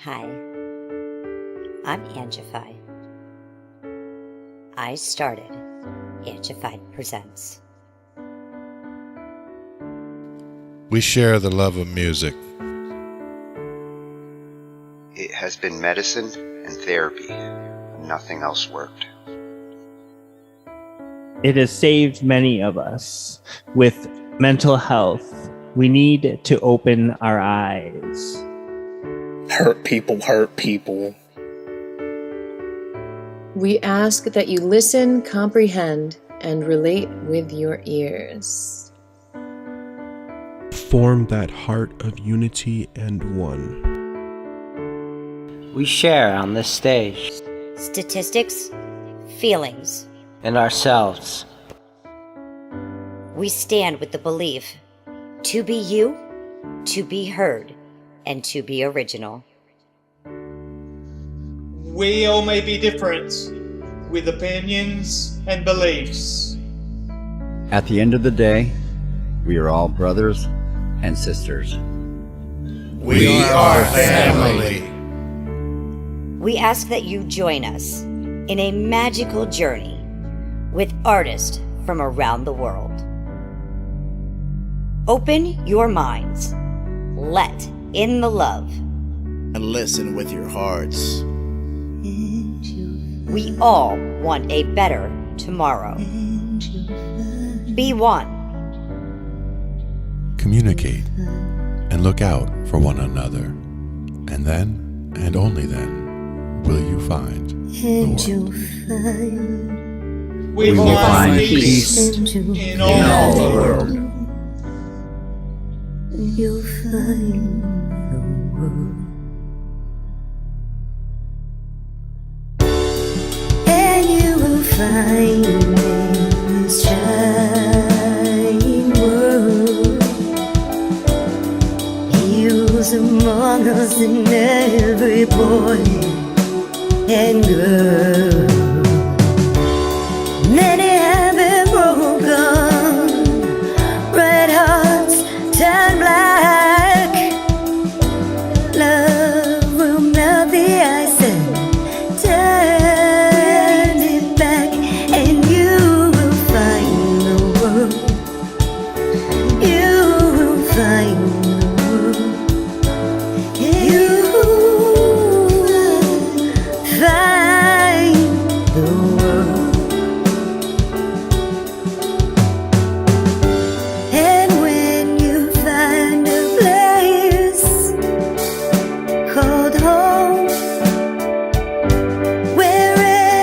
Hi, I'm Angified. I started Angified Presents. We share the love of music. It has been medicine and therapy. Nothing else worked. It has saved many of us. With mental health, we need to open our eyes. Hurt people hurt people. We ask that you listen, comprehend, and relate with your ears. Form that heart of unity and one. We share on this stage. Statistics, feelings. And ourselves. We stand with the belief to be you, to be heard, and to be original. We all may be different, with opinions and beliefs. At the end of the day, we are all brothers and sisters. We are family. We ask that you join us in a magical journey with artists from around the world. Open your minds. Let in the love. And listen with your hearts. We all want a better tomorrow. Be one. Communicate and look out for one another. And then, and only then, will you find the world. We will find peace in all the world. You'll find the world. And you will find this shining world. Heals among us in every boy and girl. Many have been broken, red hearts turn black. Love will melt the ice and turn it back, and you will find the world. You will find the world. You will find the world. And when you find a place called home, where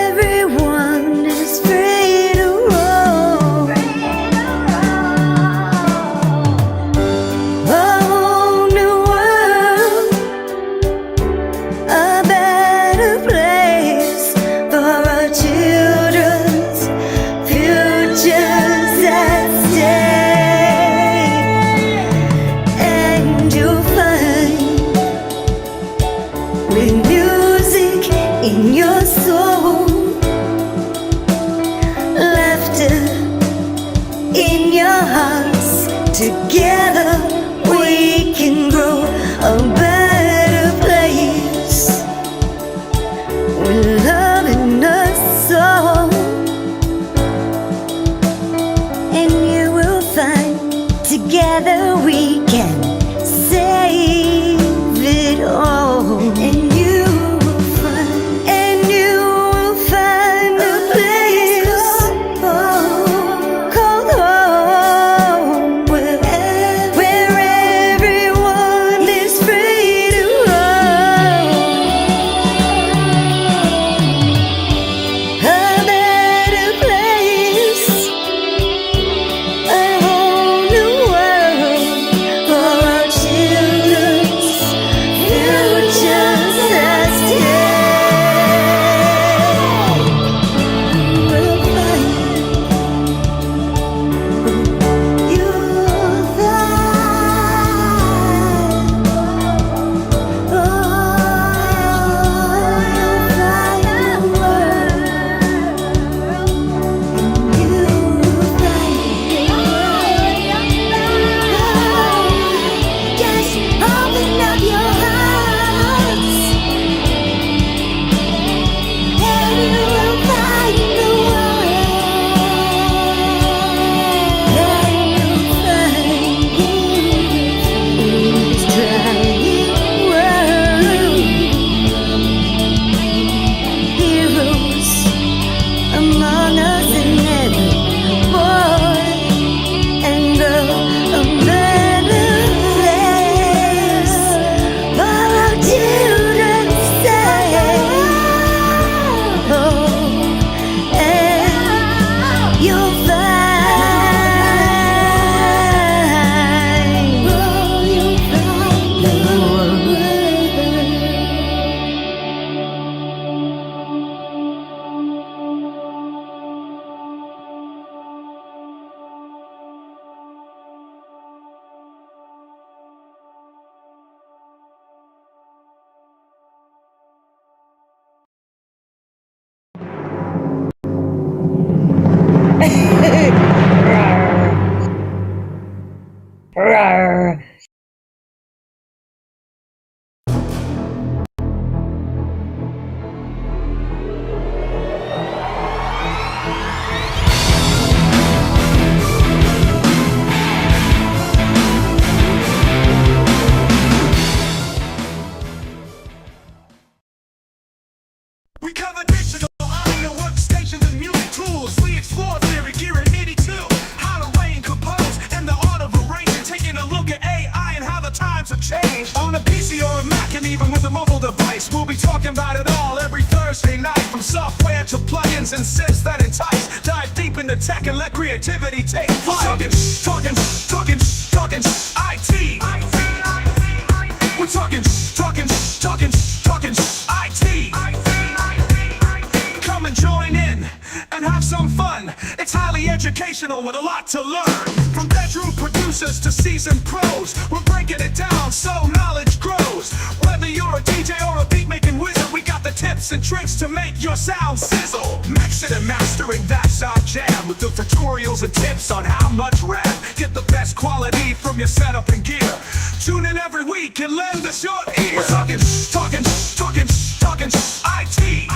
everyone is free to roam, a whole new world, a better place for our children's futures at stake. And you'll find with music in your soul, laughter in your hearts. Together we can grow a better place with love in us all. And you will find together we can save it all. And you will find a place called home, where everyone is free to roam, a better place, a whole new world. Rawr. We cover digital, audio workstations and music tools. We explore theory, gear and 82. How to write and compose, and the art of arranging. Taking a look at AI and how the times have changed. On a PC or a Mac and even with a mobile device, we'll be talking about it all every Thursday night. From software to plugins and synths that entice. Dive deep into tech and let creativity take flight. Talking IT. We're talking IT. Come and join in and have some fun. It's highly educational with a lot to learn. From bedroom producers to seasoned pros, we're breaking it down so knowledge grows. Whether you're a DJ or a beat making wizard, we got the tips and tricks to make your sound sizzle. Mixing and mastering, that's our jam. With the tutorials and tips on how much rap. Get the best quality from your setup and gear. Tune in every week and lend us your ear. We're talking IT.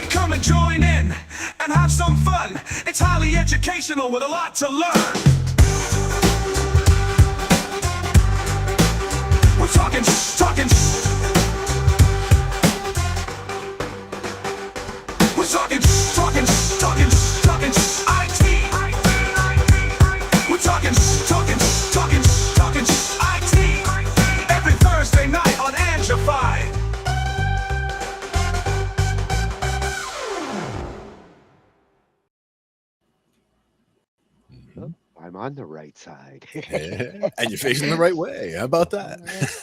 Come and join in and have some fun. It's highly educational with a lot to learn. We're talking IT. We're talking IT. Every Thursday night on Angified. I'm on the right side. Yeah, and you're facing the right way. How about that?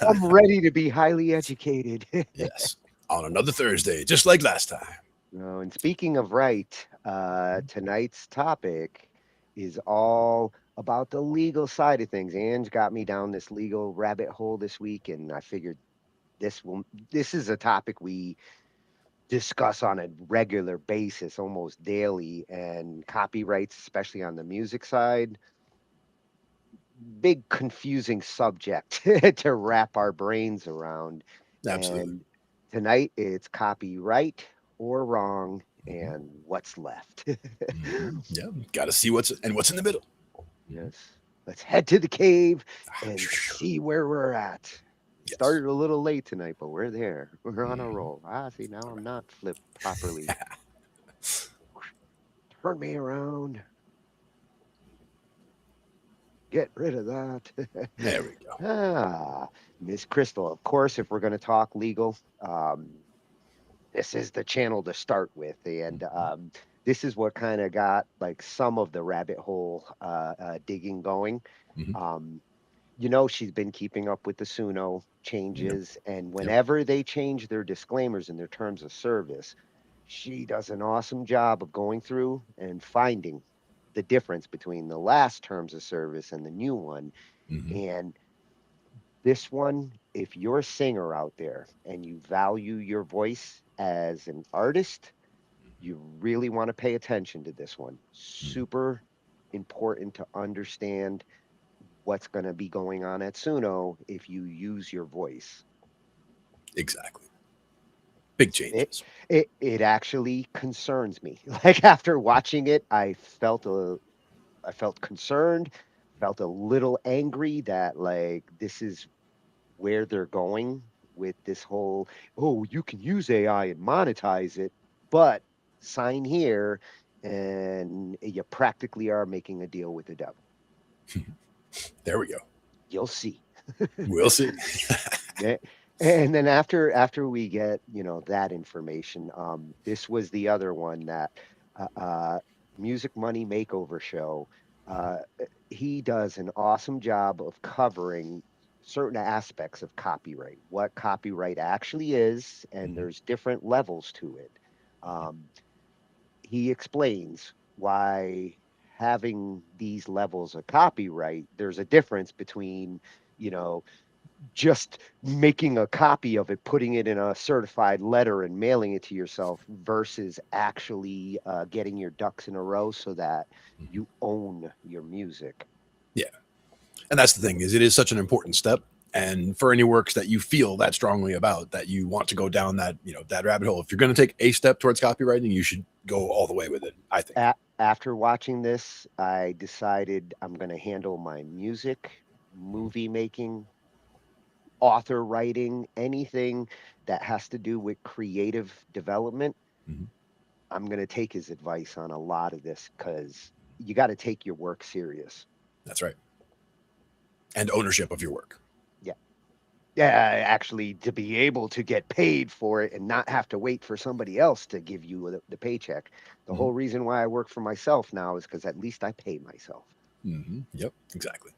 I'm ready to be highly educated. Yes, on another Thursday, just like last time. No, and speaking of right, tonight's topic is all about the legal side of things. Ange got me down this legal rabbit hole this week, and I figured this is a topic we discuss on a regular basis, almost daily, and copyrights, especially on the music side, big confusing subject to wrap our brains around. Absolutely. And tonight it's copyright or wrong and what's left. Yeah, got to see what's in the middle. Yes. Let's head to the cave and see where we're at. Started a little late tonight, but we're there. We're on a roll. See, now I'm not flipped properly. Turn me around. Get rid of that. There we go. Miss Crystal, of course, if we're going to talk legal, this is the channel to start with. And this is what kind of got like some of the rabbit hole digging going. She's been keeping up with the Suno changes, and whenever they change their disclaimers and their terms of service, she does an awesome job of going through and finding the difference between the last terms of service and the new one. And this one, if you're a singer out there and you value your voice as an artist, you really want to pay attention to this one. Super important to understand what's going to be going on at Suno if you use your voice. Exactly. Big changes. It actually concerns me. Like after watching it, I felt concerned, felt a little angry that like this is where they're going with this whole, oh, you can use AI and monetize it, but sign here and you practically are making a deal with the devil. There we go. You'll see. We'll see. And then after we get, that information, this was the other one that Music Money Makeover Show. He does an awesome job of covering certain aspects of copyright, what copyright actually is, and there's different levels to it. He explains why having these levels of copyright, there's a difference between, just making a copy of it, putting it in a certified letter and mailing it to yourself versus actually getting your ducks in a row so that you own your music. Yeah. And that's the thing, is it is such an important step. And for any works that you feel that strongly about, that you want to go down that, that rabbit hole, if you're going to take a step towards copywriting, you should go all the way with it, I think. After watching this, I decided I'm going to handle my music, movie making, author writing, anything that has to do with creative development. Mhm. I'm going to take his advice on a lot of this because you got to take your work serious. That's right. And ownership of your work. Yeah. Yeah, actually, to be able to get paid for it and not have to wait for somebody else to give you the paycheck. The whole reason why I work for myself now is because at least I pay myself. Yep, exactly.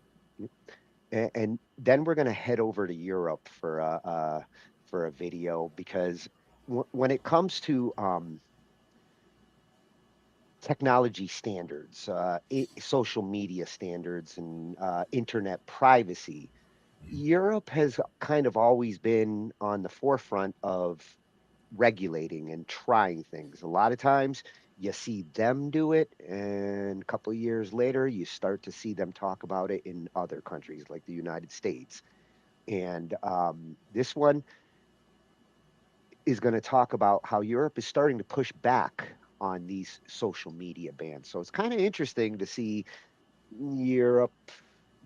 And then we're going to head over to Europe for a video because when it comes to technology standards, social media standards, and internet privacy, Europe has kind of always been on the forefront of regulating and trying things. A lot of times you see them do it, and a couple of years later, you start to see them talk about it in other countries like the United States. And this one is going to talk about how Europe is starting to push back on these social media bans. So it's kind of interesting to see Europe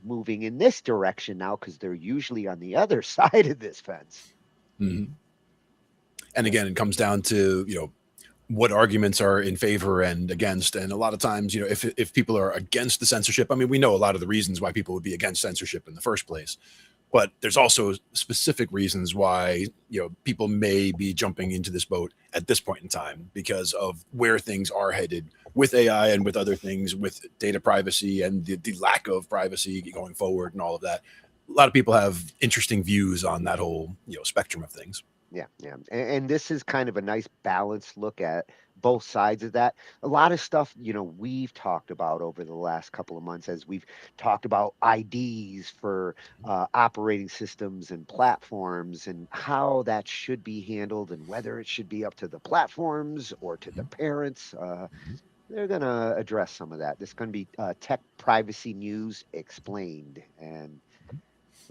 moving in this direction now because they're usually on the other side of this fence. And again, it comes down to, what arguments are in favor and against. And a lot of times, if people are against the censorship, I mean, we know a lot of the reasons why people would be against censorship in the first place. But there's also specific reasons why, people may be jumping into this boat at this point in time because of where things are headed with AI and with other things, with data privacy and the lack of privacy going forward and all of that. A lot of people have interesting views on that whole, spectrum of things. Yeah, yeah. And this is kind of a nice balanced look at both sides of that. A lot of stuff, we've talked about over the last couple of months as we've talked about IDs for operating systems and platforms and how that should be handled and whether it should be up to the platforms or to the parents. They're going to address some of that. This is going to be Tech Privacy News Explained. And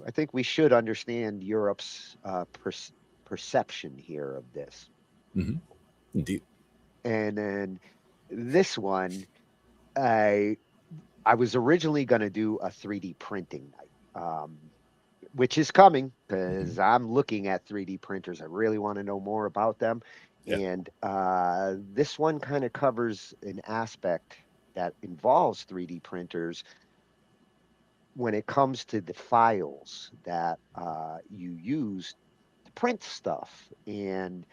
I think we should understand Europe's perception here of this. Indeed. And then this one, I was originally going to do a 3D printing night, which is coming because I'm looking at 3D printers. I really want to know more about them. Yeah. And this one kind of covers an aspect that involves 3D printers when it comes to the files that you use to print stuff. And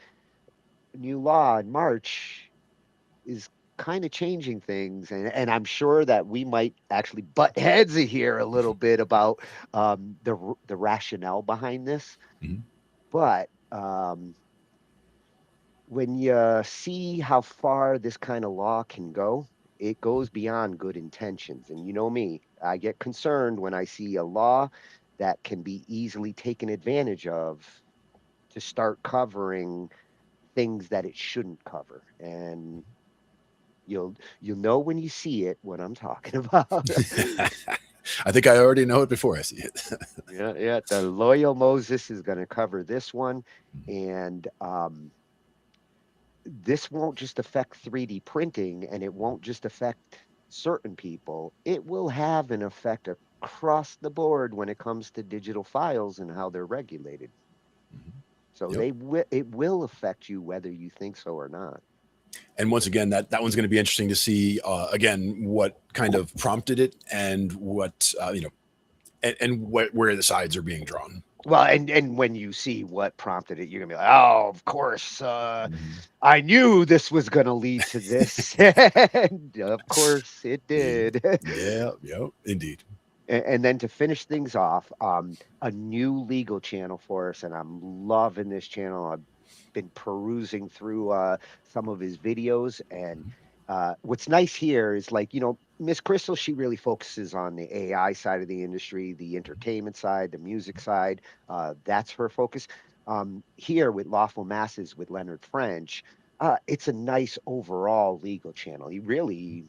new law in March is kind of changing things, and I'm sure that we might actually butt heads here a little bit about the rationale behind this. But when you see how far this kind of law can go, it goes beyond good intentions. And you know me, I get concerned when I see a law that can be easily taken advantage of to start covering things that it shouldn't cover. And you'll know when you see it what I'm talking about. I think I already know it before I see it. Yeah. The Loyal Moses is going to cover this one, and this won't just affect 3D printing, and it won't just affect certain people. It will have an effect across the board when it comes to digital files and how they're regulated. So it will affect you whether you think so or not. And once again, that one's going to be interesting to see, again, what kind of prompted it and what, and where the sides are being drawn. Well, and when you see what prompted it, you're gonna be like, oh, of course, I knew this was gonna lead to this. And of course it did. Yeah, indeed. And then to finish things off, a new legal channel for us, and I'm loving this channel. I've been perusing through some of his videos, and what's nice here is like, Miss Crystal, she really focuses on the AI side of the industry, the entertainment side, the music side. That's her focus. Here with Lawful Masses with Leonard French, it's a nice overall legal channel. He really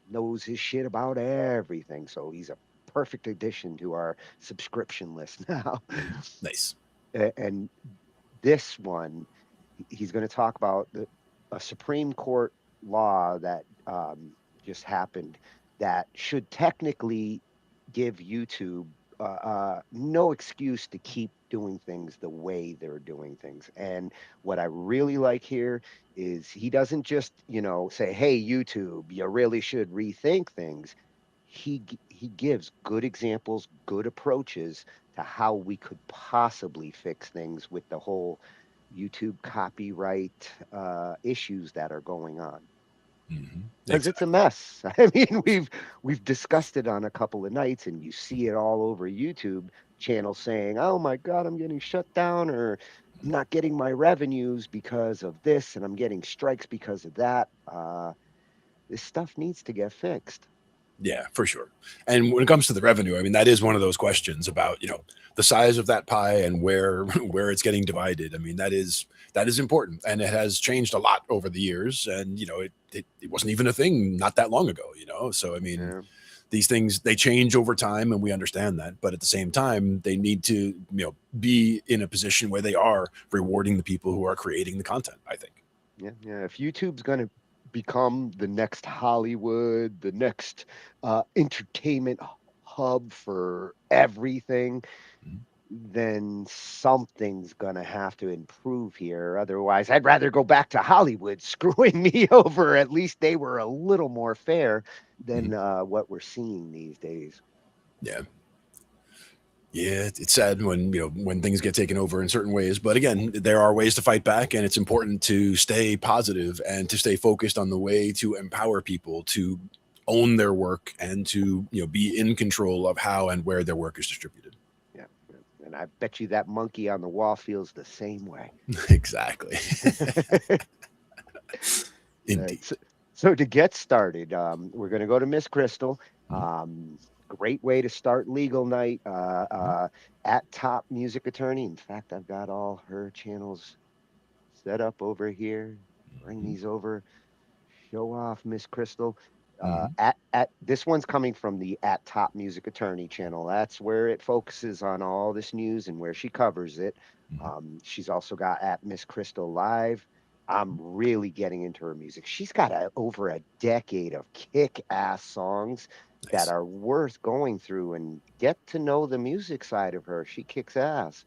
knows his shit about everything. So he's a perfect addition to our subscription list now. Nice. And this one, he's going to talk about a Supreme Court law that just happened that should technically give YouTube no excuse to keep doing things the way they're doing things. And what I really like here is he doesn't just, say, "Hey, YouTube, you really should rethink things." He gives good examples, good approaches to how we could possibly fix things with the whole YouTube copyright issues that are going on. Because it's a mess. I mean, we've discussed it on a couple of nights, and you see it all over YouTube channels saying, "Oh my God, I'm getting shut down," or "I'm not getting my revenues because of this, and I'm getting strikes because of that." This stuff needs to get fixed. Yeah, for sure. And when it comes to the revenue, I mean, that is one of those questions about, the size of that pie and where where it's getting divided. I mean, that is important, and it has changed a lot over the years. And it wasn't even a thing not that long ago. So I mean, these things, they change over time, and we understand that. But at the same time, they need to be in a position where they are rewarding the people who are creating the content, I think. Yeah. If YouTube's going to become the next Hollywood, the next entertainment hub for everything, then something's gonna have to improve here. Otherwise, I'd rather go back to Hollywood screwing me over. At least they were a little more fair than what we're seeing these days. Yeah. Yeah, it's sad when when things get taken over in certain ways, but again, there are ways to fight back, and it's important to stay positive and to stay focused on the way to empower people to own their work and to be in control of how and where their work is distributed. Yeah, and I bet you that monkey on the wall feels the same way. Exactly. Indeed. So to get started, we're going to go to Miss Crystal. Great way to start legal night at Top Music Attorney. In fact, I've got all her channels set up over here. Bring these over. Show off Miss Crystal. At this one's coming from the at Top Music Attorney channel. That's where it focuses on all this news and where she covers it. She's also got at Miss Crystal Live. I'm really getting into her music. She's got over a decade of kick-ass songs that are worth going through and get to know the music side of her. She kicks ass.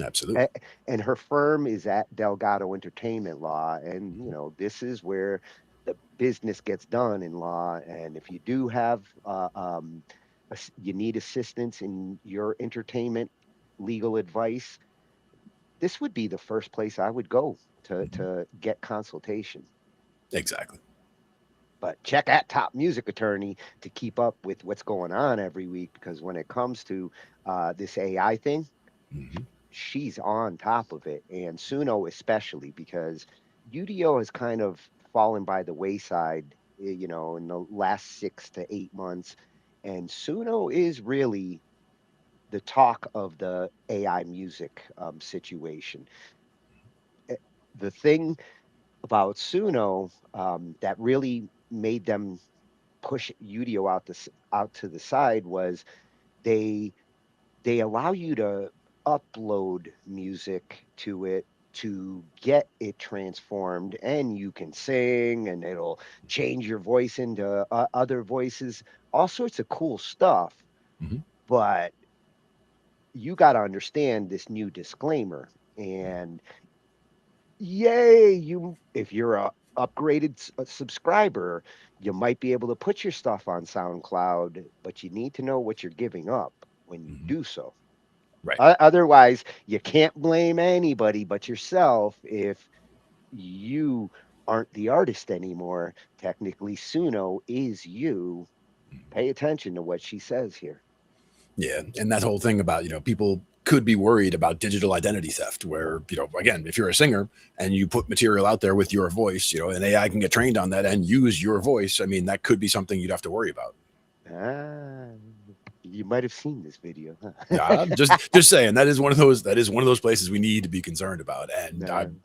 Absolutely. And her firm is at Delgado Entertainment Law. And, this is where the business gets done in law. And if you do have, you need assistance in your entertainment legal advice, this would be the first place I would go to get consultation. Exactly. But check at Top Music Attorney to keep up with what's going on every week, because when it comes to this AI thing, she's on top of it. And Suno especially, because UDO has kind of fallen by the wayside, in the last 6 to 8 months. And Suno is really the talk of the AI music situation. The thing about Suno that really made them push Udio out to the side was they allow you to upload music to it to get it transformed, and you can sing, and it'll change your voice into other voices, all sorts of cool stuff. But you got to understand this new disclaimer. And yay, if you're a upgraded subscriber, you might be able to put your stuff on SoundCloud, but you need to know what you're giving up when you do so. Right. Otherwise, you can't blame anybody but yourself if you aren't the artist anymore. Technically, Suno is you. Pay attention to what she says here. Yeah, and that whole thing about people could be worried about digital identity theft, where again, if you're a singer and you put material out there with your voice, and AI can get trained on that and use your voice, I mean, that could be something you'd have to worry about. You might have seen this video, huh? Yeah, just saying, that is one of those places we need to be concerned about. And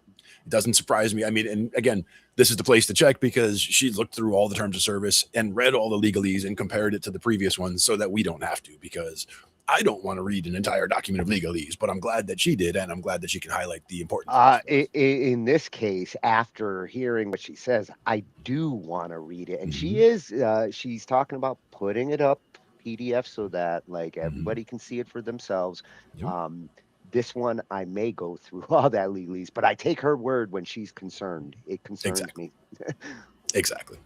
It doesn't surprise me. I mean, and again, this is the place to check because she looked through all the terms of service and read all the legalese and compared it to the previous ones so that we don't have to, because I don't want to read an entire document of legalese, but I'm glad that she did, and I'm glad that she can highlight the important things. In this case, after hearing what she says, I do want to read it. And she's talking about putting it up PDF so that like everybody can see it for themselves. This one, I may go through all that legalese, but I take her word when she's concerned. It concerns me. Exactly.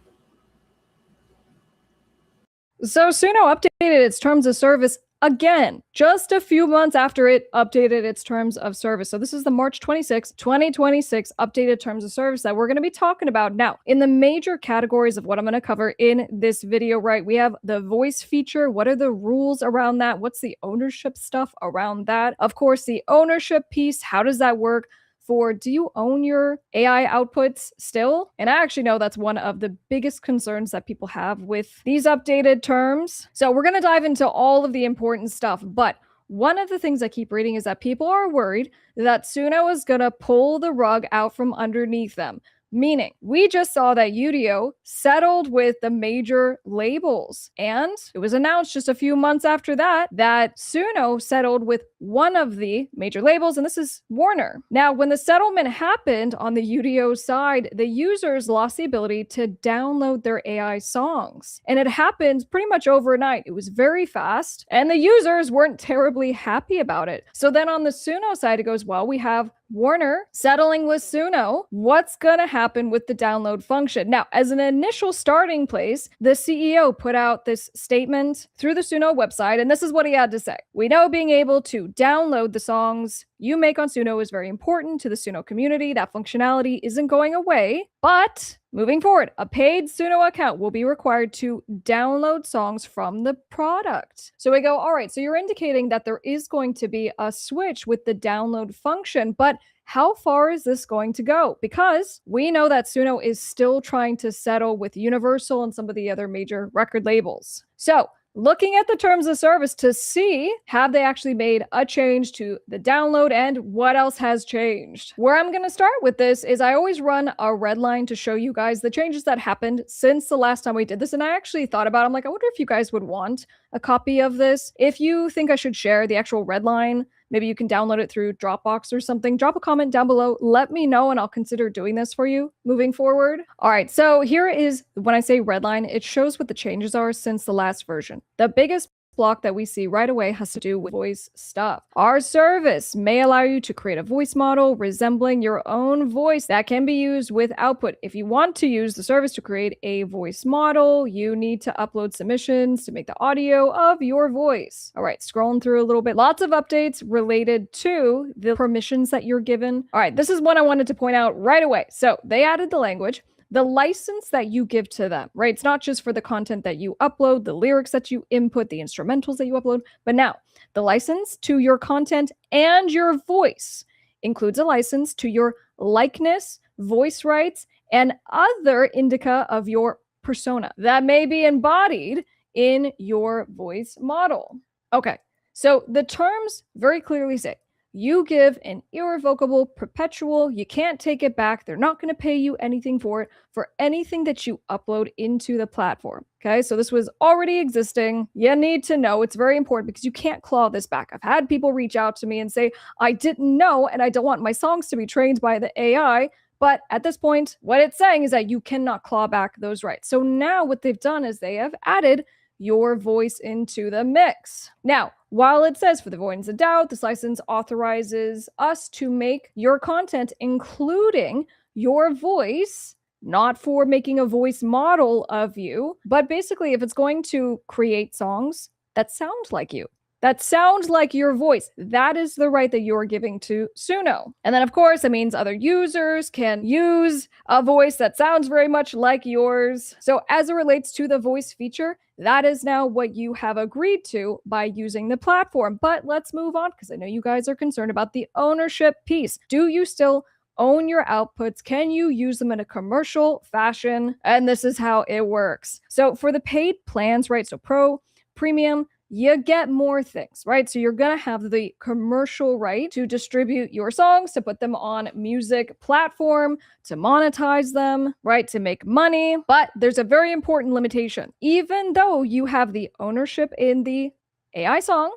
So Suno updated its terms of service again, just a few months after it updated its terms of service. So this is the March 26, 2026 updated terms of service that we're going to be talking about now. In the major categories of what I'm going to cover in this video, right, we have the voice feature. What are the rules around that? What's the ownership stuff around that? Of course, the ownership piece, how does that work? For do you own your AI outputs still? And I actually know that's one of the biggest concerns that people have with these updated terms. So we're going to dive into all of the important stuff. But one of the things I keep reading is that people are worried that Suno is going to pull the rug out from underneath them. Meaning, we just saw that Udio settled with the major labels. And it was announced just a few months after that Suno settled with one of the major labels, and this is Warner. Now, when the settlement happened on the Udio side, the users lost the ability to download their AI songs. And it happened pretty much overnight. It was very fast, and the users weren't terribly happy about it. So then on the Suno side, it goes, well, we have Warner settling with Suno. What's going to happen with the download function? Now, as an initial starting place, the CEO put out this statement through the Suno website, and this is what he had to say. We know being able to download the songs you make on Suno is very important to the Suno community. That functionality isn't going away, but moving forward, a paid Suno account will be required to download songs from the product. So we go, all right, so you're indicating that there is going to be a switch with the download function, but how far is this going to go? Because we know that Suno is still trying to settle with Universal and some of the other major record labels. So looking at the terms of service to see, have they actually made a change to the download and what else has changed? Where I'm going to start with this is I always run a red line to show you guys the changes that happened since the last time we did this. And I actually thought about it. I'm like, I wonder if you guys would want a copy of this. If you think I should share the actual red line, maybe you can download it through Dropbox or something. Drop a comment down below. Let me know and I'll consider doing this for you moving forward. All right, so here is, when I say redline, it shows what the changes are since the last version. The biggest block that we see right away has to do with voice stuff. Our service may allow you to create a voice model resembling your own voice that can be used with output. If you want to use the service to create a voice model, you need to upload submissions to make the audio of your voice. All right, scrolling through a little bit. Lots of updates related to the permissions that you're given. All right, this is one I wanted to point out right away. So they added the language. The license that you give to them, right? It's not just for the content that you upload, the lyrics that you input, the instrumentals that you upload, but now the license to your content and your voice includes a license to your likeness, voice rights, and other indica of your persona that may be embodied in your voice model. Okay, so the terms very clearly say, you give an irrevocable, perpetual, you can't take it back. They're not going to pay you anything for it, for anything that you upload into the platform. Okay, so this was already existing. You need to know it's very important because you can't claw this back. I've had people reach out to me and say, I didn't know and I don't want my songs to be trained by the AI. But at this point, what it's saying is that you cannot claw back those rights. So now what they've done is they have added your voice into the mix. Now, while it says for the avoidance of doubt, this license authorizes us to make your content, including your voice, not for making a voice model of you, but basically if it's going to create songs that sound like you, that sounds like your voice, that is the right that you're giving to Suno. And then of course, that means other users can use a voice that sounds very much like yours. So as it relates to the voice feature, that is now what you have agreed to by using the platform. But let's move on because I know you guys are concerned about the ownership piece. Do you still own your outputs? Can you use them in a commercial fashion? And this is how it works. So for the paid plans, right? So Pro, Premium, you get more things, right? So you're going to have the commercial right to distribute your songs, to put them on music platform, to monetize them, right? To make money. But there's a very important limitation. Even though you have the ownership in the AI song,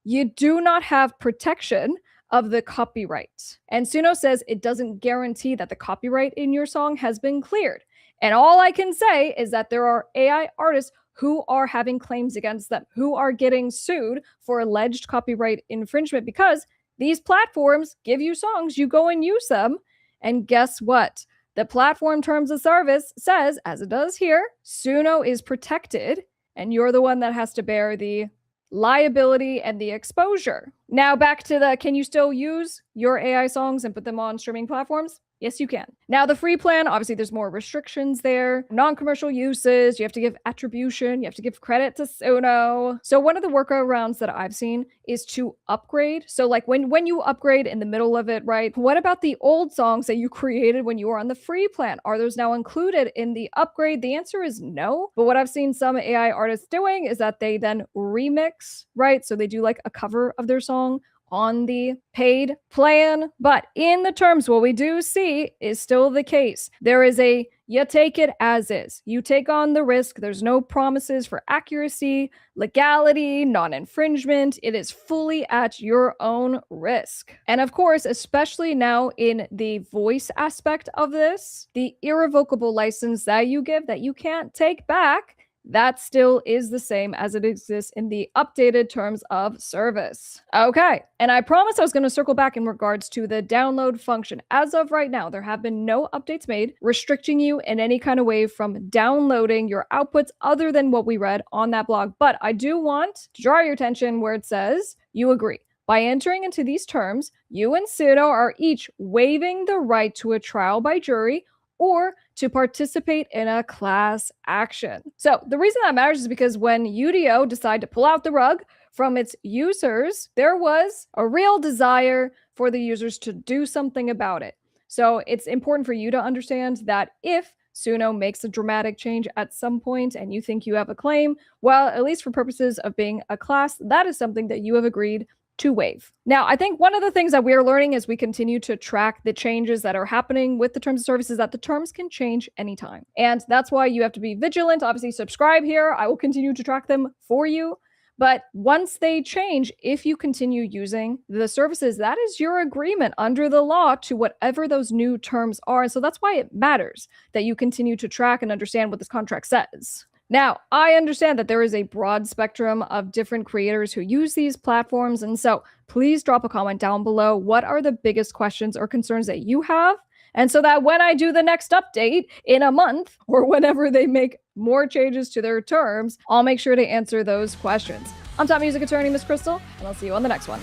you do not have protection of the copyright. And Suno says it doesn't guarantee that the copyright in your song has been cleared. And all I can say is that there are AI artists who are having claims against them, who are getting sued for alleged copyright infringement because these platforms give you songs, you go and use them. And guess what? The platform terms of service says, as it does here, Suno is protected, and you're the one that has to bear the liability and the exposure. Now back to the, can you still use your AI songs and put them on streaming platforms? Yes, you can. Now, the free plan, obviously, there's more restrictions there. Non-commercial uses, you have to give attribution, you have to give credit to Suno. So one of the workarounds that I've seen is to upgrade. So like when you upgrade in the middle of it, right? What about the old songs that you created when you were on the free plan? Are those now included in the upgrade? The answer is no. But what I've seen some AI artists doing is that they then remix, right? So they do like a cover of their song on the paid plan. But in the terms, what we do see is still the case. There is a, you take it as is. You take on the risk. There's no promises for accuracy, legality, non-infringement. It is fully at your own risk. And of course, especially now in the voice aspect of this, the irrevocable license that you give that you can't take back, that still is the same as it exists in the updated terms of service. Okay, and I promised I was going to circle back in regards to the download function. As of right now, there have been no updates made restricting you in any kind of way from downloading your outputs other than what we read on that blog. But I do want to draw your attention where it says you agree. By entering into these terms, you and Suno are each waiving the right to a trial by jury or to participate in a class action. So the reason that matters is because when UDO decided to pull out the rug from its users, there was a real desire for the users to do something about it. So it's important for you to understand that if Suno makes a dramatic change at some point and you think you have a claim, well, at least for purposes of being a class, that is something that you have agreed to waive. Now, I think one of the things that we are learning as we continue to track the changes that are happening with the terms of service is that the terms can change anytime. And that's why you have to be vigilant. Obviously, subscribe here. I will continue to track them for you. But once they change, if you continue using the services, that is your agreement under the law to whatever those new terms are. And so that's why it matters that you continue to track and understand what this contract says. Now, I understand that there is a broad spectrum of different creators who use these platforms, and so please drop a comment down below. What are the biggest questions or concerns that you have? And so that when I do the next update in a month, or whenever they make more changes to their terms, I'll make sure to answer those questions. I'm top music attorney, Miss Crystal, and I'll see you on the next one.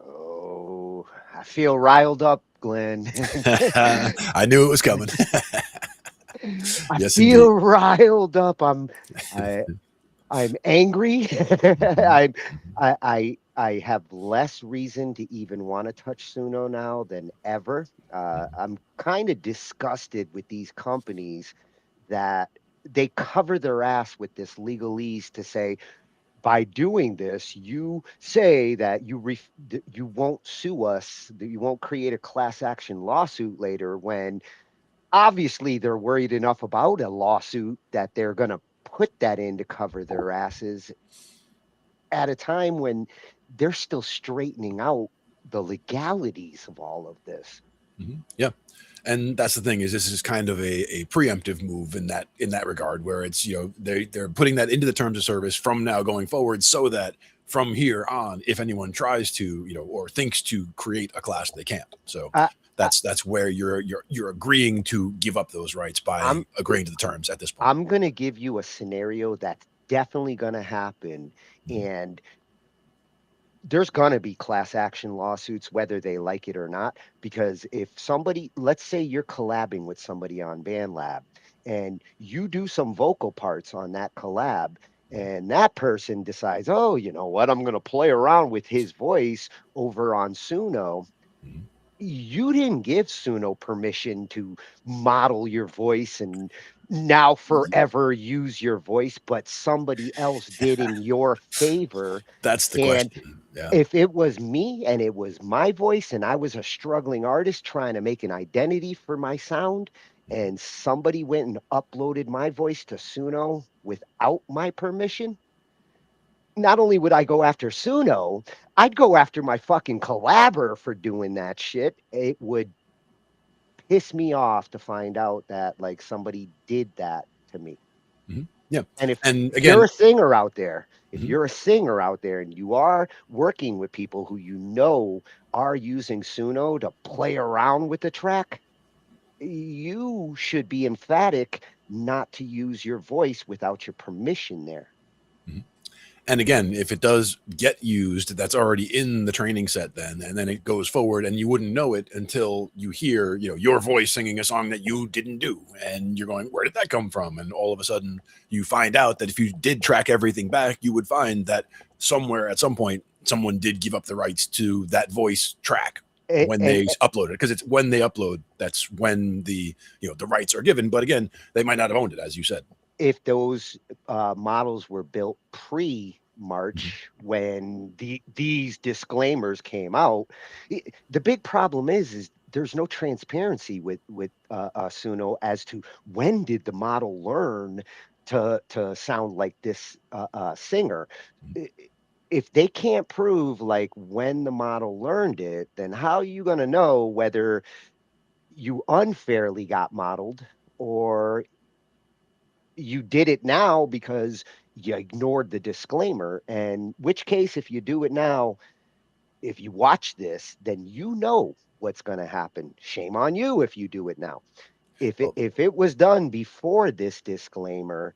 Oh, I feel riled up, Glenn. I knew it was coming. I Yes, feel indeed. riled up. I'm angry. I have less reason to even want to touch Suno now than ever. I'm kind of disgusted with these companies that they cover their ass with this legalese to say, by doing this, you say that you won't sue us, that you won't create a class action lawsuit later, when obviously they're worried enough about a lawsuit that they're going to put that in to cover their asses at a time when they're still straightening out the legalities of all of this. Yeah. And that's the thing, is this is kind of a preemptive move in that regard, where it's, they're putting that into the terms of service from now going forward, so that from here on, if anyone tries to, or thinks to create a class, they can't. So that's where you're agreeing to give up those rights by agreeing to the terms at this point. I'm going to give you a scenario that's definitely going to happen, and there's going to be class action lawsuits whether they like it or not, because if somebody, let's say you're collabing with somebody on BandLab and you do some vocal parts on that collab And that person decides, oh, you know what? I'm going to play around with his voice over on Suno. You didn't give Suno permission to model your voice and now forever use your voice, but somebody else did in your favor. That's the And question. Yeah. if it was me and it was my voice and I was a struggling artist trying to make an identity for my sound, and somebody went and uploaded my voice to Suno without my permission, not only would I go after Suno, I'd go after my fucking collabor for doing that shit. It would piss me off to find out that like somebody did that to me. Yeah. And if And you're again, a singer out there, if Mhm. you're a singer out there and you are working with people who you know are using Suno to play around with the track, you should be emphatic not to use your voice without your permission there. And again, if it does get used, that's already in the training set then, and then it goes forward and you wouldn't know it until you hear, your voice singing a song that you didn't do. And you're going, where did that come from? And all of a sudden you find out that if you did track everything back, you would find that somewhere at some point, someone did give up the rights to that voice track when And they upload it. Because it's when they upload, that's when the rights are given. But again, they might not have owned it, as you said. if those models were built pre-March when these disclaimers came out, the big problem is there's no transparency with Suno as to when did the model learn to sound like this singer. If they can't prove like when the model learned it, then how are you going to know whether you unfairly got modeled or you did it now because you ignored the disclaimer? And which case, if you do it now, if you watch this, then you know what's going to happen. Shame on you if you do it now. If it was done before this disclaimer,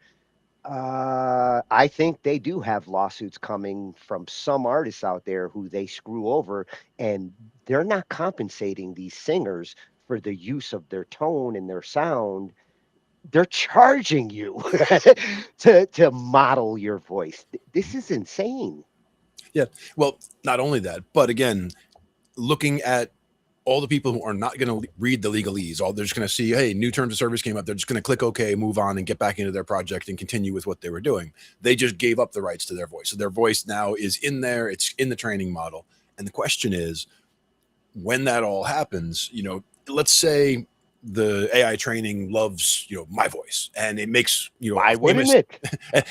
I think they do have lawsuits coming from some artists out there who they screw over, and they're not compensating these singers for the use of their tone and their sound. They're charging you to model your voice. This is insane. Yeah. Well, not only that, but again, looking at all the people who are not going to read the legalese, they're just going to see, hey, new terms of service came up. They're just going to click OK, move on, and get back into their project and continue with what they were doing. They just gave up the rights to their voice. So their voice now is in there. It's in the training model. And the question is, when that all happens, let's say the AI training loves, my voice, and it makes, Why famous, wouldn't it?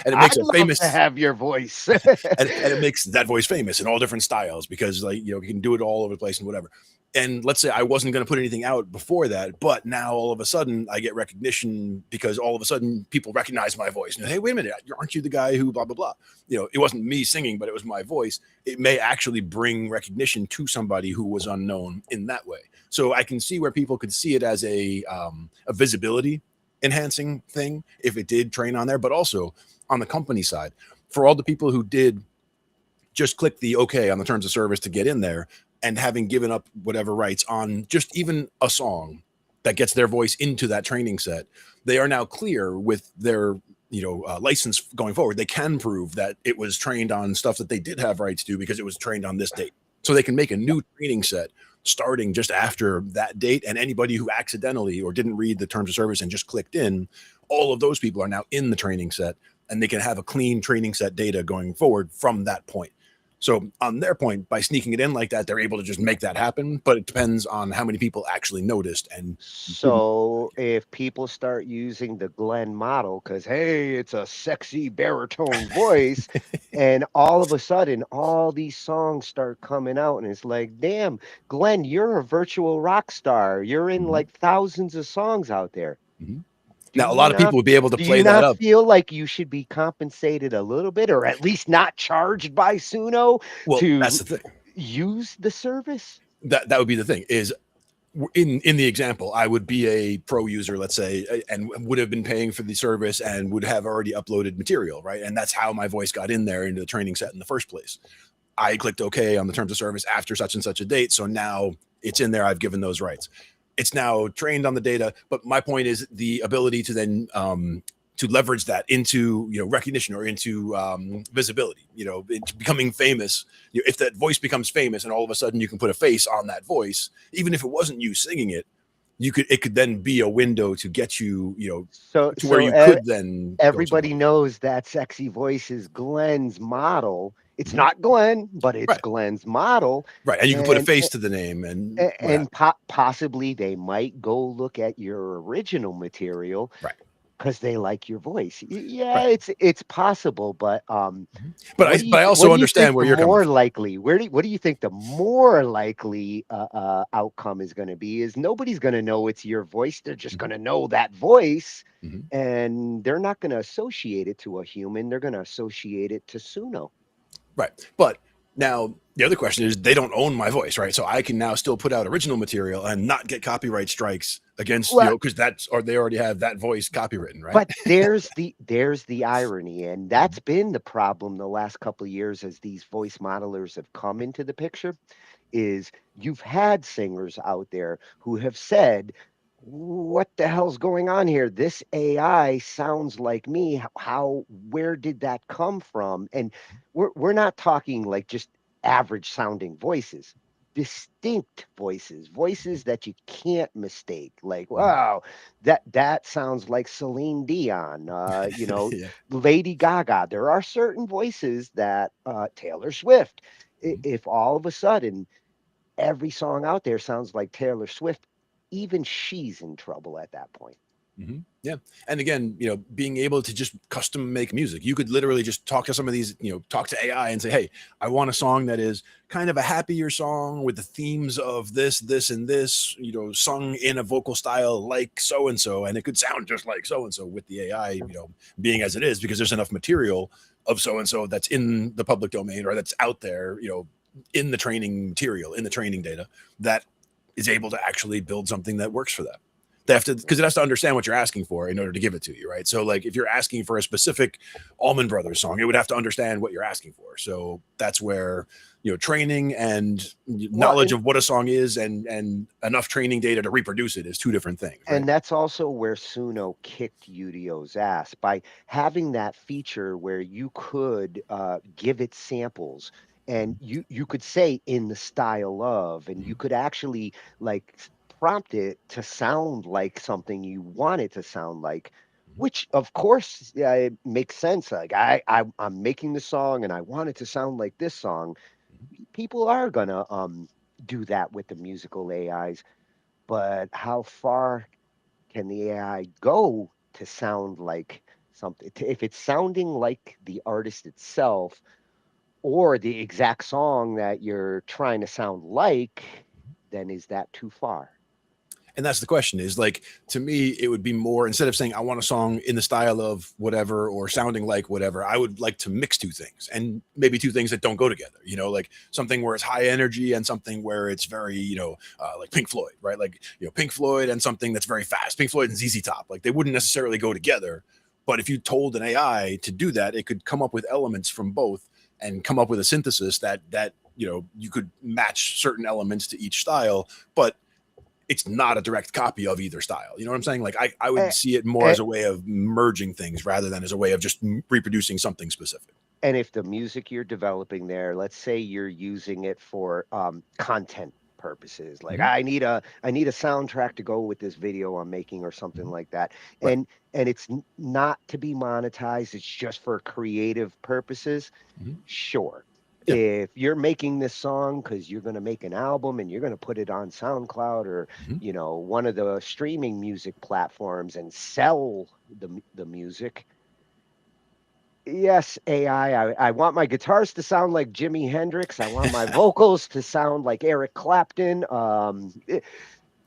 and it I'd makes a love famous to have your voice. and it makes that voice famous in all different styles because you can do it all over the place and whatever. And let's say I wasn't going to put anything out before that, but now all of a sudden I get recognition because all of a sudden people recognize my voice. And, hey, wait a minute, aren't you the guy who blah, blah, blah? It wasn't me singing, but it was my voice. It may actually bring recognition to somebody who was unknown in that way. So I can see where people could see it as a visibility enhancing thing if it did train on there, but also on the company side, for all the people who did just click the OK on the terms of service to get in there, and having given up whatever rights on just even a song that gets their voice into that training set, they are now clear with their license going forward. They can prove that it was trained on stuff that they did have rights to because it was trained on this date. So they can make a new training set starting just after that date. And anybody who accidentally or didn't read the terms of service and just clicked in, all of those people are now in the training set, and they can have a clean training set data going forward from that point. So on their point, by sneaking it in like that, they're able to just make that happen. But it depends on how many people actually noticed. And So if people start using the Glenn model, because hey, it's a sexy baritone voice, and all of a sudden all these songs start coming out, and it's like, damn, Glenn, you're a virtual rock star. You're in like thousands of songs out there. Now, a lot of people would be able to Do play you that not up. feel like you should be compensated a little bit, or at least not charged by Suno Well, to that's the thing. use the service? That would be the thing is in the example, I would be a pro user, let's say, and would have been paying for the service and would have already uploaded material, right? And that's how my voice got in there into the training set in the first place. I clicked OK on the terms of service after such and such a date. So now it's in there. I've given those rights. It's now trained on the data. But my point is the ability to then to leverage that into, you know, recognition or into visibility, you know, it's becoming famous. You know, if that voice becomes famous and all of a sudden you can put a face on that voice, even if it wasn't you singing it, it could then be a window to get you, you know, So to where so you e could then go somewhere. everybody knows that sexy voice is Glenn's model. It's Mhm. not Glenn, but it's Right. Glenn's model, Right, and you can put a and face to the name and what have and possibly they might go look at your original material Right. because they like your voice. Yeah, Right. it's possible, but But I what also do you think understand where the you're coming more from. likely? What do you think the more likely outcome is going to be? Is nobody's going to know it's your voice. They're just going to know that voice, Mhm. and they're not going to associate it to a human. They're going to associate it to Suno. Right. But now the other question is they don't own my voice, right? So I can now still put out original material and not get copyright strikes against, you Well, know, because that's or they already have that voice copywritten, right? but there's the irony, and that's been the problem the last couple of years as these voice modelers have come into the picture. Is you've had singers out there who have said, "What the hell's going on here? This AI sounds like me. Where did that come from?" And we're not talking like just average sounding voices. Distinct voices that you can't mistake. Like, Mhm. wow, that sounds like Celine Dion, Yeah. Lady Gaga. There are certain voices that Taylor Swift. Mhm. If all of a sudden every song out there sounds like Taylor Swift, even she's in trouble at that point. Yeah. And again, you know, being able to just custom make music, you could literally just talk to some of these, you know, talk to AI and say, hey, I want a song that is kind of a happier song with the themes of this, this, and this, you know, sung in a vocal style like so and so. And it could sound just like so and so with the AI, you know, being as it is, because there's enough material of so and so that's in the public domain or that's out there, you know, in the training material, in the training data that is able to actually build something that works for that. They have to, because it has to understand what you're asking for in order to give it to you, right? So like if you're asking for a specific Allman Brothers song, it would have to understand what you're asking for. So that's where, you know, training and Well, knowledge of what a song is and enough training data to reproduce it is two different things, right? and that's also where Suno kicked Udio's ass by having that feature where you could give it samples and you could say in the style of, and you could actually like prompt it to sound like something you want it to sound like, which of course, yeah, it makes sense. Like I'm making the song and I want it to sound like this song. People are gonna do that with the musical AIs, but how far can the AI go to sound like something? If it's sounding like the artist itself or the exact song that you're trying to sound like, then is that too far? And that's the question is like, to me, it would be more instead of saying, I want a song in the style of whatever or sounding like whatever, I would like to mix two things and maybe two things that don't go together, you know, like something where it's high energy and something where it's very, you know, like Pink Floyd, right? Like, you know, Pink Floyd and something that's very fast, Pink Floyd and ZZ Top, like they wouldn't necessarily go together. But if you told an AI to do that, it could come up with elements from both and come up with a synthesis that, you know, you could match certain elements to each style. But it's not a direct copy of either style. You know what I'm saying? Like I would A- see it more a- as a way of merging things rather than as a way of just reproducing something specific. And if the music you're developing there, let's say you're using it for content purposes, like Mhm. I need a soundtrack to go with this video I'm making or something like that, Right. and it's not to be monetized, it's just for creative purposes. Mhm. Sure. Yeah. If you're making this song because you're going to make an album and you're going to put it on SoundCloud or Mhm. one of the streaming music platforms and sell the music, yes, AI. I want my guitars to sound like Jimi Hendrix. I want my vocals to sound like Eric Clapton.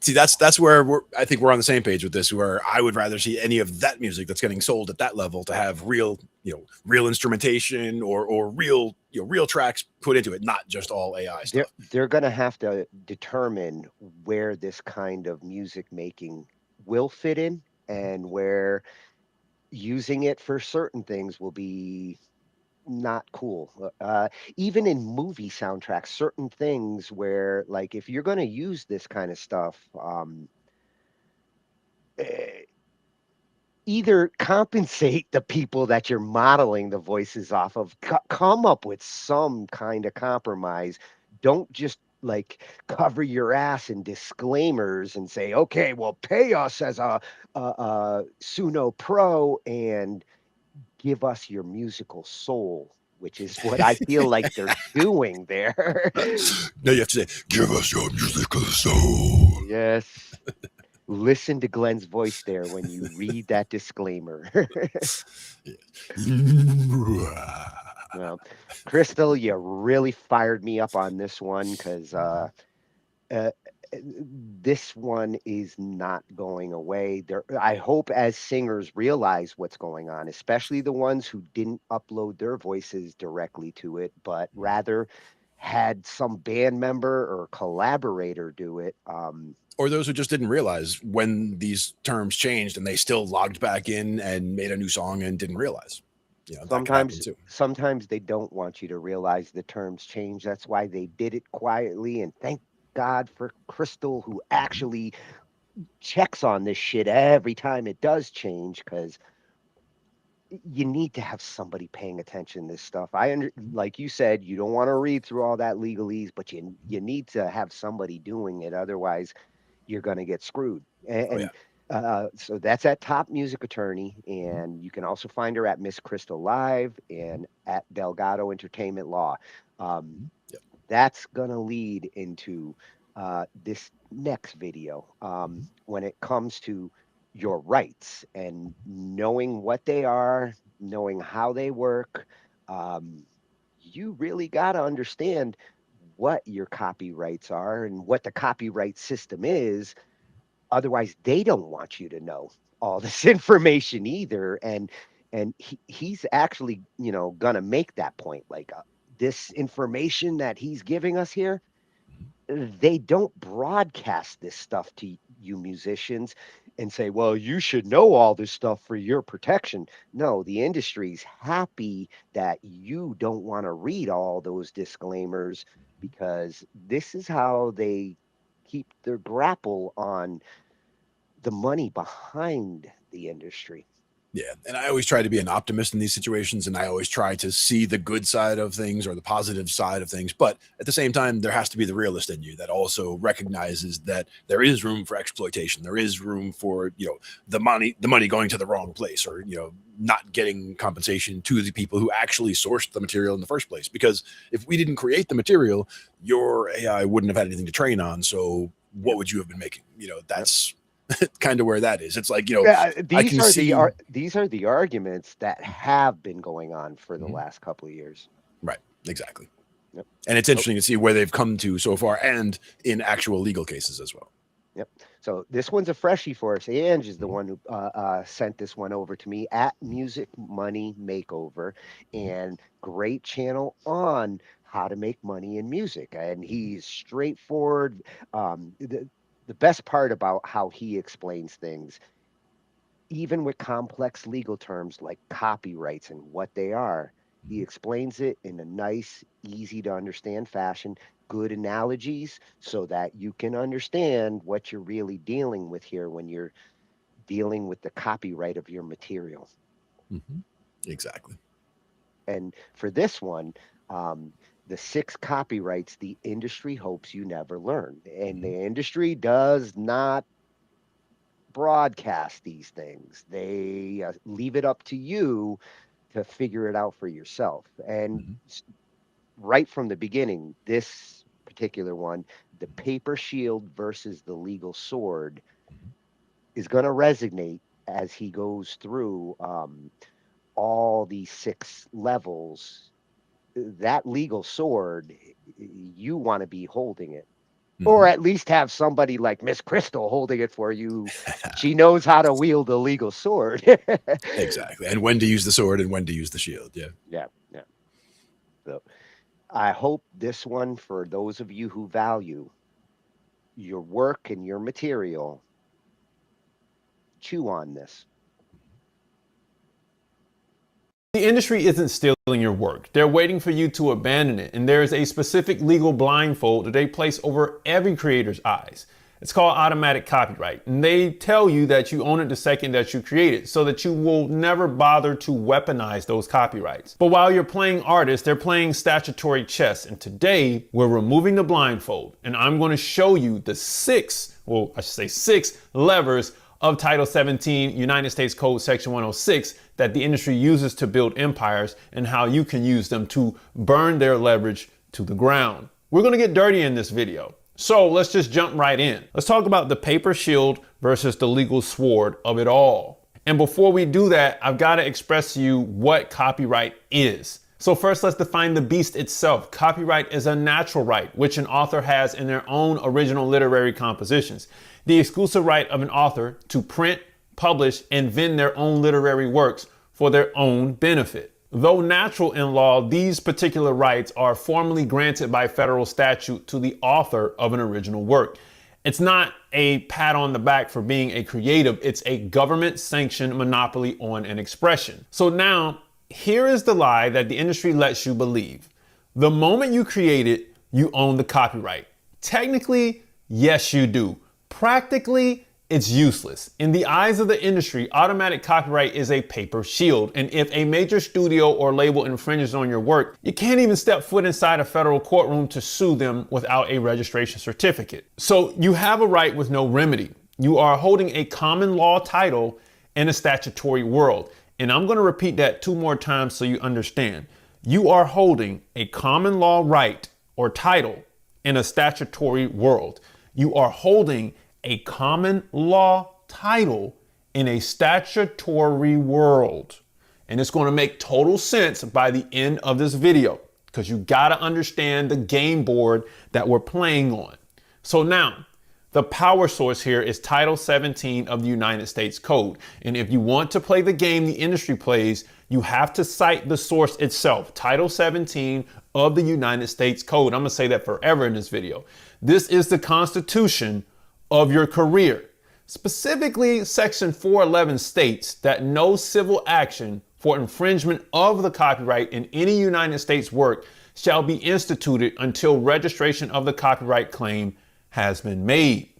See, that's where I think we're on the same page with this. Where I would rather see any of that music that's getting sold at that level to have real, you know, real instrumentation or real, you know, real tracks put into it, not just all AI they're stuff. they're going to have to determine where this kind of music making will fit in and where using it for certain things will be not cool. Even in movie soundtracks, certain things where, like, if you're going to use this kind of stuff, eh, either compensate the people that you're modeling the voices off of, come up with some kind of compromise. Don't just like cover your ass in disclaimers and say, okay, well, pay us as a Suno Pro and give us your musical soul, which is what I feel like they're doing there. No, you have to say, give us your musical soul. Yes. Listen to Glenn's voice there when you read that disclaimer. Well, Crystal, you really fired me up on this one because this one is not going away. I hope as singers realize what's going on, especially the ones who didn't upload their voices directly to it, but rather had some band member or collaborator do it. Or those who just didn't realize when these terms changed and they still logged back in and made a new song and didn't realize. You know, that could happen too. Sometimes they don't want you to realize the terms change. That's why they did it quietly. And thank God for Crystal, who actually checks on this shit every time it does change, because you need to have somebody paying attention to this stuff. Like you said, you don't want to read through all that legalese, but you need to have somebody doing it. Otherwise, you're going to get screwed. And so that's at Top Music Attorney, and you can also find her at Miss Crystal Live and at Delgado Entertainment Law. That's going to lead into this next video when it comes to your rights and knowing what they are, knowing how they work. You really got to understand what your copyrights are and what the copyright system is. Otherwise, they don't want you to know all this information either. And he's actually, gonna make that point. Like this information that he's giving us here, they don't broadcast this stuff to you musicians and say, well, you should know all this stuff for your protection. No, the industry's happy that you don't want to read all those disclaimers, because this is how they keep their grapple on the money behind the industry. Yeah. And I always try to be an optimist in these situations, and I always try to see the good side of things or the positive side of things. But at the same time, there has to be the realist in you that also recognizes that there is room for exploitation. There is room for, the money going to the wrong place, or, not getting compensation to the people who actually sourced the material in the first place. Because if we didn't create the material, your AI wouldn't have had anything to train on. So what would you have been making? That's kind of where that is. It's like, these are the arguments that have been going on for the last couple of years. Right. Exactly. Yep. And it's interesting to see where they've come to so far, and in actual legal cases as well. Yep. So this one's a freshie for us. Ange is the one who sent this one over to me at Music Money Makeover, and great channel on how to make money in music. And he's straightforward. The best part about how he explains things, even with complex legal terms like copyrights and what they are, he explains it in a nice, easy to understand fashion, good analogies, so that you can understand what you're really dealing with here when you're dealing with the copyright of your material. Exactly. And for this one, the 6 copyrights the industry hopes you never learn. And the industry does not broadcast these things. They leave it up to you to figure it out for yourself. And right from the beginning, this particular one, the paper shield versus the legal sword, is going to resonate as he goes through all these 6 levels. That legal sword, you want to be holding it, or at least have somebody like Miss Crystal holding it for you. She knows how to wield a legal sword. Exactly. And when to use the sword and when to use the shield. Yeah. So I hope this one, for those of you who value your work and your material, chew on this. The industry isn't stealing your work. They're waiting for you to abandon it. And there is a specific legal blindfold that they place over every creator's eyes. It's called automatic copyright. And they tell you that you own it the second that you create it, so that you will never bother to weaponize those copyrights. But while you're playing artists, they're playing statutory chess. And today we're removing the blindfold, and I'm going to show you the six levers of Title 17, United States Code Section 106 that the industry uses to build empires, and how you can use them to burn their leverage to the ground. We're going to get dirty in this video. So let's just jump right in. Let's talk about the paper shield versus the legal sword of it all. And before we do that, I've got to express to you what copyright is. So first, let's define the beast itself. Copyright is a natural right, which an author has in their own original literary compositions. The exclusive right of an author to print, publish, and vend their own literary works for their own benefit. Though natural in law, these particular rights are formally granted by federal statute to the author of an original work. It's not a pat on the back for being a creative. It's a government sanctioned monopoly on an expression. So now, here is the lie that the industry lets you believe. The moment you create it, you own the copyright. Technically, yes, you do. Practically, it's useless. In the eyes of the industry, automatic copyright is a paper shield. And if a major studio or label infringes on your work, you can't even step foot inside a federal courtroom to sue them without a registration certificate. So you have a right with no remedy. You are holding a common law title in a statutory world. And I'm going to repeat that 2 more times so you understand. You are holding a common law right or title in a statutory world. You are holding a common law title in a statutory world. And it's going to make total sense by the end of this video, because you got to understand the game board that we're playing on. So now, the power source here is Title 17 of the United States Code. And if you want to play the game the industry plays, you have to cite the source itself, Title 17 of the United States Code. I'm going to say that forever in this video. This is the Constitution of your career. Specifically, Section 411 states that no civil action for infringement of the copyright in any United States work shall be instituted until registration of the copyright claim has been made.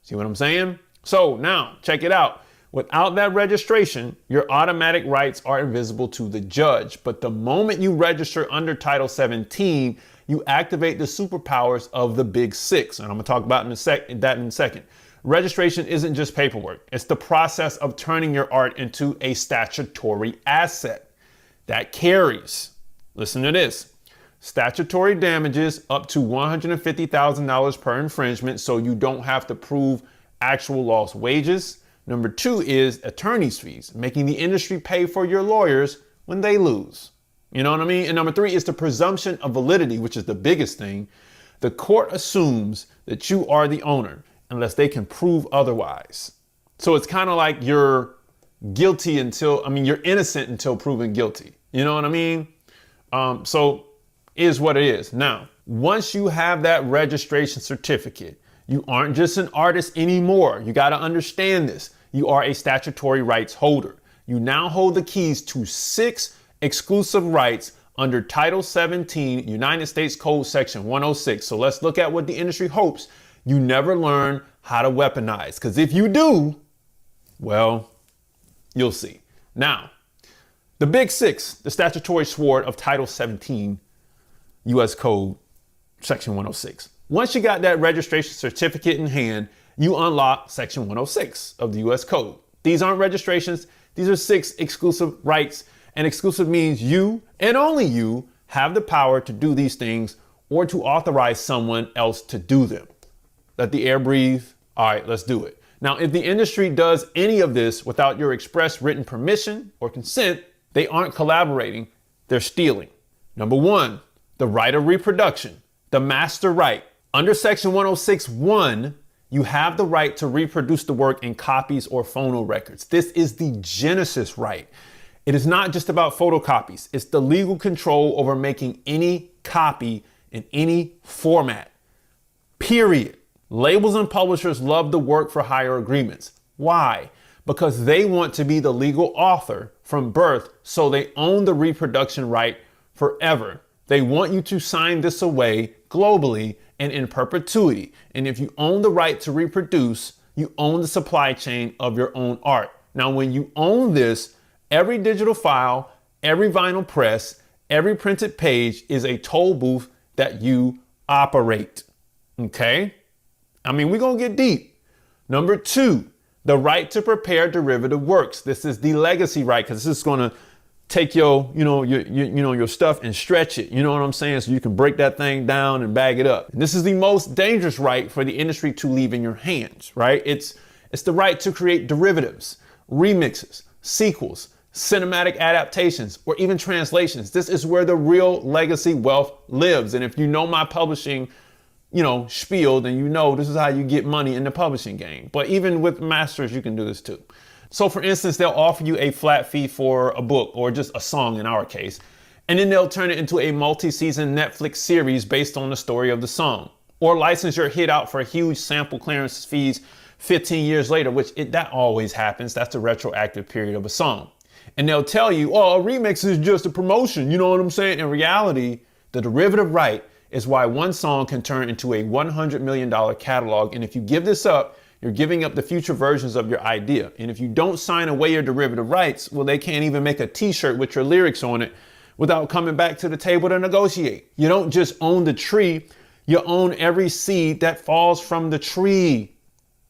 See what I'm saying? So now, check it out. Without that registration, your automatic rights are invisible to the judge. But the moment you register under Title 17, you activate the superpowers of the Big Six. And I'm going to talk about in a second. Registration isn't just paperwork. It's the process of turning your art into a statutory asset that carries. Listen to this. Statutory damages up to $150,000 per infringement, so you don't have to prove actual lost wages. Number 2 is attorney's fees, making the industry pay for your lawyers when they lose. You know what I mean? And number 3 is the presumption of validity, which is the biggest thing. The court assumes that you are the owner unless they can prove otherwise. So it's kind of like you're you're innocent until proven guilty. You know what I mean? So is what it is. Now, once you have that registration certificate, you aren't just an artist anymore. You got to understand this. You are a statutory rights holder. You now hold the keys to 6 exclusive rights under Title 17, United States Code Section 106. So let's look at what the industry hopes you never learn how to weaponize. Because if you do, well, you'll see. Now, the Big Six, the statutory sword of Title 17, U.S. Code Section 106. Once you got that registration certificate in hand, you unlock Section 106 of the U.S. Code. These aren't registrations. These are 6 exclusive rights. And exclusive means you and only you have the power to do these things or to authorize someone else to do them. Let the air breathe. All right, let's do it. Now, if the industry does any of this without your express written permission or consent, they aren't collaborating, they're stealing. Number 1, the right of reproduction, the master right. Under Section 106(1), you have the right to reproduce the work in copies or phono records. This is the Genesis right. It is not just about photocopies. It's the legal control over making any copy in any format. Period. Labels and publishers love the work for hire agreements. Why? Because they want to be the legal author from birth, so they own the reproduction right forever. They want you to sign this away globally, and in perpetuity. And if you own the right to reproduce, you own the supply chain of your own art. Now, when you own this, every digital file, every vinyl press, every printed page is a toll booth that you operate. Okay? I mean, we're going to get deep. Number 2, the right to prepare derivative works. This is the legacy right, because this is going to take your stuff and stretch it. You know what I'm saying? So you can break that thing down and bag it up. And this is the most dangerous right for the industry to leave in your hands, right? It's the right to create derivatives, remixes, sequels, cinematic adaptations, or even translations. This is where the real legacy wealth lives. And if you know my publishing, spiel, then you know this is how you get money in the publishing game. But even with masters, you can do this too. So for instance, they'll offer you a flat fee for a book or just a song in our case, and then they'll turn it into a multi-season Netflix series based on the story of the song, or license your hit out for huge sample clearance fees 15 years later, which that always happens. That's the retroactive period of a song. And they'll tell you, oh, a remix is just a promotion. You know what I'm saying? In reality, the derivative right is why one song can turn into a $100 million catalog. And if you give this up, you're giving up the future versions of your idea. And if you don't sign away your derivative rights, well, they can't even make a t-shirt with your lyrics on it without coming back to the table to negotiate. You don't just own the tree, you own every seed that falls from the tree.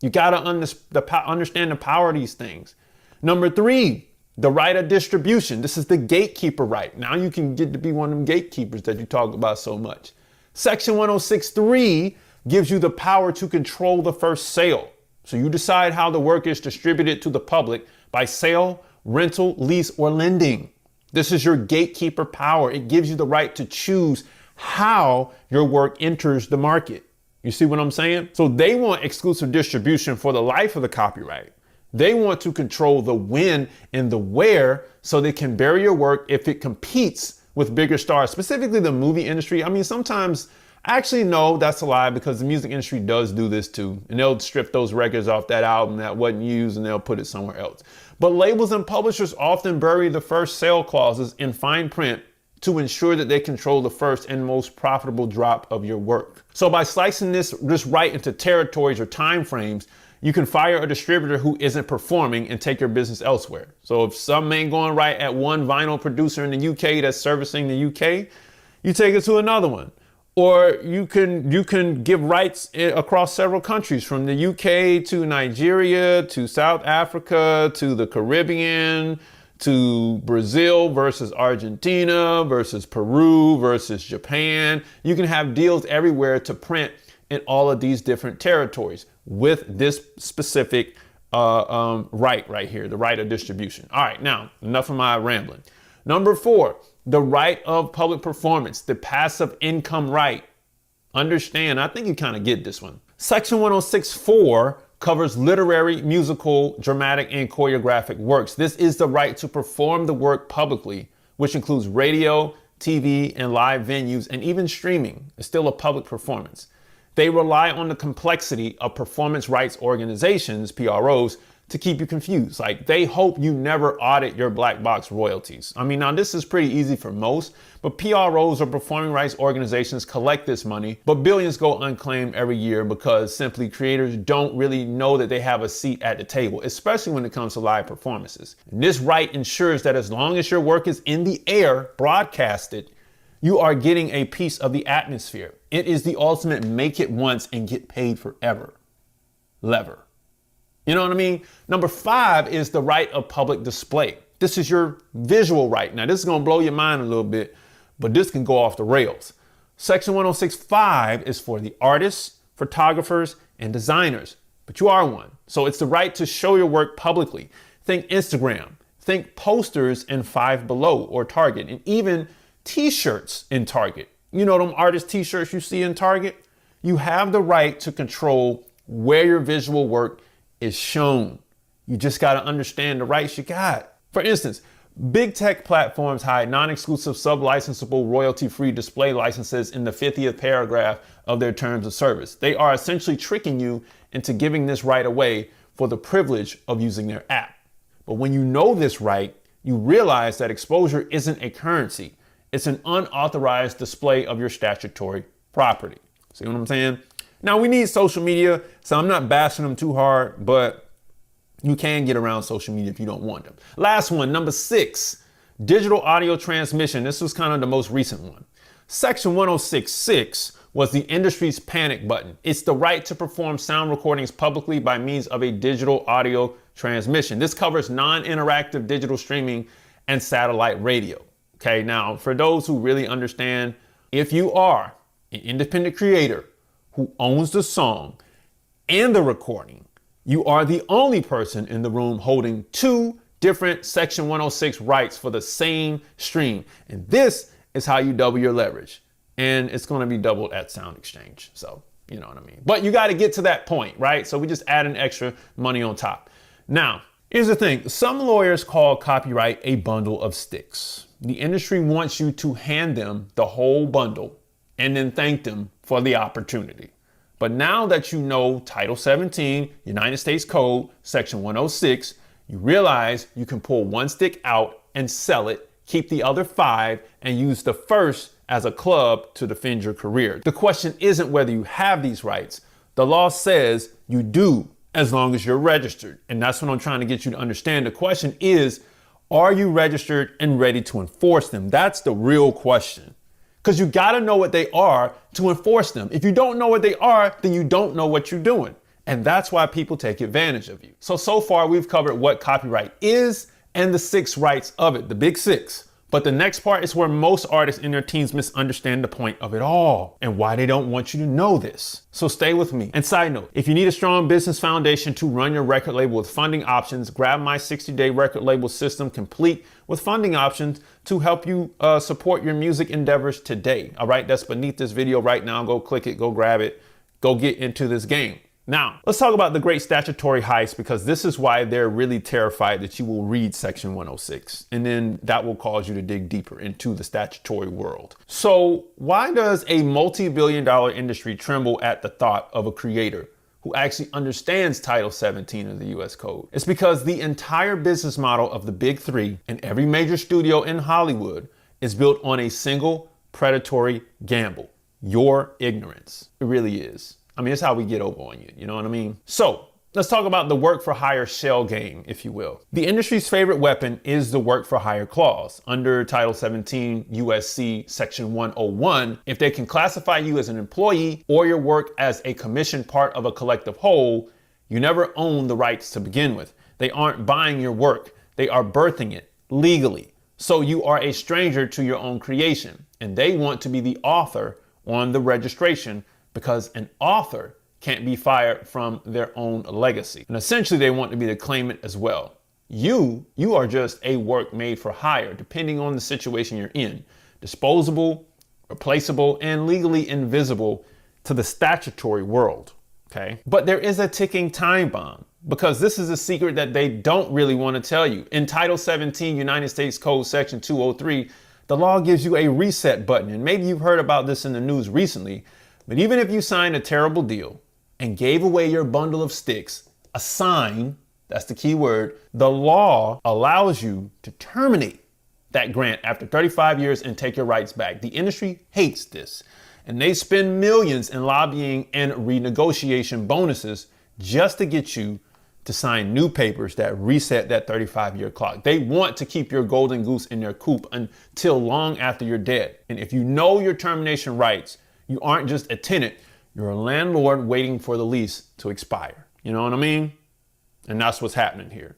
You gotta understand the power of these things. Number 3, the right of distribution. This is the gatekeeper right. Now you can get to be one of them gatekeepers that you talk about so much. Section 106.3 gives you the power to control the first sale. So you decide how the work is distributed to the public by sale, rental, lease, or lending. This is your gatekeeper power. It gives you the right to choose how your work enters the market. You see what I'm saying? So they want exclusive distribution for the life of the copyright. They want to control the when and the where so they can bury your work if it competes with bigger stars, specifically the movie industry. I mean, sometimes, actually, no, that's a lie, because the music industry does do this too. And they'll strip those records off that album that wasn't used and they'll put it somewhere else. But labels and publishers often bury the first sale clauses in fine print to ensure that they control the first and most profitable drop of your work. So by slicing this right into territories or time frames, you can fire a distributor who isn't performing and take your business elsewhere. So if something ain't going right at one vinyl producer in the UK that's servicing the UK, you take it to another one. Or you can give rights across several countries, from the UK to Nigeria to South Africa to the Caribbean to Brazil versus Argentina versus Peru versus Japan. You can have deals everywhere to print in all of these different territories with this specific right here, the right of distribution. All right, now enough of my rambling. Number 4, the right of public performance, the passive income right. Understand, I think you kind of get this one. Section 106.4 covers literary, musical, dramatic, and choreographic works. This is the right to perform the work publicly, which includes radio, TV, and live venues, and even streaming. It's still a public performance. They rely on the complexity of performance rights organizations, PROs, to keep you confused. Like, they hope you never audit your black box royalties. I mean, now this is pretty easy for most, but PROs or performing rights organizations collect this money, but billions go unclaimed every year because simply creators don't really know that they have a seat at the table, especially when it comes to live performances. And this right ensures that as long as your work is in the air, broadcasted, you are getting a piece of the atmosphere. It is the ultimate make it once and get paid forever lever. You know what I mean? Number 5 is the right of public display. This is your visual right. Now, this is going to blow your mind a little bit, but this can go off the rails. Section 106.5 is for the artists, photographers, and designers, but you are one. So it's the right to show your work publicly. Think Instagram, think posters in Five Below or Target, and even t-shirts in Target. You know them artist t-shirts you see in Target? You have the right to control where your visual work is shown. You just got to understand the rights you got. For instance, big tech platforms hide non-exclusive sub-licensable royalty-free display licenses in the 50th paragraph of their terms of service. They are essentially tricking you into giving this right away for the privilege of using their app. But when you know this right, you realize that exposure isn't a currency. It's an unauthorized display of your statutory property. See what I'm saying? Now we need social media, so I'm not bashing them too hard, but you can get around social media if you don't want them. Last one, number 6, digital audio transmission. This was kind of the most recent one. Section 106.6 was the industry's panic button. It's the right to perform sound recordings publicly by means of a digital audio transmission. This covers non-interactive digital streaming and satellite radio. Okay, now for those who really understand, if you are an independent creator who owns the song and the recording, you are the only person in the room holding 2 different Section 106 rights for the same stream. And this is how you double your leverage. And it's going to be doubled at Sound Exchange. So, you know what I mean? But you got to get to that point, right? So we just add an extra money on top. Now, here's the thing. Some lawyers call copyright a bundle of sticks. The industry wants you to hand them the whole bundle and then thank them for the opportunity. But now that you know Title 17, United States Code, Section 106, you realize you can pull one stick out and sell it, keep the other 5, and use the first as a club to defend your career. The question isn't whether you have these rights. The law says you do, as long as you're registered. And that's what I'm trying to get you to understand. The question is, are you registered and ready to enforce them? That's the real question. Because you got to know what they are to enforce them. If you don't know what they are, then you don't know what you're doing. And that's why people take advantage of you. So far we've covered what copyright is and the 6 rights of it, the big 6. But the next part is where most artists and their teams misunderstand the point of it all and why they don't want you to know this. So stay with me. And side note, if you need a strong business foundation to run your record label with funding options, grab my 60-day record label system complete with funding options to help you support your music endeavors today. All right, that's beneath this video right now. Go click it, go grab it, go get into this game. Now, let's talk about the great statutory heist, because this is why they're really terrified that you will read Section 106. And then that will cause you to dig deeper into the statutory world. So why does a multi-billion-dollar industry tremble at the thought of a creator who actually understands Title 17 of the US Code? It's because the entire business model of the big 3 and every major studio in Hollywood is built on a single predatory gamble: your ignorance. It really is. I mean, it's how we get over on you. You know what I mean? So let's talk about the work for hire shell game, if you will. The industry's favorite weapon is the work for hire clause. Under Title 17 USC Section 101, if they can classify you as an employee or your work as a commissioned part of a collective whole, you never own the rights to begin with. They aren't buying your work. They are birthing it legally. So you are a stranger to your own creation, and they want to be the author on the registration, because an author can't be fired from their own legacy. And essentially they want to be the claimant as well. You are just a work made for hire, depending on the situation you're in. Disposable, replaceable, and legally invisible to the statutory world, okay? But there is a ticking time bomb, because this is a secret that they don't really want to tell you. In Title 17 United States Code Section 203, the law gives you a reset button. And maybe you've heard about this in the news recently. But even if you signed a terrible deal and gave away your bundle of sticks, a sign, that's the key word, the law allows you to terminate that grant after 35 years and take your rights back. The industry hates this, and they spend millions in lobbying and renegotiation bonuses just to get you to sign new papers that reset that 35-year clock. They want to keep your golden goose in their coop until long after you're dead. And if you know your termination rights, you aren't just a tenant, you're a landlord waiting for the lease to expire. You know what I mean? And that's what's happening here.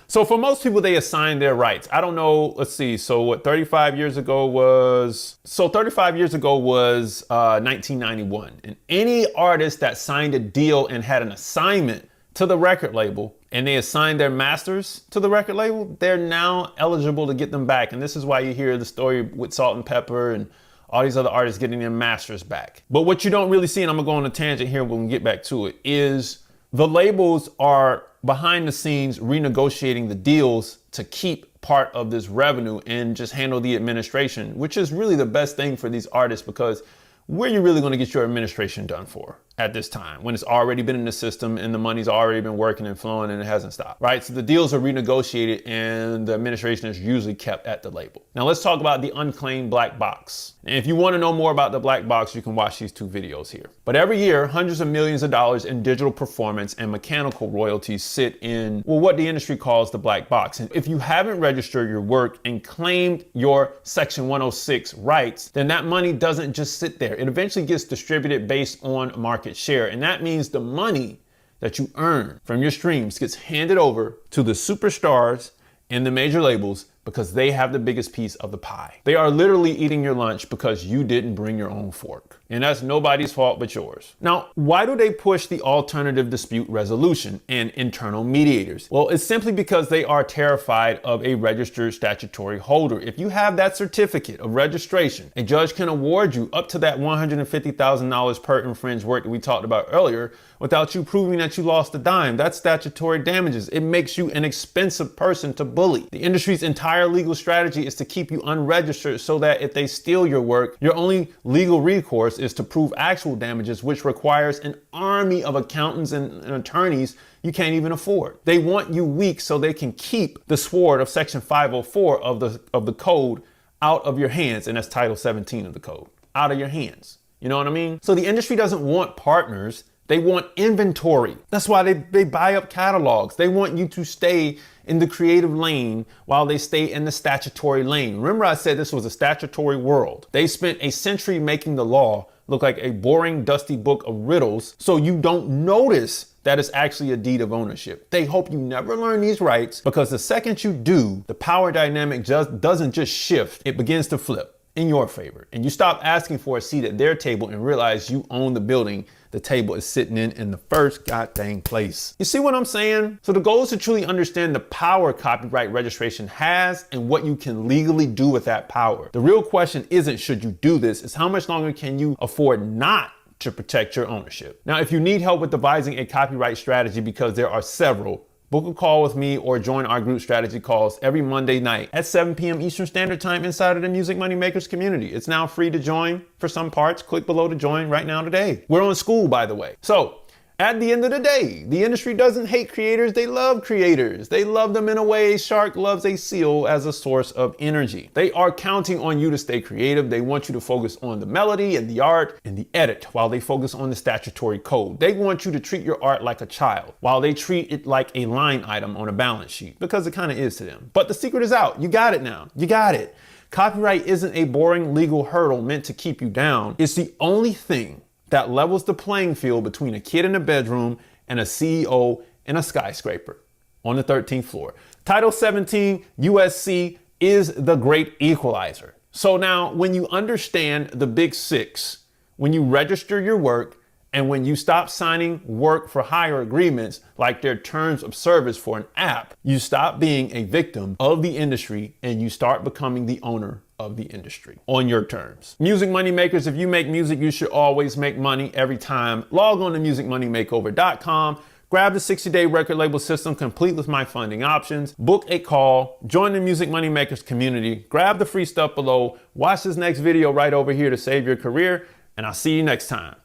So for most people, they assign their rights. I don't know, let's see, so what 35 years ago was, 1991. And any artist that signed a deal and had an assignment to the record label and they assigned their masters to the record label, they're now eligible to get them back. And this is why you hear the story with Salt and Pepper and all these other artists getting their masters back. But what you don't really see, and I'm gonna go on a tangent here when we get back to it, is the labels are behind the scenes renegotiating the deals to keep part of this revenue and just handle the administration, which is really the best thing for these artists, because where are you really gonna get your administration done for? at this time when it's already been in the system and the money's already been working and flowing and it hasn't stopped, right? So the deals are renegotiated and the administration is usually kept at the label. Now let's talk about the unclaimed black box. And if you want to know more about the black box, you can watch these 2 videos here. But every year, hundreds of millions of dollars in digital performance and mechanical royalties sit in, well, what the industry calls the black box. And if you haven't registered your work and claimed your Section 106 rights, then that money doesn't just sit there. It eventually gets distributed based on market share. And that means the money that you earn from your streams gets handed over to the superstars and the major labels because they have the biggest piece of the pie. They are literally eating your lunch because you didn't bring your own fork. And that's nobody's fault but yours. Now, why do they push the alternative dispute resolution and internal mediators? Well, it's simply because they are terrified of a registered statutory holder. If you have that certificate of registration, a judge can award you up to that $150,000 per infringed work that we talked about earlier without you proving that you lost a dime. That's statutory damages. It makes you an expensive person to bully. The industry's entire legal strategy is to keep you unregistered so that if they steal your work, your only legal recourse is to prove actual damages, which requires an army of accountants and attorneys you can't even afford. They want you weak so they can keep the sword of Section 504 of the code out of your hands, and that's Title 17 of the code, out of your hands. You know what I mean? So the industry doesn't want partners. They want inventory. That's why they buy up catalogs. They want you to stay in the creative lane while they stay in the statutory lane. Remember I said this was a statutory world. They spent a century making the law look like a boring, dusty book of riddles so you don't notice that it's actually a deed of ownership. They hope you never learn these rights because the second you do, the power dynamic just doesn't just shift, it begins to flip in your favor. And you stop asking for a seat at their table and realize you own the building the table is sitting in the first goddamn place. You see what I'm saying? So the goal is to truly understand the power copyright registration has and what you can legally do with that power. The real question isn't should you do this, it's how much longer can you afford not to protect your ownership. Now, if you need help with devising a copyright strategy, because there are several, book a call with me or join our group strategy calls every Monday night at 7 p.m. Eastern Standard Time inside of the Music Money Makers community. It's now free to join for some parts. Click below to join right now today. We're on school, by the way. So at the end of the day, the industry doesn't hate creators, they love creators. They love them in a way a shark loves a seal as a source of energy. They are counting on you to stay creative. They want you to focus on the melody and the art and the edit while they focus on the statutory code. They want you to treat your art like a child while they treat it like a line item on a balance sheet, because it kind of is to them. But the secret is out. You got it now. You got it. Copyright isn't a boring legal hurdle meant to keep you down. It's the only thing that levels the playing field between a kid in a bedroom and a CEO in a skyscraper on the 13th floor. Title 17 USC is the great equalizer. So now when you understand the big six, when you register your work and when you stop signing work for hire agreements like their terms of service for an app, you stop being a victim of the industry and you start becoming the owner of the industry on your terms. Music Money Makers, if you make music, you should always make money every time. Log on to musicmoneymakeover.com. Grab the 60-day record label system complete with my funding options. Book a call. Join the Music Money Makers community. Grab the free stuff below. Watch this next video right over here to save your career. And I'll see you next time.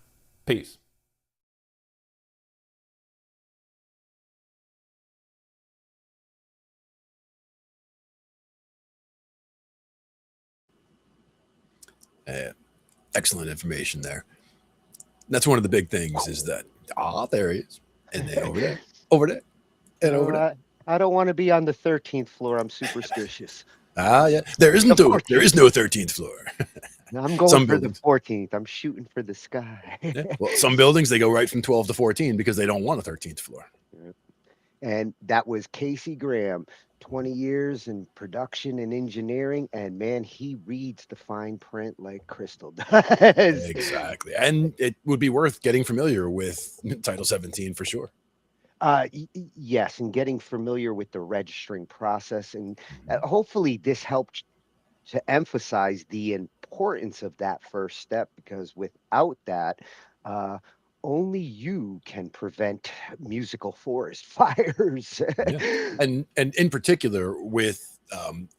Peace. Excellent information there. That's one of the big things is that, there he is. And then over there, and over there. I don't want to be on the 13th floor. I'm superstitious. Yeah. There is no 13th floor. I'm going for the 14th. I'm shooting for the sky. Yeah. Well, some buildings, they go right from 12 to 14 because they don't want a 13th floor. And that was Casey Graham, 20 years in production and engineering. And man, he reads the fine print like Crystal does. Exactly. And it would be worth getting familiar with Title 17 for sure. Yes, and getting familiar with the registering process. And hopefully this helped to emphasize the importance of that first step, because without that, only you can prevent musical forest fires. Yeah. And in particular with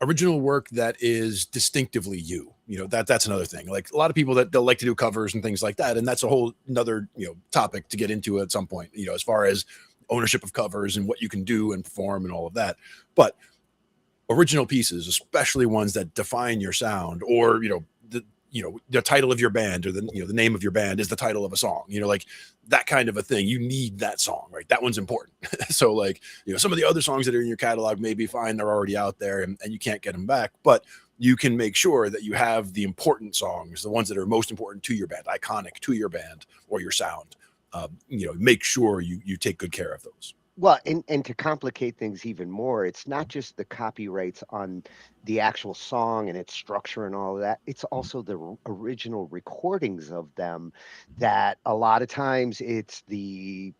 original work that is distinctively you. That's another thing. Like a lot of people that they'll like to do covers and things like that, and that's a whole another topic to get into at some point. As far as ownership of covers and what you can do and perform and all of that, but original pieces, especially ones that define your sound, or the title of your band, or the name of your band is the title of a song, like that kind of a thing. You need that song, right? That one's important. So like, some of the other songs that are in your catalog may be fine. They're already out there and you can't get them back, but you can make sure that you have the important songs, the ones that are most important to your band, iconic to your band or your sound. Make sure you take good care of those. Well, and to complicate things even more, it's not just the copyrights on the actual song and its structure and all of that. It's also the original recordings of them that a lot of times it's the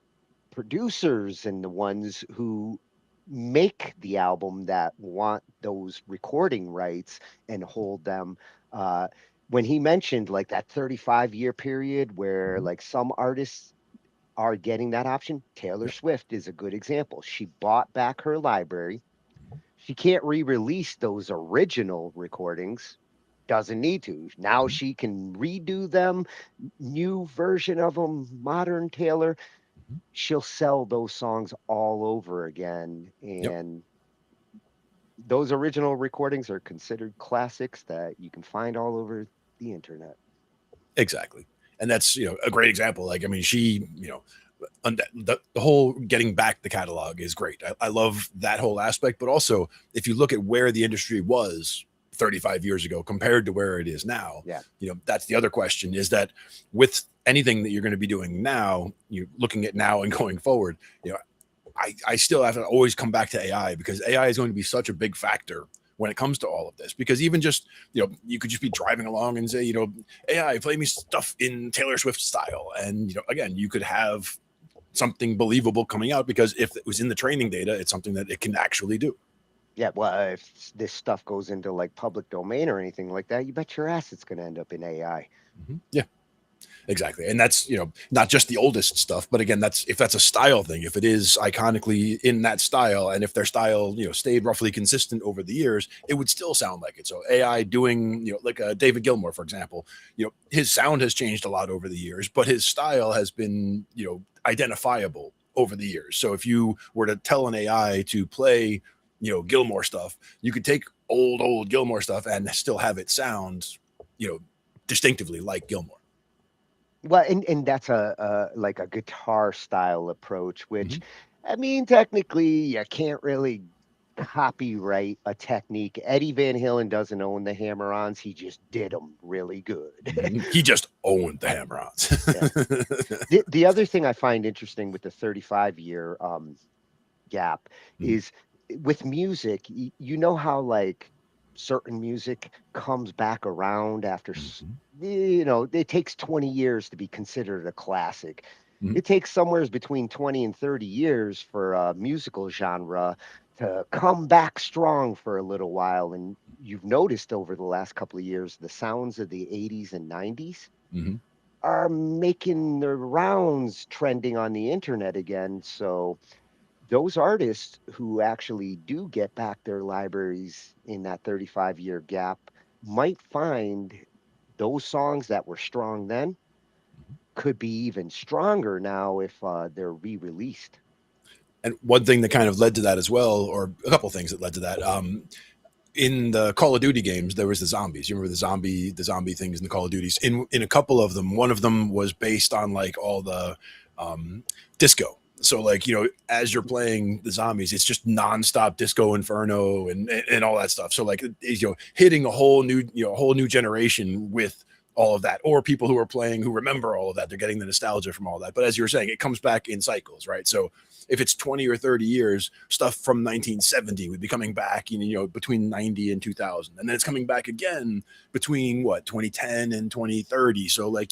producers and the ones who make the album that want those recording rights and hold them. When he mentioned like that 35-year period where like some artists are getting that option. Taylor Swift is a good example. She bought back her library. She can't re-release those original recordings. Doesn't need to. Now she can redo them, new version of them, modern Taylor. She'll sell those songs all over again. And those original recordings are considered classics that you can find all over the internet. Exactly. And that's, a great example. Like, I mean, she, the whole getting back the catalog is great. I love that whole aspect. But also, if you look at where the industry was 35 years ago compared to where it is now, that's the other question, is that with anything that you're going to be doing now, you're looking at now and going forward, I still have to always come back to AI, because AI is going to be such a big factor when it comes to all of this. Because even just, you could just be driving along and say, AI, play me stuff in Taylor Swift style. And, again, you could have something believable coming out, because if it was in the training data, it's something that it can actually do. Yeah, well, if this stuff goes into like public domain or anything like that, you bet your ass it's going to end up in AI. Yeah. Exactly. And that's, not just the oldest stuff, but again, if that's a style thing, if it is iconically in that style, and if their style, stayed roughly consistent over the years, it would still sound like it. So AI doing, like David Gilmour, for example, his sound has changed a lot over the years, but his style has been, identifiable over the years. So if you were to tell an AI to play, Gilmour stuff, you could take old Gilmour stuff and still have it sound, distinctively like Gilmour. Well, and that's like a guitar style approach, which I mean, technically you can't really copyright a technique. Eddie Van Halen doesn't own the hammer-ons. He just did them really good. He just owned the hammer-ons. The other thing I find interesting with the 35-year gap is with music, you know how like certain music comes back around after it takes 20 years to be considered a classic. It takes somewhere between 20 and 30 years for a musical genre to come back strong for a little while. And you've noticed over the last couple of years, the sounds of the 80s and 90s are making their rounds, trending on the internet again. So those artists who actually do get back their libraries in that 35-year gap might find those songs that were strong then could be even stronger now if they're re-released. And one thing that kind of led to that as well, or a couple of things that led to that, in the Call of Duty games, there was the zombies. You remember the zombie things in the Call of Duties? In a couple of them, one of them was based on like all the disco. So like, as you're playing the zombies, it's just nonstop disco inferno and all that stuff. So like, hitting a whole new generation with all of that, or people who are playing, who remember all of that, they're getting the nostalgia from all that. But as you were saying, it comes back in cycles, right? So if it's 20 or 30 years, stuff from 1970 would be coming back, between 90 and 2000. And then it's coming back again between 2010 and 2030. So like,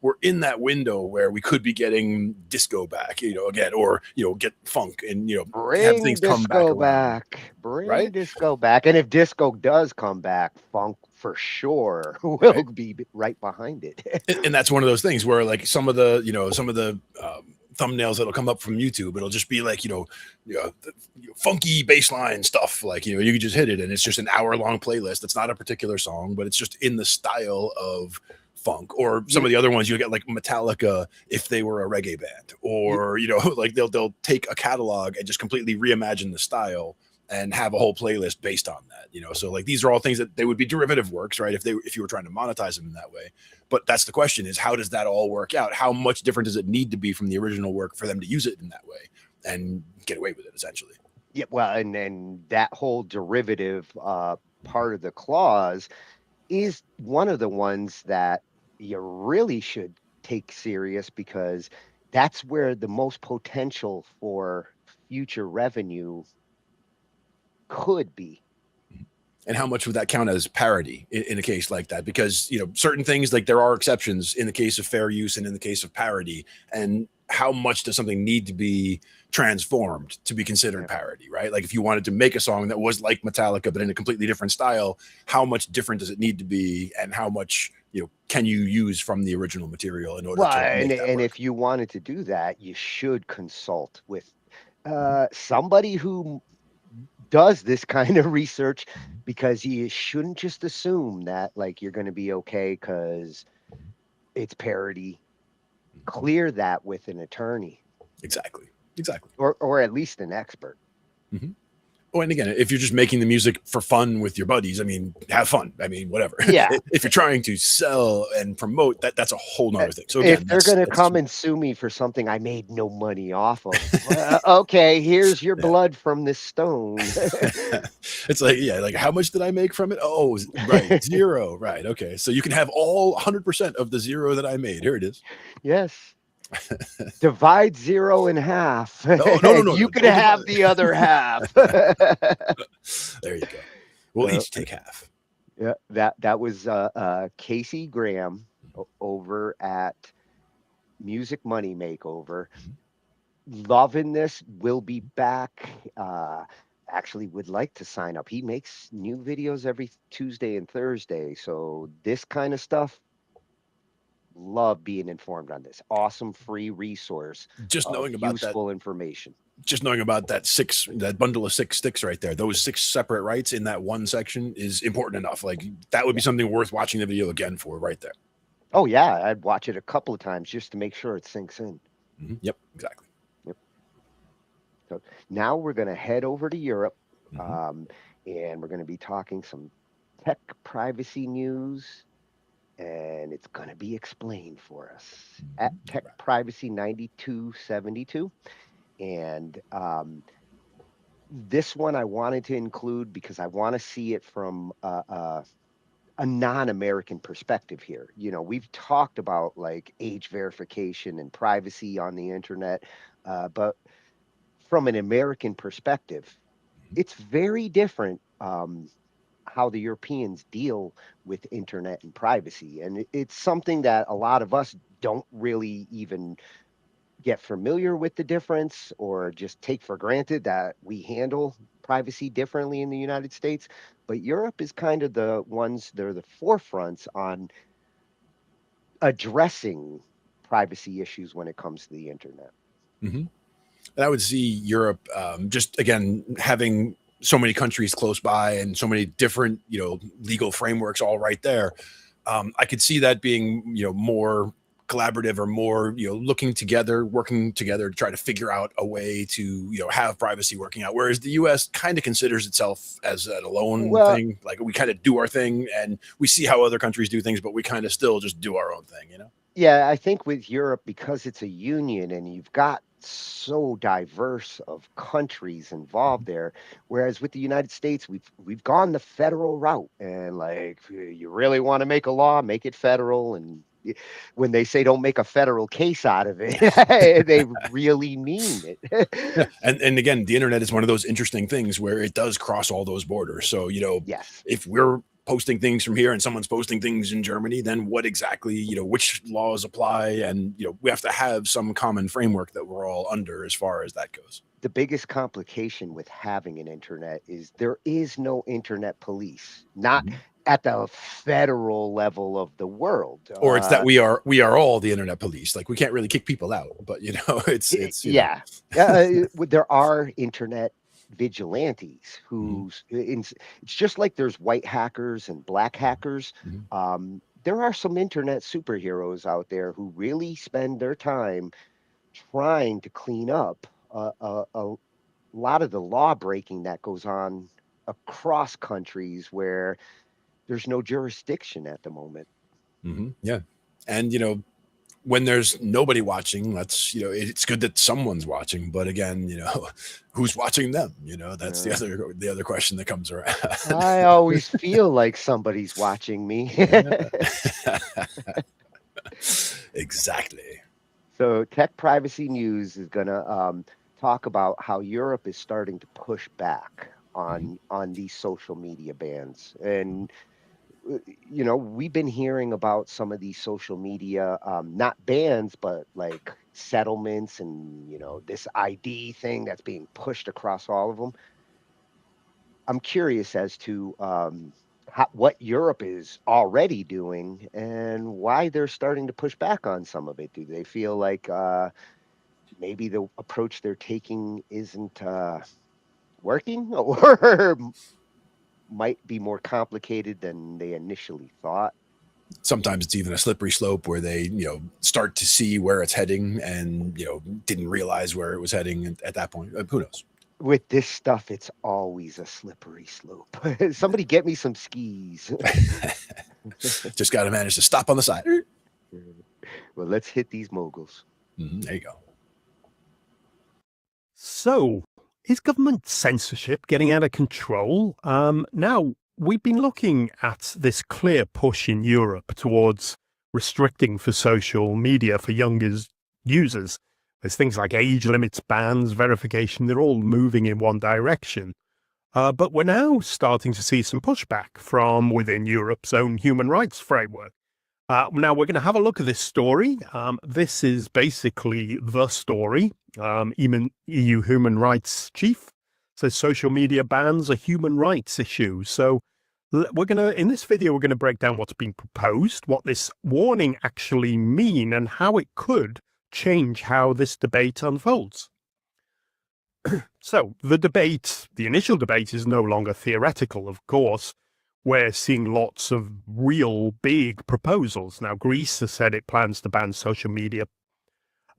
we're in that window where we could be getting disco back, again, or, get funk and, have things come back. Bring disco back. And if disco does come back, funk for sure will be right behind it. And that's one of those things where like some of the thumbnails that'll come up from YouTube. It'll just be like, funky bassline stuff. Like, you can just hit it and it's just an hour-long playlist. It's not a particular song, but it's just in the style of funk. Or some of the other ones you get, like Metallica, if they were a reggae band, or like they'll take a catalog and just completely reimagine the style and have a whole playlist based on that. So like these are all things that they would be derivative works, right? If you were trying to monetize them in that way. But that's the question, is how does that all work out? How much different does it need to be from the original work for them to use it in that way and get away with it, essentially? Yeah, well, and then that whole derivative part of the clause is one of the ones that you really should take serious, because that's where the most potential for future revenue could be. And how much would that count as parody in a case like that? Because, certain things, like there are exceptions in the case of fair use and in the case of parody. And how much does something need to be transformed to be considered parody, right? Like if you wanted to make a song that was like Metallica, but in a completely different style, how much different does it need to be? And how much, can you use from the original material in order to make that and work? if you wanted to do that, you should consult with somebody who does this kind of research, because you shouldn't just assume that like you're going to be okay because it's parody. Clear that with an attorney. Exactly. Or at least an expert. Mm-hmm. Oh, and again, if you're just making the music for fun with your buddies, I mean, have fun. I mean, whatever. Yeah. If you're trying to sell and promote, that's a whole nother thing. So again, if they're going to come and sue me for something I made no money off of, okay, here's your blood from this stone. It's like, like how much did I make from it? Oh, right, 0. Right. Okay. So you can have all 100% of the 0 that I made. Here it is. Yes. Divide 0 in half. No. You can have the other half. There you go. We'll each take half. Yeah, that was Casey Graham over at Music Money Makeover. Loving this. Will be back. Actually would like to sign up. He makes new videos every Tuesday and Thursday. So this kind of stuff, love being informed on this. Awesome free resource. Just knowing about useful information. Just knowing about that bundle of 6 sticks right there, those 6 separate rights in that one section is important enough. Like that would be something worth watching the video again for right there. Oh yeah, I'd watch it a couple of times just to make sure it sinks in. Mm-hmm. Yep, exactly. Yep. So now we're going to head over to Europe, and we're going to be talking some tech privacy news. And it's going to be explained for us at Tech Privacy 9272. And this one I wanted to include because I want to see it from a non-American perspective here. We've talked about like age verification and privacy on the internet, but from an American perspective, it's very different. How the Europeans deal with internet and privacy. And it's something that a lot of us don't really even get familiar with the difference, or just take for granted that we handle privacy differently in the United States. But Europe is kind of they're the forefronts on addressing privacy issues when it comes to the internet. Mm-hmm. And I would see Europe just, again, having so many countries close by and so many different, legal frameworks all right there. I could see that being, more collaborative, or more, working together to try to figure out a way to, have privacy working out. Whereas the US kind of considers itself as an alone thing. Like we kind of do our thing and we see how other countries do things, but we kind of still just do our own thing, Yeah, I think with Europe, because it's a union and you've got so diverse of countries involved there, whereas with the United States, we've gone the federal route, and like, you really want to make a law, make it federal. And when they say don't make a federal case out of it, they really mean it. Yeah. And again, the internet is one of those interesting things where it does cross all those borders. So, yes, if we're posting things from here and someone's posting things in Germany, then what exactly, which laws apply? And, we have to have some common framework that we're all under as far as that goes. The biggest complication with having an internet is there is no internet police. Not at the federal level of the world. Or it's that we are all the internet police. Like we can't really kick people out, but it's you know. Yeah. There are internet vigilantes who's it's just like there's white hackers and black hackers. There are some internet superheroes out there who really spend their time trying to clean up a lot of the law breaking that goes on across countries where there's no jurisdiction at the moment. Yeah. And when there's nobody watching, that's it's good that someone's watching, but again, who's watching them? That's the other question that comes around. I always feel like somebody's watching me. Exactly. So Tech Privacy News is going to talk about how Europe is starting to push back on these social media bans. And we've been hearing about some of these social media, not bans, but like settlements and, this ID thing that's being pushed across all of them. I'm curious as to what Europe is already doing and why they're starting to push back on some of it. Do they feel like maybe the approach they're taking isn't working, or might be more complicated than they initially thought? Sometimes it's even a slippery slope where they start to see where it's heading and didn't realize where it was heading at that point. Who knows? With this stuff, it's always a slippery slope. Somebody get me some skis. Just got to manage to stop on the side. Well, let's hit these moguls. There you go. So, is government censorship getting out of control? Now, we've been looking at this clear push in Europe towards restricting for social media for younger users. There's things like age limits, bans, verification. They're all moving in one direction. But we're now starting to see some pushback from within Europe's own human rights framework. Now, we're going to have a look at this story. This is basically the story. Even EU human rights chief says social media bans are human rights issue. So in this video, we're going to break down what's been proposed, what this warning actually mean, and how it could change how this debate unfolds. So the initial debate is no longer theoretical, of course. We're seeing lots of real big proposals. Now, Greece has said it plans to ban social media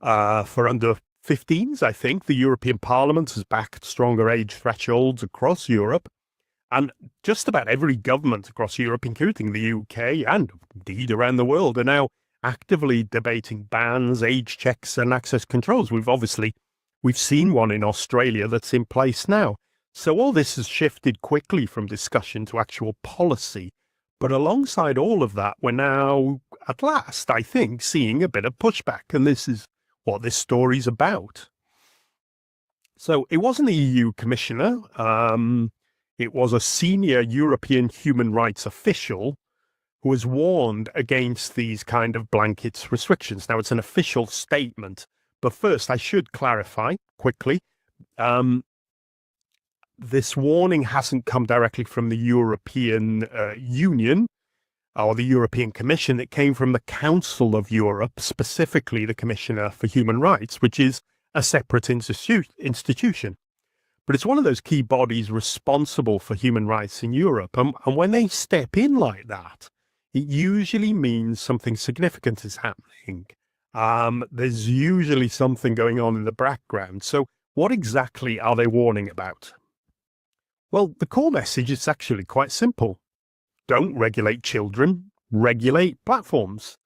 for under 15s, I think. The European Parliament has backed stronger age thresholds across Europe. And just about every government across Europe, including the UK and indeed around the world, are now actively debating bans, age checks and access controls. We've seen one in Australia that's in place now. So all this has shifted quickly from discussion to actual policy. But alongside all of that, we're now, at last, I think, seeing a bit of pushback. And this is what this story's about. So it wasn't the EU commissioner. It was a senior European human rights official who has warned against these kind of blanket restrictions. Now, it's an official statement. But first, I should clarify quickly. This warning hasn't come directly from the European Union or the European Commission. It came from the Council of Europe, specifically the Commissioner for Human Rights, which is a separate institution. But it's one of those key bodies responsible for human rights in Europe. And when they step in like that, it usually means something significant is happening. There's usually something going on in the background. So what exactly are they warning about? Well, the core message is actually quite simple. Don't regulate children, regulate platforms.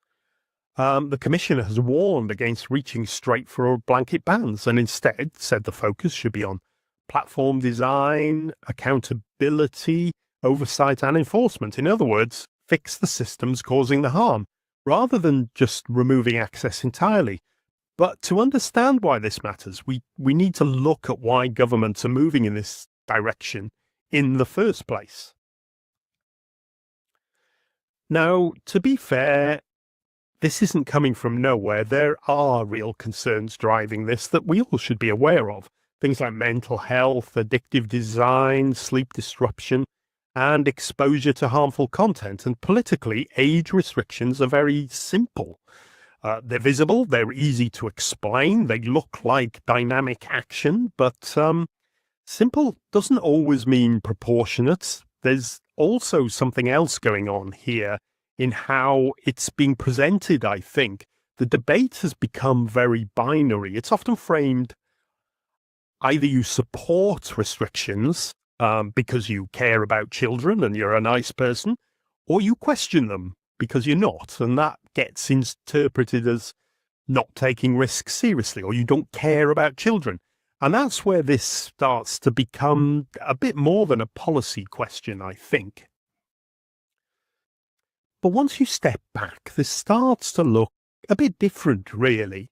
The Commissioner has warned against reaching straight for blanket bans and instead said the focus should be on platform design, accountability, oversight and enforcement. In other words, fix the systems causing the harm, rather than just removing access entirely. But to understand why this matters, we need to look at why governments are moving in this direction in the first place. Now, to be fair, this isn't coming from nowhere. There are real concerns driving this that we all should be aware of. Things like mental health, addictive design, sleep disruption, and exposure to harmful content. And politically, age restrictions are very simple. They're visible, they're easy to explain, they look like dynamic action, but simple doesn't always mean proportionate. There's also something else going on here in how it's being presented, I think. The debate has become very binary. It's often framed either you support restrictions because you care about children and you're a nice person, or you question them because you're not. And that gets interpreted as not taking risks seriously, or you don't care about children. And that's where this starts to become a bit more than a policy question, I think. But once you step back, this starts to look a bit different, really.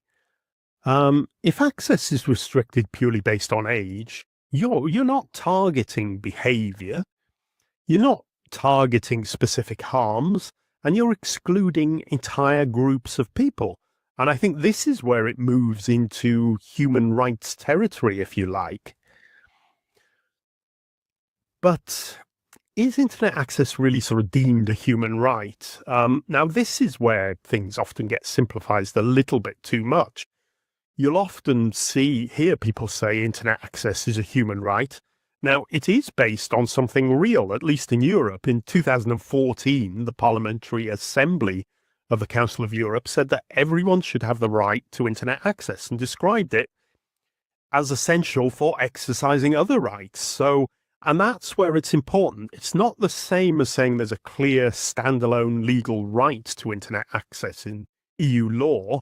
If access is restricted purely based on age, you're not targeting behavior, you're not targeting specific harms, and you're excluding entire groups of people. And I think this is where it moves into human rights territory, if you like. But is internet access really sort of deemed a human right? Now, this is where things often get simplified a little bit too much. You'll often hear people say internet access is a human right. Now, it is based on something real, at least in Europe. In 2014, the Parliamentary Assembly of the Council of Europe said that everyone should have the right to internet access and described it as essential for exercising other rights. And that's where it's important. It's not the same as saying there's a clear standalone legal right to internet access in EU law.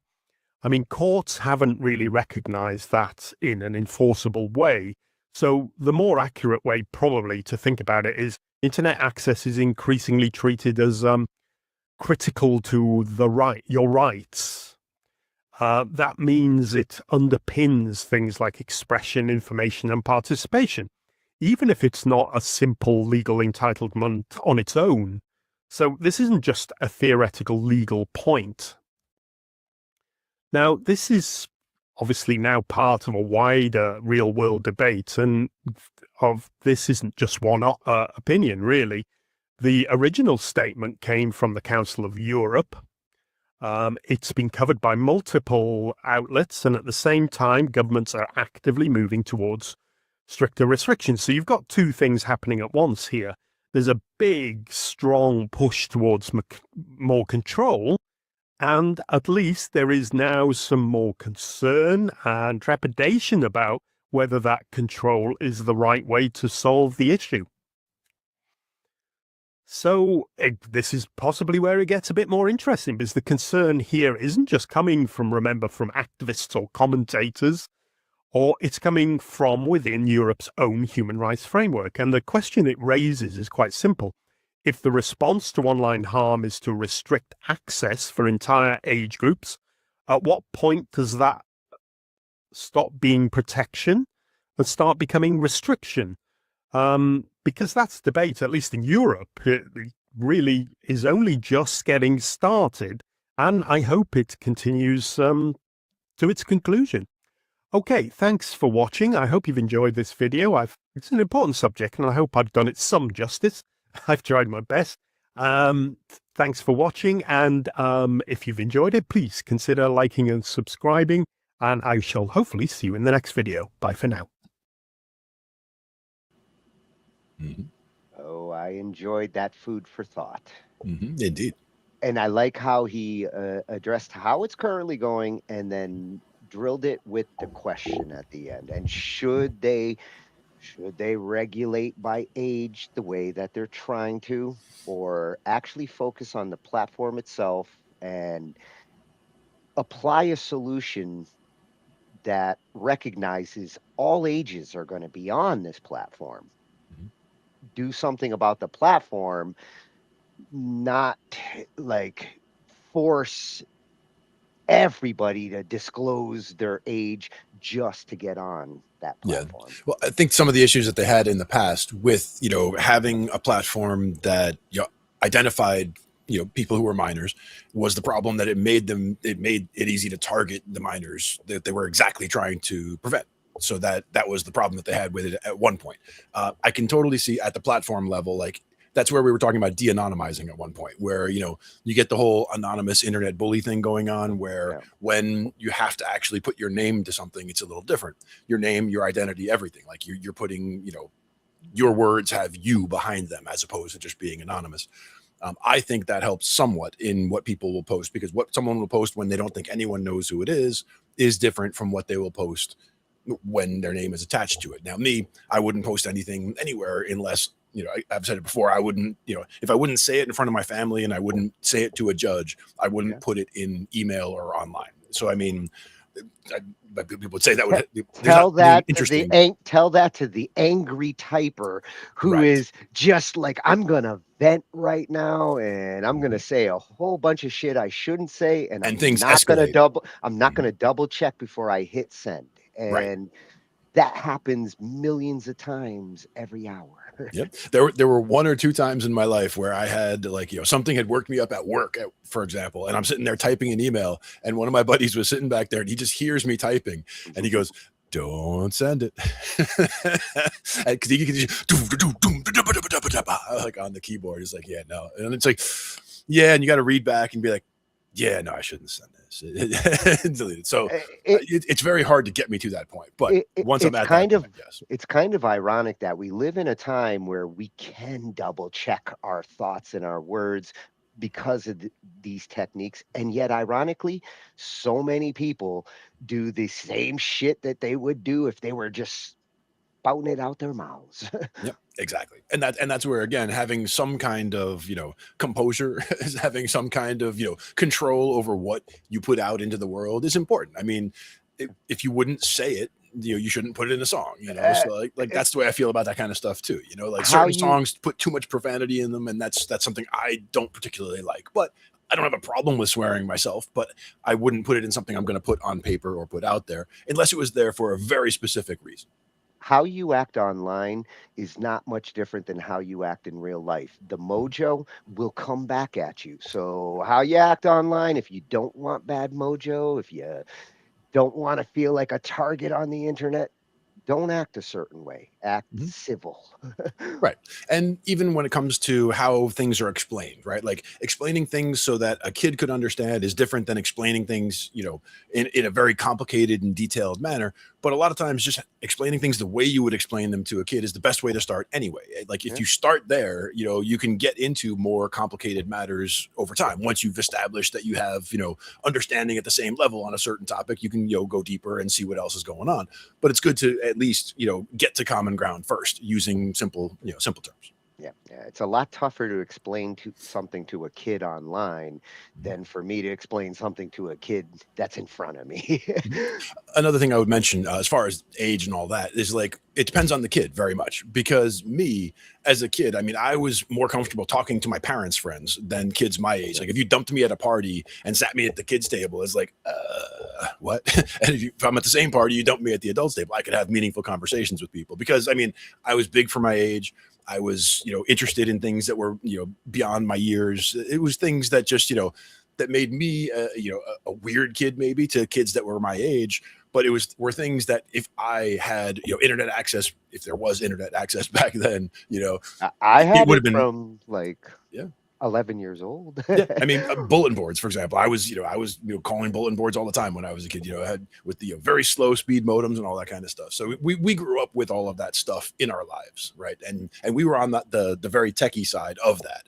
I mean, courts haven't really recognized that in an enforceable way. So the more accurate way probably to think about it is internet access is increasingly treated as critical to your rights. That means it underpins things like expression, information, and participation, even if it's not a simple legal entitlement on its own. So this isn't just a theoretical legal point. Now, this is obviously now part of a wider real-world debate, and this isn't just one opinion, really. The original statement came from the Council of Europe. It's been covered by multiple outlets, and at the same time, governments are actively moving towards stricter restrictions. So you've got two things happening at once here. There's a big, strong push towards more control, and at least there is now some more concern and trepidation about whether that control is the right way to solve the issue. So this is possibly where it gets a bit more interesting, because the concern here isn't just coming from activists or commentators, or it's coming from within Europe's own human rights framework. And the question it raises is quite simple. If the response to online harm is to restrict access for entire age groups, at what point does that stop being protection and start becoming restriction? Because that's debate, at least in Europe, it really is only just getting started, and I hope it continues to its conclusion. Okay, thanks for watching. I hope you've enjoyed this video. It's an important subject, and I hope I've done it some justice. I've tried my best. Thanks for watching, and if you've enjoyed it, please consider liking and subscribing, and I shall hopefully see you in the next video. Bye for now. Oh, I enjoyed that food for thought. Indeed. And I like how he addressed how it's currently going and then drilled it with the question at the end. And should they regulate by age the way that they're trying to, or actually focus on the platform itself and apply a solution that recognizes all ages are going to be on this platform? Do something about the platform, not like force everybody to disclose their age just to get on that platform. Yeah. Well, I think some of the issues that they had in the past with, having a platform that, identified, people who were minors was the problem that it made it easy to target the minors that they were exactly trying to prevent. So that was the problem that they had with it at one point. I can totally see at the platform level, like that's where we were talking about de-anonymizing at one point, where, you know, you get the whole anonymous internet bully thing going on, where when you have to actually put your name to something, it's a little different. Your name, your identity, everything. Like you're putting, you know, your words have you behind them as opposed to just being anonymous. I think that helps somewhat in what people will post, because what someone will post when they don't think anyone knows who it is different from what they will post when their name is attached to it. Now, me, I wouldn't post anything anywhere unless, you know, I've said it before, I wouldn't, you know, if I wouldn't say it in front of my family and I wouldn't say it to a judge, I wouldn't put it in email or online. So, I mean, people would say that would tell that to the angry typer who is just like, I'm gonna vent right now and I'm gonna say a whole bunch of shit I shouldn't say, and I'm things not escalate. gonna double check before I hit send. And that happens millions of times every hour. Yep. There were 1 or 2 times in my life where I had, like, you know, something had worked me up at work, for example, and I'm sitting there typing an email, and one of my buddies was sitting back there and he just hears me typing and he goes, "Don't send it." Because he can just like on the keyboard. He's like, "Yeah, no." And it's like, yeah, and you got to read back and be like, "Yeah, no, I shouldn't send this." Delete it. So it's very hard to get me to that point. But once I'm at that point, yes. It's kind of ironic that we live in a time where we can double check our thoughts and our words because of these techniques. And yet, ironically, so many people do the same shit that they would do if they were just spouting it out their mouths. Yep, exactly. And that's where, again, having some kind of, you know, composure, is having some kind of, you know, control over what you put out into the world is important. I mean, if you wouldn't say it, you know, you shouldn't put it in a song, you know. So like that's the way I feel about that kind of stuff too. You know, like certain songs put too much profanity in them, and that's something I don't particularly like. But I don't have a problem with swearing myself, but I wouldn't put it in something I'm going to put on paper or put out there unless it was there for a very specific reason. How you act online is not much different than how you act in real life. The mojo will come back at you. So how you act online, if you don't want bad mojo, if you don't want to feel like a target on the internet, don't act a certain way. Act civil. Right. And even when it comes to how things are explained, right? Like explaining things so that a kid could understand is different than explaining things, you know, in a very complicated and detailed manner. But a lot of times just explaining things the way you would explain them to a kid is the best way to start anyway. Like if you start there, you know, you can get into more complicated matters over time. Once you've established that you have, you know, understanding at the same level on a certain topic, you can, you know, go deeper and see what else is going on. But it's good to at least, you know, get to common ground first using simple terms. Yeah, it's a lot tougher to explain something to a kid online than for me to explain something to a kid that's in front of me. Another thing I would mention as far as age and all that is, like, it depends on the kid very much, because me as a kid, I mean, I was more comfortable talking to my parents' friends than kids my age. Like if you dumped me at a party and sat me at the kids' table, it's like, what? And if I'm at the same party, you dump me at the adults' table, I could have meaningful conversations with people, because I mean, I was big for my age. I was, you know, interested in things that were, you know, beyond my years. It was things that just, you know, that made me, you know, a weird kid maybe to kids that were my age. But were things that if I had, you know, internet access, if there was internet access back then, you know, I had it from like 11 years old. Yeah, I mean, bulletin boards, for example. I was calling bulletin boards all the time when I was a kid. You know, I had with the very slow speed modems and all that kind of stuff. So we grew up with all of that stuff in our lives, right? And we were on the very techie side of that,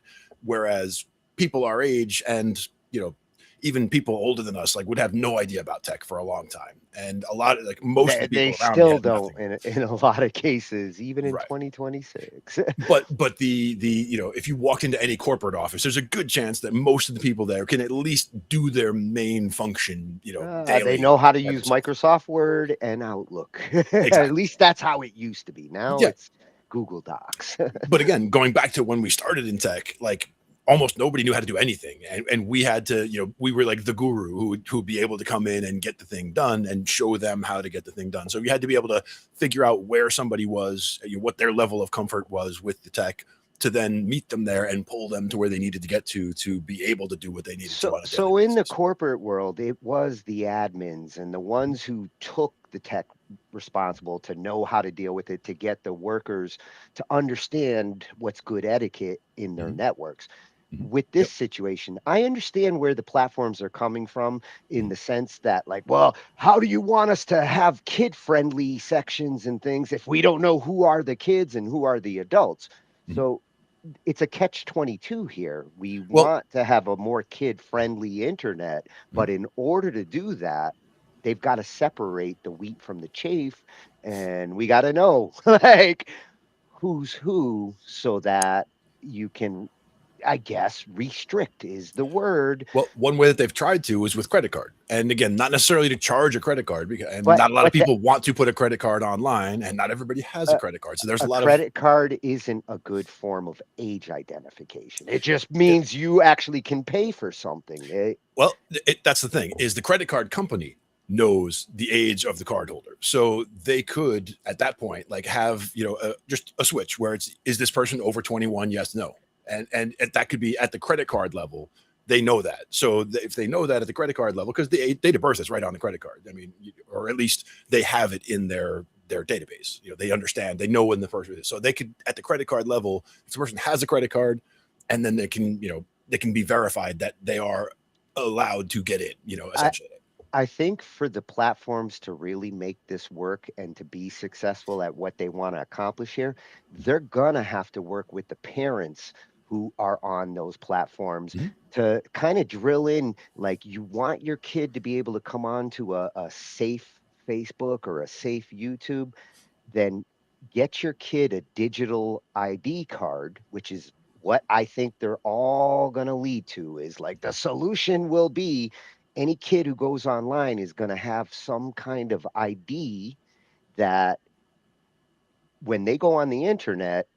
whereas people our age and, you know, even people older than us, like, would have no idea about tech for a long time. And a lot of, like, most of the people they around still don't in a lot of cases, even in Right. 2026. but the you know, if you walked into any corporate office, there's a good chance that most of the people there can at least do their main function, you know, daily. They know how to use Microsoft Word and Outlook. At least that's how it used to be. Now it's Google Docs. But again, going back to when we started in tech, like, almost nobody knew how to do anything. And we had to, you know, we were like the guru who would be able to come in and get the thing done and show them how to get the thing done. So you had to be able to figure out where somebody was, you know, what their level of comfort was with the tech, to then meet them there and pull them to where they needed to get to be able to do what they needed to on a daily So in the basis. corporate world, it was the admins and the ones who took the tech responsible to know how to deal with it, to get the workers to understand what's good etiquette in their networks. With this situation, I understand where the platforms are coming from in the sense that, like, well, how do you want us to have kid friendly sections and things if we don't know who are the kids and who are the adults? So it's a catch 22 here. We Well, want to have a more kid friendly internet, but in order to do that, they've got to separate the wheat from the chaff, and we got to know like who's who so that you can, I guess, restrict is the word. well, one way that they've tried to is with credit card, and again, not necessarily to charge a credit card, because and But not a lot of but the people want to put a credit card online, and not everybody has a credit card. So there's a a lot of credit card isn't a good form of age identification. It just means you actually can pay for something. well, that's the thing is the credit card company knows the age of the cardholder, so they could at that point like have just a switch where it's is this person over 21? Yes, no, and that could be at the credit card level. They know that, so if they know that at the credit card level, because the date of birth is right on the credit card. I mean, or at least they have it in their database. They understand, they know when the person is, so they could at the credit card level, if the person has a credit card, and then they can be verified that they are allowed to get it, I essentially. I think for the platforms to really make this work and to be successful at what they want to accomplish here, they're gonna have to work with the parents who are on those platforms to kind of drill in. Like, you want your kid to be able to come on to a safe Facebook or a safe YouTube, then get your kid a digital ID card, which is what I think they're all going to lead to. Is like the solution will be any kid who goes online is going to have some kind of ID that when they go on the internet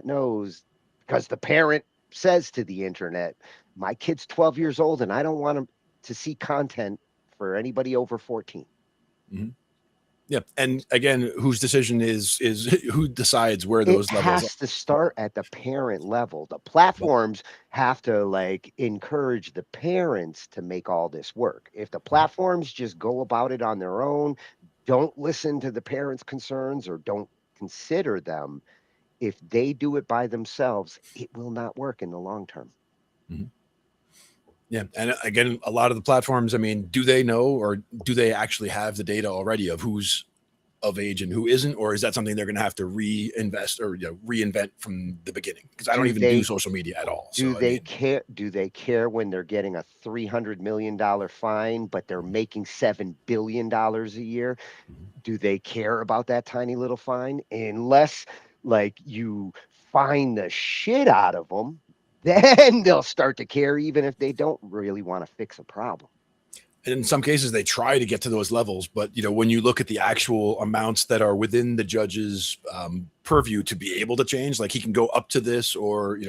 knows, because the parent says to the internet, my kid's 12 years old and I don't want him to see content for anybody over 14. Mhm. Yeah, and again, whose decision is who decides where It those levels are? has to start at the parent level. The platforms have to like encourage the parents to make all this work. If the platforms just go about it on their own, don't listen to the parents' concerns or don't consider them, if they do it by themselves, it will not work in the long term. Mhm. Yeah, and again, a lot of the platforms, I mean, do they know or do they actually have the data already of who's of age and who isn't, or is that something they're going to have to reinvest or reinvent from the beginning? Because I don't Do even do they social media at all. do So I they mean, care do they care when they're getting a $300 million fine, but they're making $7 billion a year? Do they care about that tiny little fine? Unless like you fine the shit out of them, then they'll start to care, even if they don't really want to fix a problem. in some cases they try to get to those levels, but when you look at the actual amounts that are within the judge's purview to be able to change, like he can go up to this or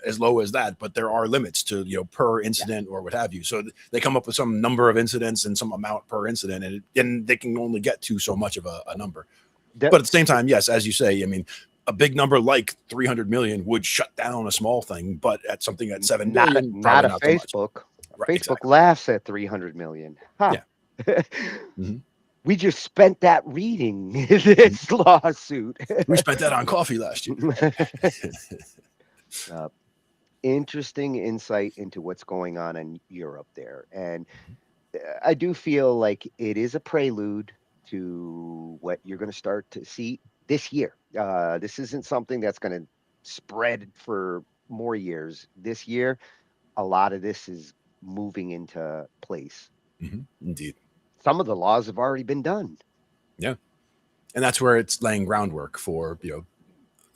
as low as that, but there are limits to per incident or what have you. So they come up with some number of incidents and some amount per incident, and they can only get to so much of a number. But at the same time, yes, as you say, I mean, a big number like 300 million would shut down a small thing, but at something at 7 billion, Not probably a not so much. Facebook. Right, Facebook exactly. laughs at 300 million. Ha. Yeah. Mhm. We just spent that reading Mhm. this lawsuit. We spent that on coffee last year. uh, Interesting insight into what's going on in Europe there. And I do feel like it is a prelude to what you're going to start to see this year. This isn't something that's going to spread for more years. This year, a lot of this is moving into place. Indeed. Some of the laws have already been done. Yeah. And that's where it's laying groundwork for,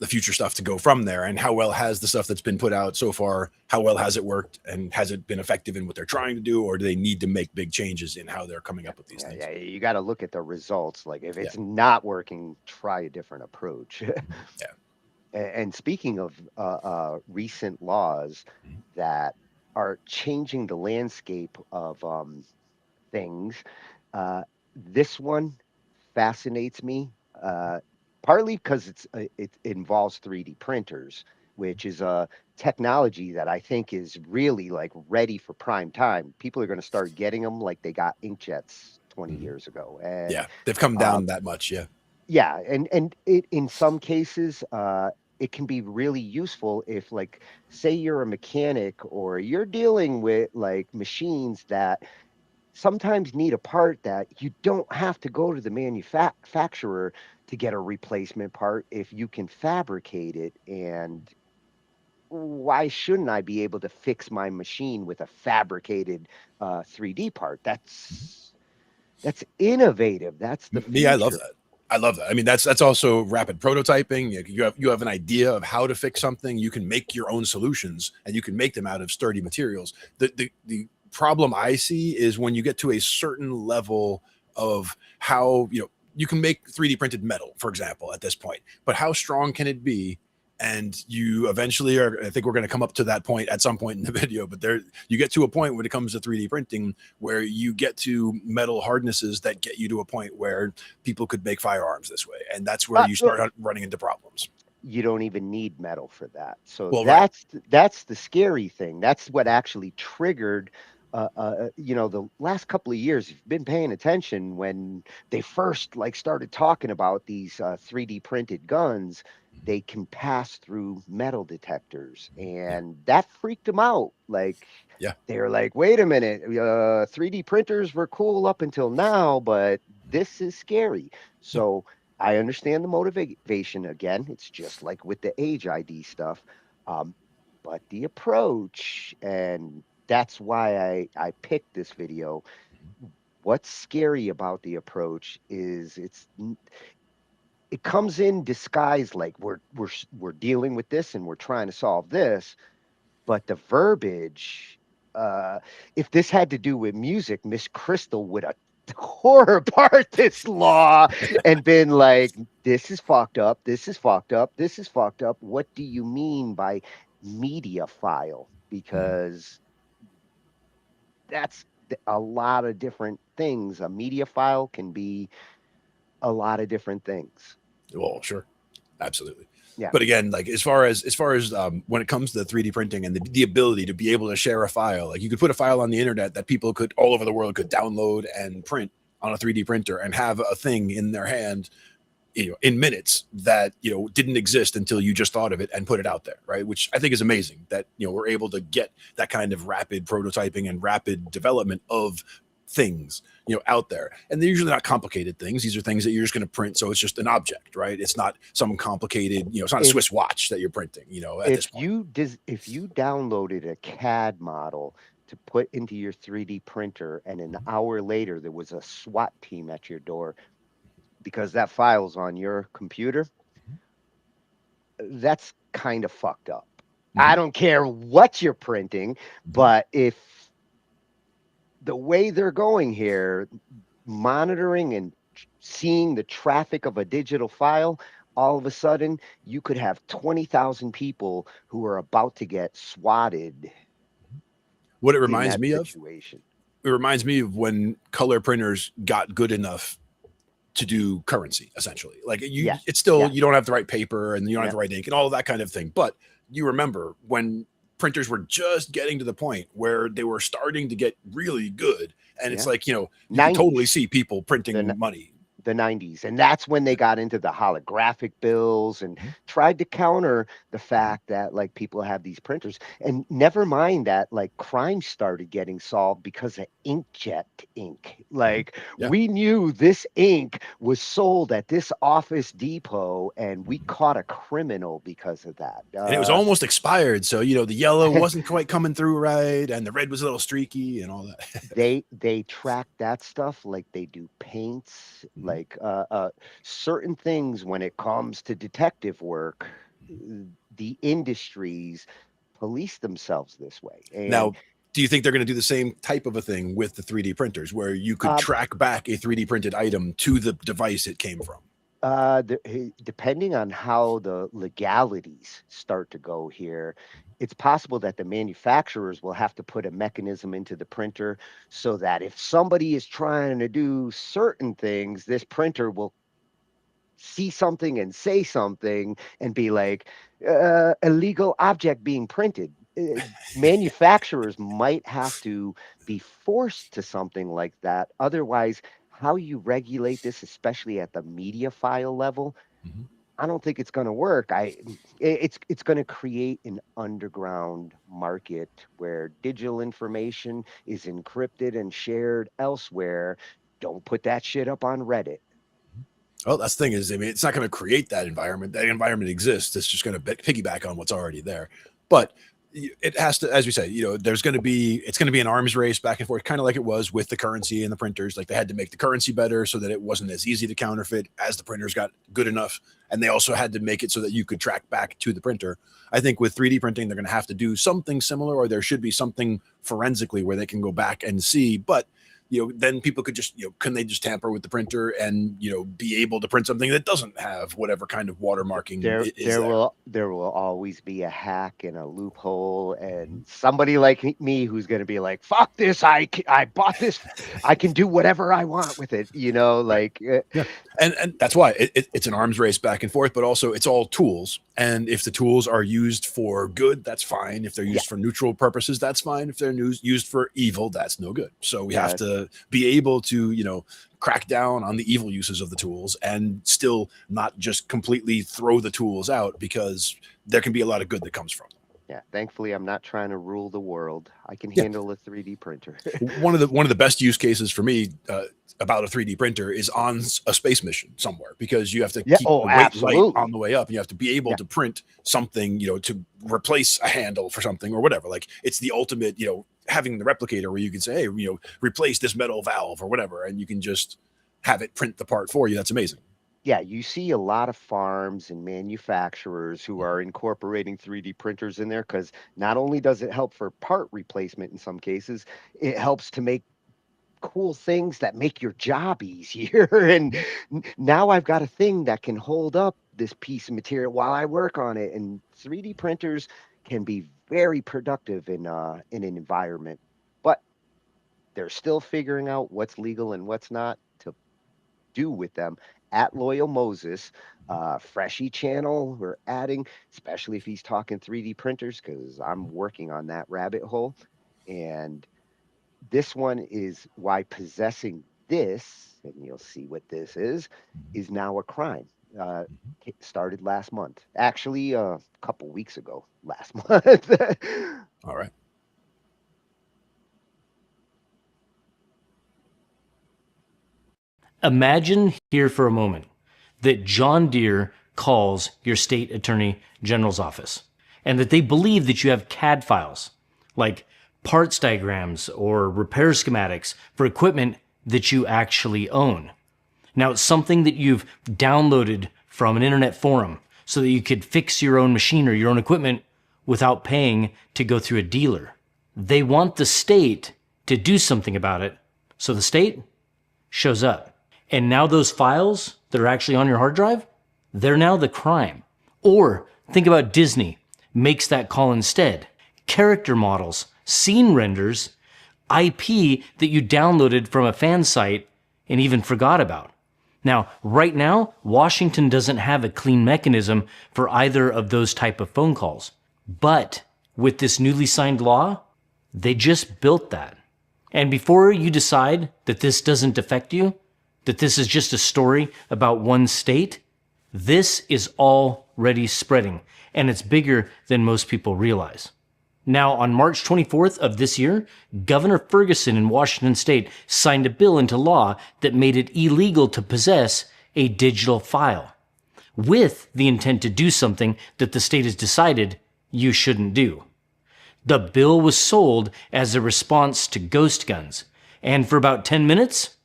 the future stuff to go from there. And how well has the stuff that's been put out so far, how well has it worked? And has it been effective in what they're trying to do? Or do they need to make big changes in how they're coming up with these things? Yeah, you got to look at the results. Like, if Yeah. it's not working, try a different approach. Yeah. And speaking of recent laws that are changing the landscape of things, uh, this one fascinates me. Partly because it involves 3D printers, which is a technology that I think is really like ready for prime time. People are going to start getting them like they got inkjets 20 years ago. And Yeah, they've come down that much. Yeah. yeah, and it in some cases it can be really useful if, like, say you're a mechanic or you're dealing with like machines that sometimes need a part that you don't have to go to the manufacturer to get a replacement part if you can fabricate it. And why shouldn't I be able to fix my machine with a fabricated 3D part? That's innovative. That's the Me, I love future. that. I love that. I mean, that's also rapid prototyping. You have an idea of how to fix something. You can make your own solutions, and you can make them out of sturdy materials. The problem I see is when you get to a certain level of how you can make 3D printed metal, for example, at this point. But how strong can it be? And you eventually are, I think we're going to come up to that point at some point in the video, but there you get to a point when it comes to 3D printing where you get to metal hardnesses that get you to a point where people could make firearms this way. And that's where you start running into problems. You don't even need metal for that. So Well, right. that's the scary thing. That's what actually triggered the last couple of years. If you've been paying attention when they first like started talking about these 3D printed guns, they can pass through metal detectors, and that freaked them out. Like, yeah, they were like, wait a minute, 3D printers were cool up until now, but this is scary. So I understand the motivation. Again, it's just like with the age ID stuff. But the approach, and that's why I picked this video. What's scary about the approach is it comes in disguised like we're dealing with this and we're trying to solve this, but the verbiage, uh if this had to do with music, Miss Crystal would have tore apart this law and been like, this is fucked up, this is fucked up, this is fucked up. What do you mean by media file? Because that's a lot of different things. A media file can be a lot of different things. Well, sure. Absolutely. Yeah. But again, like as far as when it comes to 3D printing and the ability to be able to share a file, like you could put a file on the internet that people could all over the world could download and print on a 3D printer and have a thing in their hand, in minutes that, didn't exist until you just thought of it and put it out there. Right. Which I think is amazing that, we're able to get that kind of rapid prototyping and rapid development of things, out there. And they're usually not complicated things. These are things that you're just going to print. So it's just an object, right? It's not some complicated, it's not a Swiss watch that you're printing, at this point. If you downloaded a CAD model to put into your 3D printer and an hour later there was a SWAT team at your door because that file's on your computer, that's kind of fucked up. I don't care what you're printing, but if the way they're going here, monitoring and seeing the traffic of a digital file, all of a sudden you could have 20,000 people who are about to get swatted. What it reminds me situation. It reminds me of when color printers got good enough to do currency, essentially. Like it's still, you don't have the right paper and you don't have the right ink and all of that kind of thing. But you remember when printers were just getting to the point where they were starting to get really good. And it's like, you can totally see people printing money. The 90s. And that's when they got into the holographic bills and tried to counter the fact that like people have these printers. And never mind that like crime started getting solved because of inkjet ink. Like we knew this ink was sold at this Office Depot and we caught a criminal because of that. And it was almost expired. So, the yellow wasn't quite coming through right. And the red was a little streaky and all that. They track that stuff like they do paints, like certain things when it comes to detective work. The industries police themselves this way. And now, do you think they're going to do the same type of a thing with the 3D printers where you could track back a 3D printed item to the device it came from? Depending on how the legalities start to go here, it's possible that the manufacturers will have to put a mechanism into the printer so that if somebody is trying to do certain things, this printer will see something and say something and be like, illegal object being printed. Manufacturers might have to be forced to something like that. Otherwise, how you regulate this, especially at the media file level, I don't think it's going to work. It's going to create an underground market where digital information is encrypted and shared elsewhere. Don't put that shit up on Reddit. Well, that's the thing is, I mean, it's not going to create that environment. That environment exists. It's just going to piggyback on what's already there. But it has to, as we say, it's going to be an arms race back and forth, kind of like it was with the currency and the printers. Like they had to make the currency better so that it wasn't as easy to counterfeit as the printers got good enough. And they also had to make it so that you could track back to the printer. I think with 3D printing, they're going to have to do something similar, or there should be something forensically where they can go back and see. But then people could just, can they just tamper with the printer and, be able to print something that doesn't have whatever kind of watermarking there will always be a hack and a loophole and somebody like me who's going to be like, fuck this. I bought this. I can do whatever I want with it, Yeah. And that's why it's an arms race back and forth, but also it's all tools. And if the tools are used for good, that's fine. If they're used for neutral purposes, that's fine. If they're used for evil, that's no good. So we have to be able to, crack down on the evil uses of the tools and still not just completely throw the tools out, because there can be a lot of good that comes from them. Yeah, thankfully, I'm not trying to rule the world. I can handle a 3D printer. One of the best use cases for me about a 3D printer is on a space mission somewhere, because you have to keep the weight light on the way up. And you have to be able to print something, to replace a handle for something or whatever. Like it's the ultimate, having the replicator where you can say, hey, replace this metal valve or whatever, and you can just have it print the part for you. That's amazing. Yeah, you see a lot of farms and manufacturers who are incorporating 3D printers in there, because not only does it help for part replacement in some cases, it helps to make cool things that make your job easier. And now I've got a thing that can hold up this piece of material while I work on it. And 3D printers can be very productive in an environment, but they're still figuring out what's legal and what's not to do with them. At Loyal Moses, Freshy channel, we're adding, especially if he's talking 3D printers, because I'm working on that rabbit hole. And this one is why possessing this, and you'll see what this is now a crime. It started last month. Actually, a couple weeks ago, last month. All right. Imagine here for a moment that John Deere calls your state attorney general's office and that they believe that you have CAD files, like parts diagrams or repair schematics for equipment that you actually own. Now, it's something that you've downloaded from an internet forum so that you could fix your own machine or your own equipment without paying to go through a dealer. They want the state to do something about it, so the state shows up. And now those files that are actually on your hard drive, they're now the crime. Or think about Disney makes that call instead. Character models, scene renders, IP that you downloaded from a fan site and even forgot about. Now, right now, Washington doesn't have a clean mechanism for either of those type of phone calls. But with this newly signed law, they just built that. And before you decide that this doesn't affect you, that this is just a story about one state, this is already spreading, and it's bigger than most people realize. Now, on March 24th of this year, Governor Ferguson in Washington state signed a bill into law that made it illegal to possess a digital file, with the intent to do something that the state has decided you shouldn't do. The bill was sold as a response to ghost guns, and for about 10 minutes,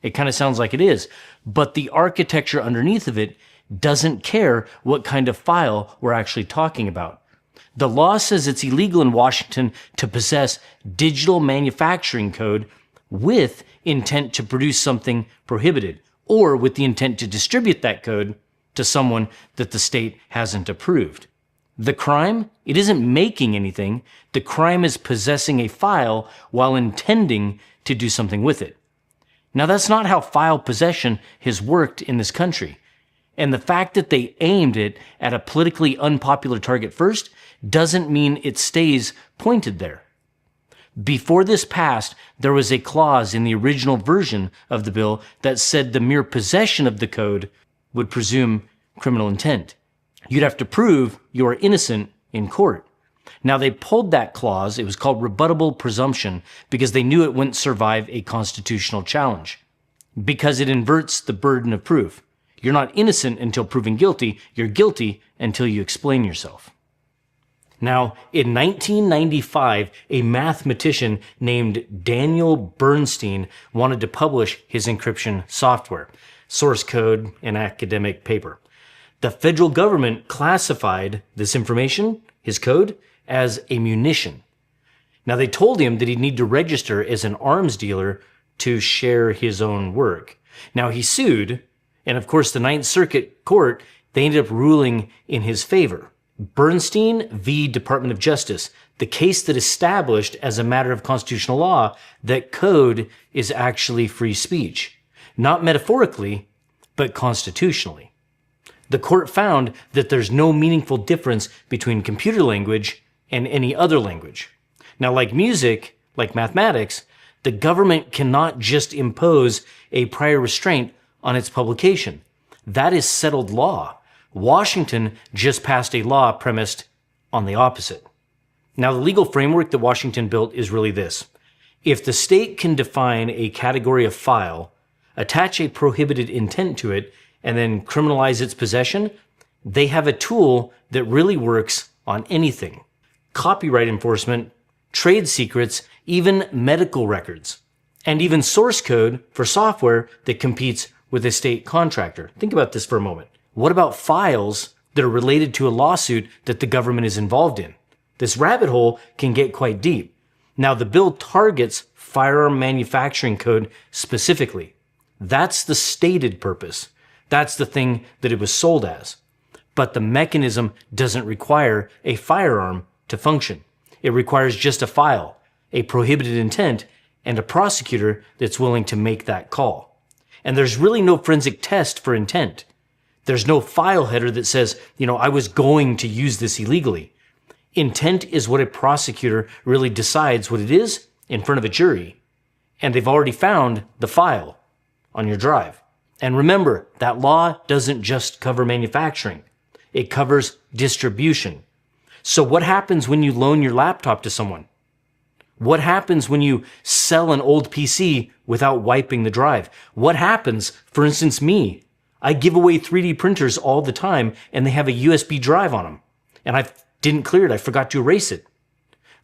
it kind of sounds like it is, but the architecture underneath of it doesn't care what kind of file we're actually talking about. The law says it's illegal in Washington to possess digital manufacturing code with intent to produce something prohibited, or with the intent to distribute that code to someone that the state hasn't approved. The crime, it isn't making anything. The crime is possessing a file while intending to do something with it. Now, that's not how file possession has worked in this country. And the fact that they aimed it at a politically unpopular target first doesn't mean it stays pointed there. Before this passed, there was a clause in the original version of the bill that said the mere possession of the code would presume criminal intent. You'd have to prove you are innocent in court. Now, they pulled that clause, it was called rebuttable presumption, because they knew it wouldn't survive a constitutional challenge. Because it inverts the burden of proof. You're not innocent until proven guilty, you're guilty until you explain yourself. Now, in 1995, a mathematician named Daniel Bernstein wanted to publish his encryption software, source code, and academic paper. The federal government classified this information, his code, as a munition. Now, they told him that he'd need to register as an arms dealer to share his own work. Now, he sued, and of course, the Ninth Circuit Court, they ended up ruling in his favor. Bernstein v. Department of Justice, the case that established as a matter of constitutional law that code is actually free speech. Not metaphorically, but constitutionally. The court found that there's no meaningful difference between computer language and any other language. Now, like music, like mathematics, the government cannot just impose a prior restraint on its publication. That is settled law. Washington just passed a law premised on the opposite. Now, the legal framework that Washington built is really this. If the state can define a category of file, attach a prohibited intent to it, and then criminalize its possession, they have a tool that really works on anything. Copyright enforcement, trade secrets, even medical records, and even source code for software that competes with a state contractor. Think about this for a moment. What about files that are related to a lawsuit that the government is involved in? This rabbit hole can get quite deep. Now, the bill targets firearm manufacturing code specifically. That's the stated purpose. That's the thing that it was sold as. But the mechanism doesn't require a firearm to function. It requires just a file, a prohibited intent, and a prosecutor that's willing to make that call. And there's really no forensic test for intent. There's no file header that says, I was going to use this illegally. Intent is what a prosecutor really decides what it is in front of a jury. And they've already found the file on your drive. And remember, that law doesn't just cover manufacturing. It covers distribution. So what happens when you loan your laptop to someone? What happens when you sell an old PC without wiping the drive? What happens, for instance, me? I give away 3D printers all the time, and they have a USB drive on them. And I didn't clear it. I forgot to erase it.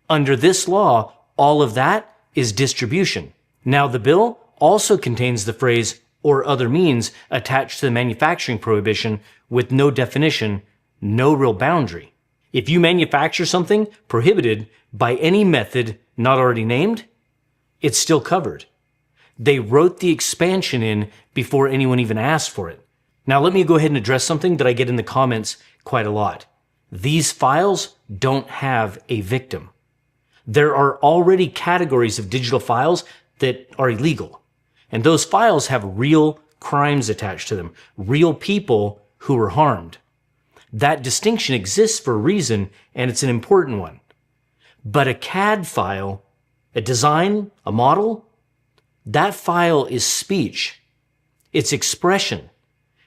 Under this law, all of that is distribution. Now, the bill also contains the phrase, or other means, attached to the manufacturing prohibition with no definition, no real boundary. If you manufacture something prohibited by any method not already named, it's still covered. They wrote the expansion in before anyone even asked for it. Now, let me go ahead and address something that I get in the comments quite a lot. These files don't have a victim. There are already categories of digital files that are illegal. And those files have real crimes attached to them, real people who were harmed. That distinction exists for a reason, and it's an important one. But a CAD file, a design, a model, that file is speech. It's expression.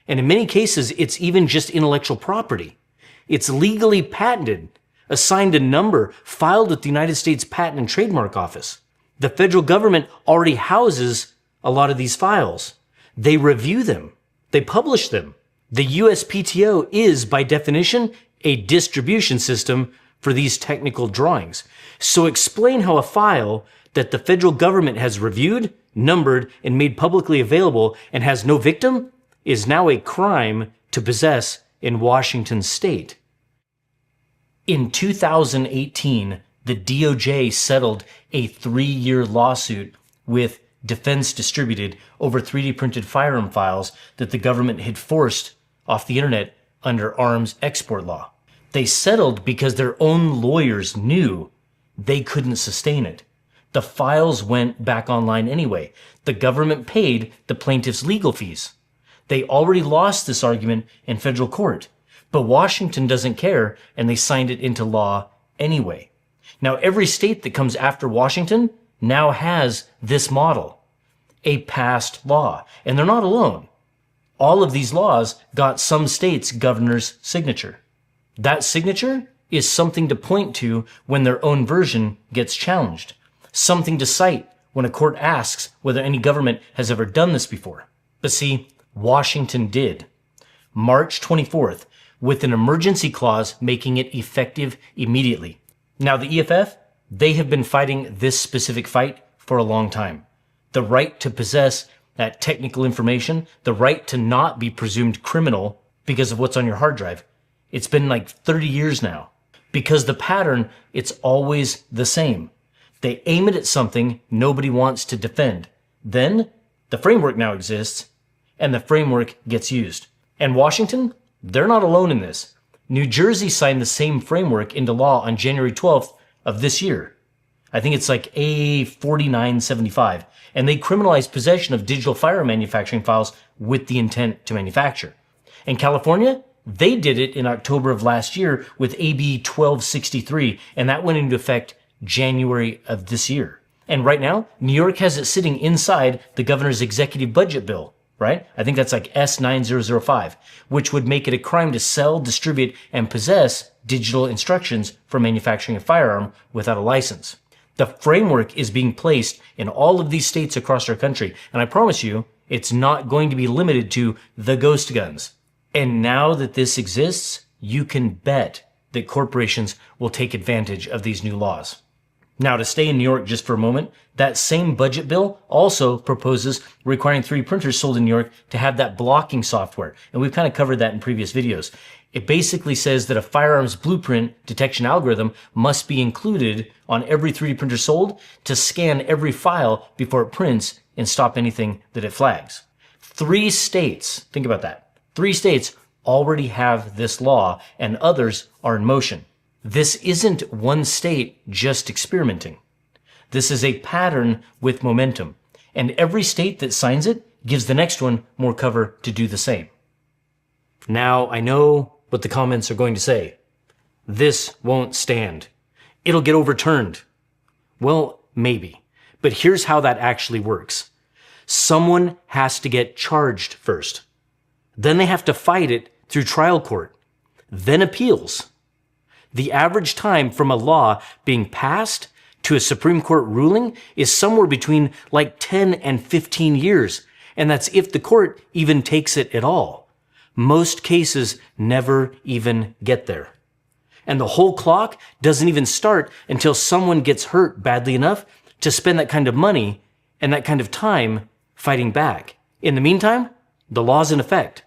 And in many cases, it's even just intellectual property. It's legally patented, assigned a number, filed at the United States Patent and Trademark Office. The federal government already houses a lot of these files. They review them. They publish them. The USPTO is, by definition, a distribution system for these technical drawings. So explain how a file that the federal government has reviewed, numbered, and made publicly available and has no victim is now a crime to possess in Washington state. In 2018, the DOJ settled a 3-year lawsuit with Defense Distributed over 3D printed firearm files that the government had forced off the internet under arms export law. They settled because their own lawyers knew they couldn't sustain it. The files went back online anyway. The government paid the plaintiffs' legal fees. They already lost this argument in federal court, but Washington doesn't care, and they signed it into law anyway. Now, every state that comes after Washington now has this model, a passed law, and they're not alone. All of these laws got some state's governor's signature. That signature is something to point to when their own version gets challenged, something to cite when a court asks whether any government has ever done this before. But see, Washington did. March 24th, with an emergency clause making it effective immediately. Now, the EFF, they have been fighting this specific fight for a long time. The right to possess that technical information, the right to not be presumed criminal because of what's on your hard drive. It's been like 30 years now. Because the pattern, it's always the same. They aim it at something nobody wants to defend. Then, the framework now exists, and the framework gets used. And Washington, they're not alone in this. New Jersey signed the same framework into law on January 12th of this year. I think it's like A4975. And they criminalized possession of digital firearm manufacturing files with the intent to manufacture. In California, they did it in October of last year with AB 1263, and that went into effect January of this year. And right now, New York has it sitting inside the governor's executive budget bill, right? I think that's like S9005, which would make it a crime to sell, distribute, and possess digital instructions for manufacturing a firearm without a license. The framework is being placed in all of these states across our country, and I promise you, it's not going to be limited to the ghost guns. And now that this exists, you can bet that corporations will take advantage of these new laws. Now, to stay in New York just for a moment, that same budget bill also proposes requiring 3D printers sold in New York to have that blocking software. And we've kind of covered that in previous videos. It basically says that a firearms blueprint detection algorithm must be included on every 3D printer sold to scan every file before it prints and stop anything that it flags. 3 states, think about that. 3 states already have this law, and others are in motion. This isn't one state just experimenting. This is a pattern with momentum, and every state that signs it gives the next one more cover to do the same. Now, I know what the comments are going to say. This won't stand. It'll get overturned. Well, maybe. But here's how that actually works. Someone has to get charged first. Then they have to fight it through trial court, then appeals. The average time from a law being passed to a Supreme Court ruling is somewhere between like 10 and 15 years, and that's if the court even takes it at all. Most cases never even get there. And the whole clock doesn't even start until someone gets hurt badly enough to spend that kind of money and that kind of time fighting back. In the meantime, the law's in effect.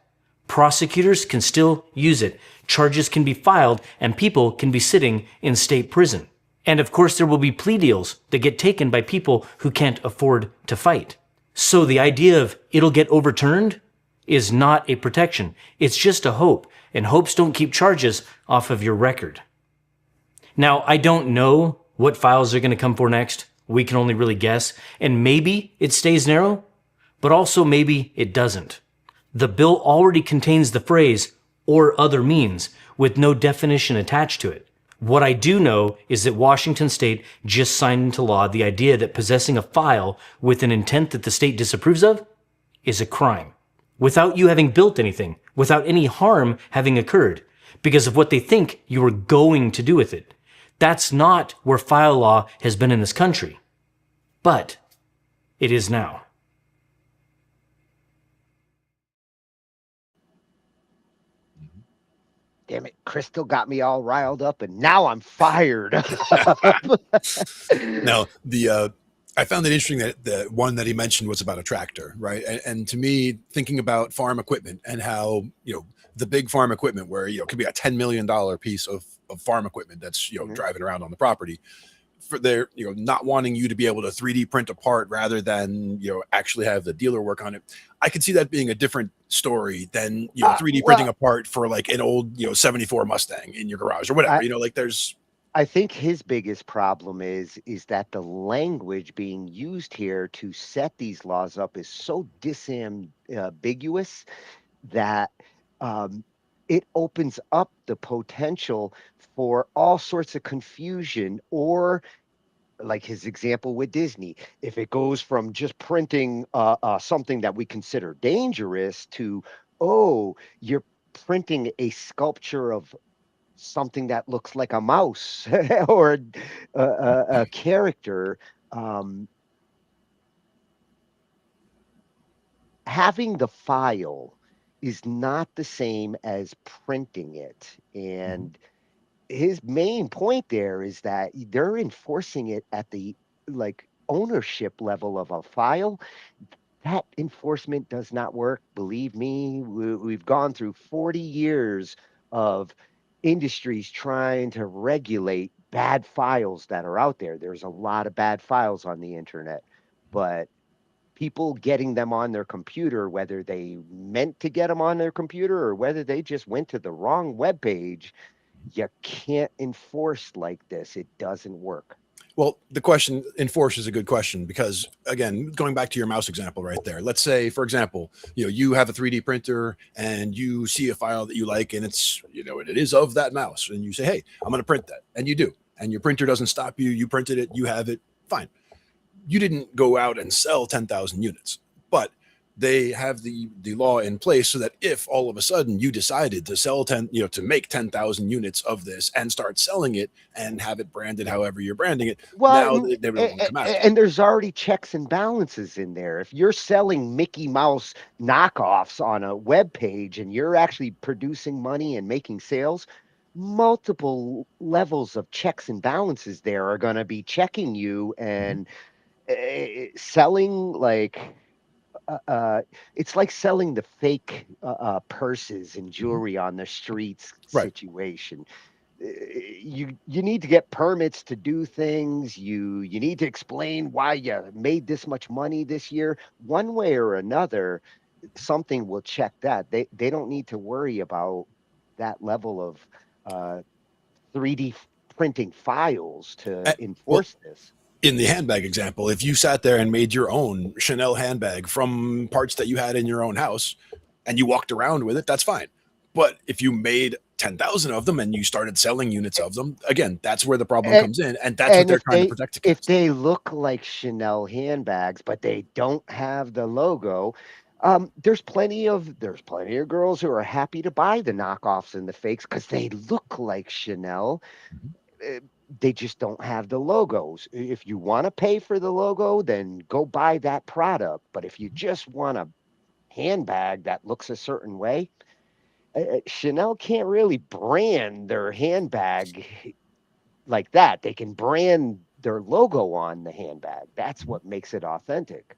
Prosecutors can still use it. Charges can be filed, and people can be sitting in state prison. And of course, there will be plea deals that get taken by people who can't afford to fight. So the idea of it'll get overturned is not a protection. It's just a hope, and hopes don't keep charges off of your record. Now, I don't know what files are going to come for next. We can only really guess, and maybe it stays narrow, but also maybe it doesn't. The bill already contains the phrase, or other means, with no definition attached to it. What I do know is that Washington State just signed into law the idea that possessing a file with an intent that the state disapproves of is a crime, without you having built anything, without any harm having occurred, because of what they think you are going to do with it. That's not where file law has been in this country. But it is now. Damn it, Crystal got me all riled up, and now I'm fired. Now, I found it interesting that the one that he mentioned was about a tractor, right? And to me, thinking about farm equipment and how, the big farm equipment where, it could be a $10 million piece of farm equipment that's, driving around on the property, for their, not wanting you to be able to 3D print a part rather than, actually have the dealer work on it. I could see that being a different story than, 3D printing a part for like an old, 74 Mustang in your garage or whatever, there's. I think his biggest problem is that the language being used here to set these laws up is so ambiguous that it opens up the potential for all sorts of confusion, or like his example with Disney, if it goes from just printing something that we consider dangerous to, oh, you're printing a sculpture of something that looks like a mouse or a character. Um, Having the file is not the same as printing it. And his main point there is that they're enforcing it at the like ownership level of a file. That enforcement does not work. Believe me, we've gone through 40 years of industries trying to regulate bad files that are out there. There's a lot of bad files on the internet, but people getting them on their computer, whether they meant to get them on their computer or whether they just went to the wrong web page, you can't enforce like this. It doesn't work. Well, the question enforce is a good question because, again, going back to your mouse example right there, let's say, for example, you have a 3D printer and you see a file that you like and it's, it is of that mouse, and you say, hey, I'm going to print that. And you do. And your printer doesn't stop you. You printed it. You have it. Fine. You didn't go out and sell 10,000 units, but they have the law in place so that if all of a sudden you decided to sell to make 10,000 units of this and start selling it and have it branded however you're branding it, Well, now they won't come after. and there's already checks and balances in there. If you're selling Mickey Mouse knockoffs on a web page and you're actually producing money and making sales, multiple levels of checks and balances there are going to be checking you and selling like it's like selling the fake purses and jewelry on the streets situation. You need to get permits to do things. You need to explain why you made this much money this year. One way or another, something will check that. They don't need to worry about that level of 3D printing files to enforce this. In the handbag example, if you sat there and made your own Chanel handbag from parts that you had in your own house and you walked around with it, that's fine. But if you made 10,000 of them and you started selling units of them, again, that's where the problem comes in. And that's what they're trying to protect against. If they look like Chanel handbags, but they don't have the logo, there's plenty of girls who are happy to buy the knockoffs and the fakes because they look like Chanel. They just don't have the logos. If you want to pay for the logo, then go buy that product. But if you just want a handbag that looks a certain way, Chanel can't really brand their handbag like that. They can brand their logo on the handbag. That's what makes it authentic.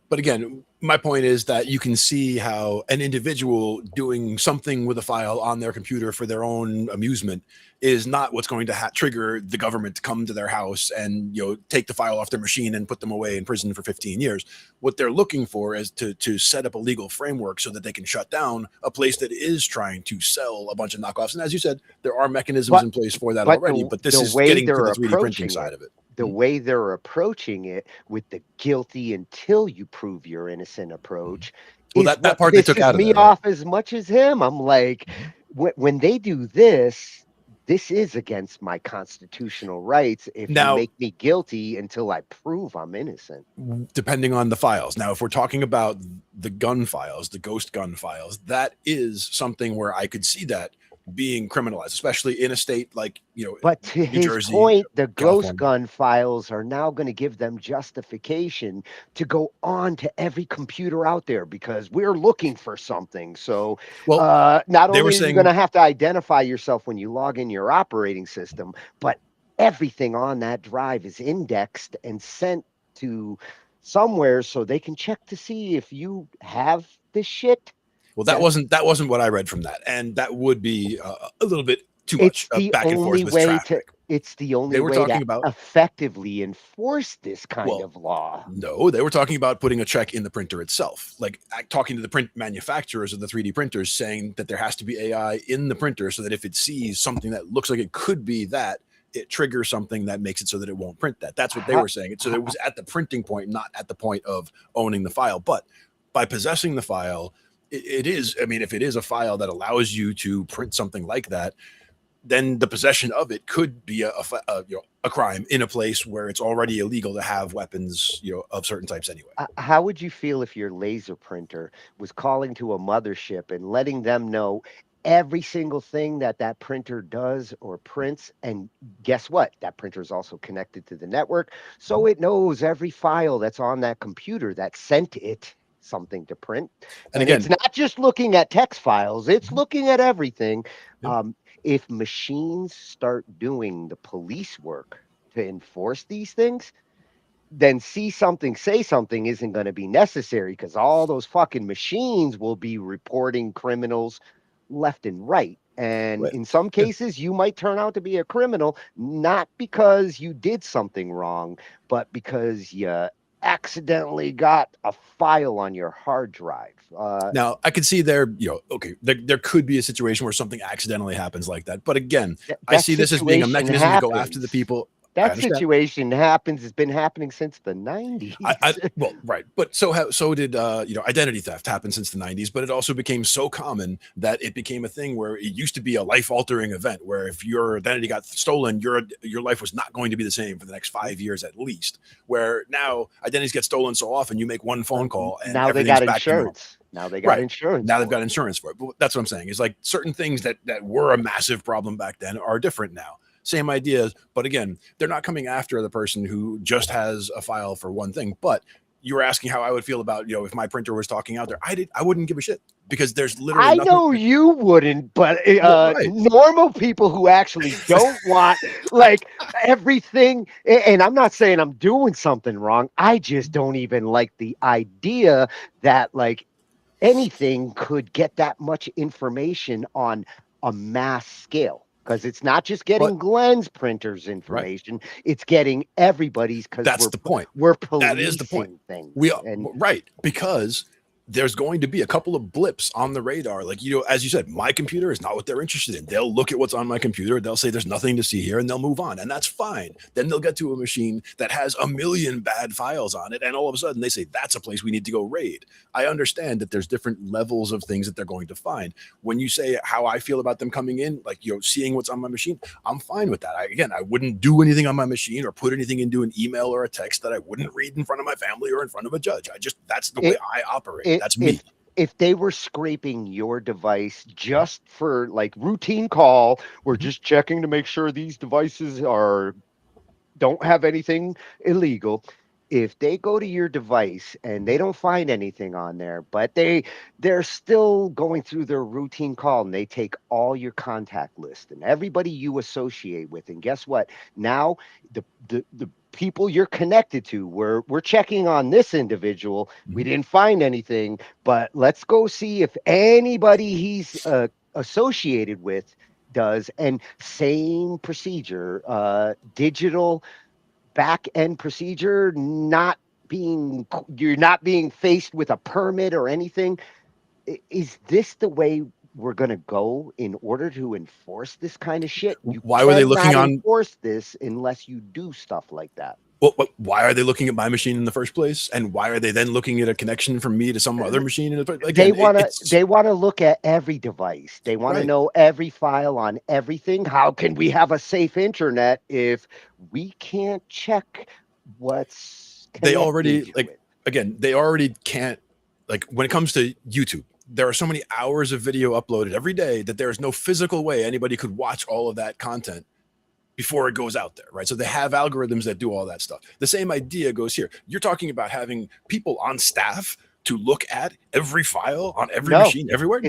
But again, my point is that you can see how an individual doing something with a file on their computer for their own amusement is not what's going to trigger the government to come to their house and take the file off their machine and put them away in prison for 15 years. What they're looking for is to set up a legal framework so that they can shut down a place that is trying to sell a bunch of knockoffs. And as you said, there are mechanisms in place for that already, but this is getting to the 3D printing side of it. The way they're approaching it with the guilty until you prove you're innocent approach. Well, that part they took out of me off as much as him. I'm like, when they do this, this is against my constitutional rights. If you make me guilty until I prove I'm innocent. Depending on the files. Now, if we're talking about the gun files, the ghost gun files, that is something where I could see that being criminalized, especially in a state like, but to New his Jersey, point, the California. ghost gun files are now going to give them justification to go on to every computer out there because we're looking for something. So not only are you going to have to identify yourself when you log in your operating system, but everything on that drive is indexed and sent to somewhere so they can check to see if you have this shit. Well, that wasn't what I read from that, and that would be a little bit too much back and forth with traffic. It's the only way to effectively enforce this kind of law. No, they were talking about putting a check in the printer itself, like talking to the print manufacturers of the 3D printers, saying that there has to be AI in the printer so that if it sees something that looks like it could be that, it triggers something that makes it so that it won't print that. That's what they were saying. So it was at the printing point, not at the point of owning the file. But by possessing the file, it is, I mean, if it is a file that allows you to print something like that, then the possession of it could be a crime in a place where it's already illegal to have weapons, of certain types anyway. How would you feel if your laser printer was calling to a mothership and letting them know every single thing that that printer does or prints? And guess what? That printer is also connected to the network, so it knows every file that's on that computer that sent it something to print. And And again, it's not just looking at text files, it's looking at everything. If machines start doing the police work to enforce these things, then see something, say something isn't going to be necessary, because all those fucking machines will be reporting criminals left and right. And in some cases, you might turn out to be a criminal, not because you did something wrong, but because you accidentally got a file on your hard drive. Now, I could see there, okay, there could be a situation where something accidentally happens like that. But again, I see this as being a mechanism to go after the people. That situation happens, has been happening since the 90s. Well, right. But so did identity theft happen since the 90s, but it also became so common that it became a thing where it used to be a life-altering event where if your identity got stolen, your life was not going to be the same for the next 5 years at least. Where now identities get stolen so often, you make one phone call and now they got insurance. Now they got insurance. Now they've got insurance for it. But that's what I'm saying. Is like certain things that were a massive problem back then are different now. Same ideas, but again, they're not coming after the person who just has a file for one thing. But you were asking how I would feel about, if my printer was talking out there. I wouldn't give a shit, because there's literally nothing. I know you wouldn't, but normal people who actually don't want like everything, and I'm not saying I'm doing something wrong, I just don't even like the idea that like anything could get that much information on a mass scale. Because it's not just getting Glenn's printer's information; it's getting everybody's. Because that's the point. We're policing that is the point. Things. Because there's going to be a couple of blips on the radar. Like, as you said, my computer is not what they're interested in. They'll look at what's on my computer. They'll say there's nothing to see here, and they'll move on. And that's fine. Then they'll get to a machine that has a million bad files on it. And all of a sudden they say, that's a place we need to go raid. I understand that there's different levels of things that they're going to find. When you say how I feel about them coming in, like, seeing what's on my machine, I'm fine with that. I wouldn't do anything on my machine or put anything into an email or a text that I wouldn't read in front of my family or in front of a judge. That's the way I operate. That's me. If they were scraping your device just for like routine call, we're just checking to make sure these devices don't have anything illegal. If they go to your device and they don't find anything on there, but they're still going through their routine call, and they take all your contact list and everybody you associate with, and guess what? Now the people you're connected to, we're checking on this individual. We didn't find anything, but let's go see if anybody he's associated with does. And same procedure, digital back end procedure, you're not being faced with a permit or anything. Is this the way we're going to go in order to enforce this kind of shit? Why were they looking on enforce this unless you do stuff like that? Well, why are they looking at my machine in the first place? And why are they then looking at a connection from me to some other machine? They want to look at every device. They want to know every file on everything. How can we have a safe internet if we can't check what's they already they already can't, like, when it comes to YouTube, there are so many hours of video uploaded every day that there is no physical way anybody could watch all of that content before it goes out there, right? So they have algorithms that do all that stuff. The same idea goes here. You're talking about having people on staff to look at every file on every machine everywhere?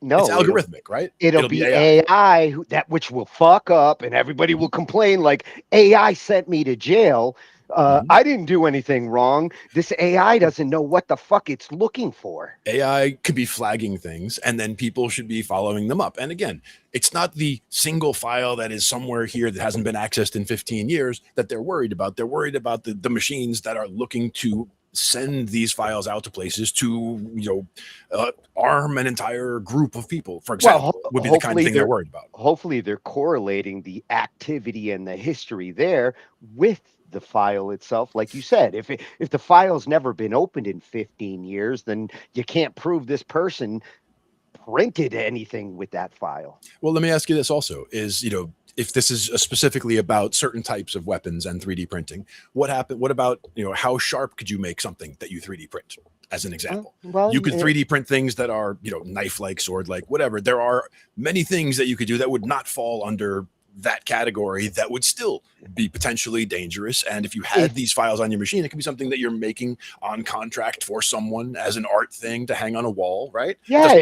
No, it's algorithmic, right? It'll be AI which will fuck up, and everybody will complain like, AI sent me to jail. I didn't do anything wrong. This AI doesn't know what the fuck it's looking for. AI could be flagging things, and then people should be following them up. And again, it's not the single file that is somewhere here that hasn't been accessed in 15 years that they're worried about. They're worried about the machines that are looking to send these files out to places to, arm an entire group of people, for example, would be the kind of thing they're worried about. Hopefully they're correlating the activity and the history there with the file itself. Like you said, if the file's never been opened in 15 years, then you can't prove this person printed anything with that file. Well, let me ask you this also: is if this is specifically about certain types of weapons and 3D printing, what happened? What about how sharp could you make something that you 3D print? As an example, Well, you could 3D print things that are knife-like, sword-like, whatever. There are many things that you could do that would not fall under that category that would still be potentially dangerous. And if you had these files on your machine, it could be something that you're making on contract for someone as an art thing to hang on a wall, right? Yeah,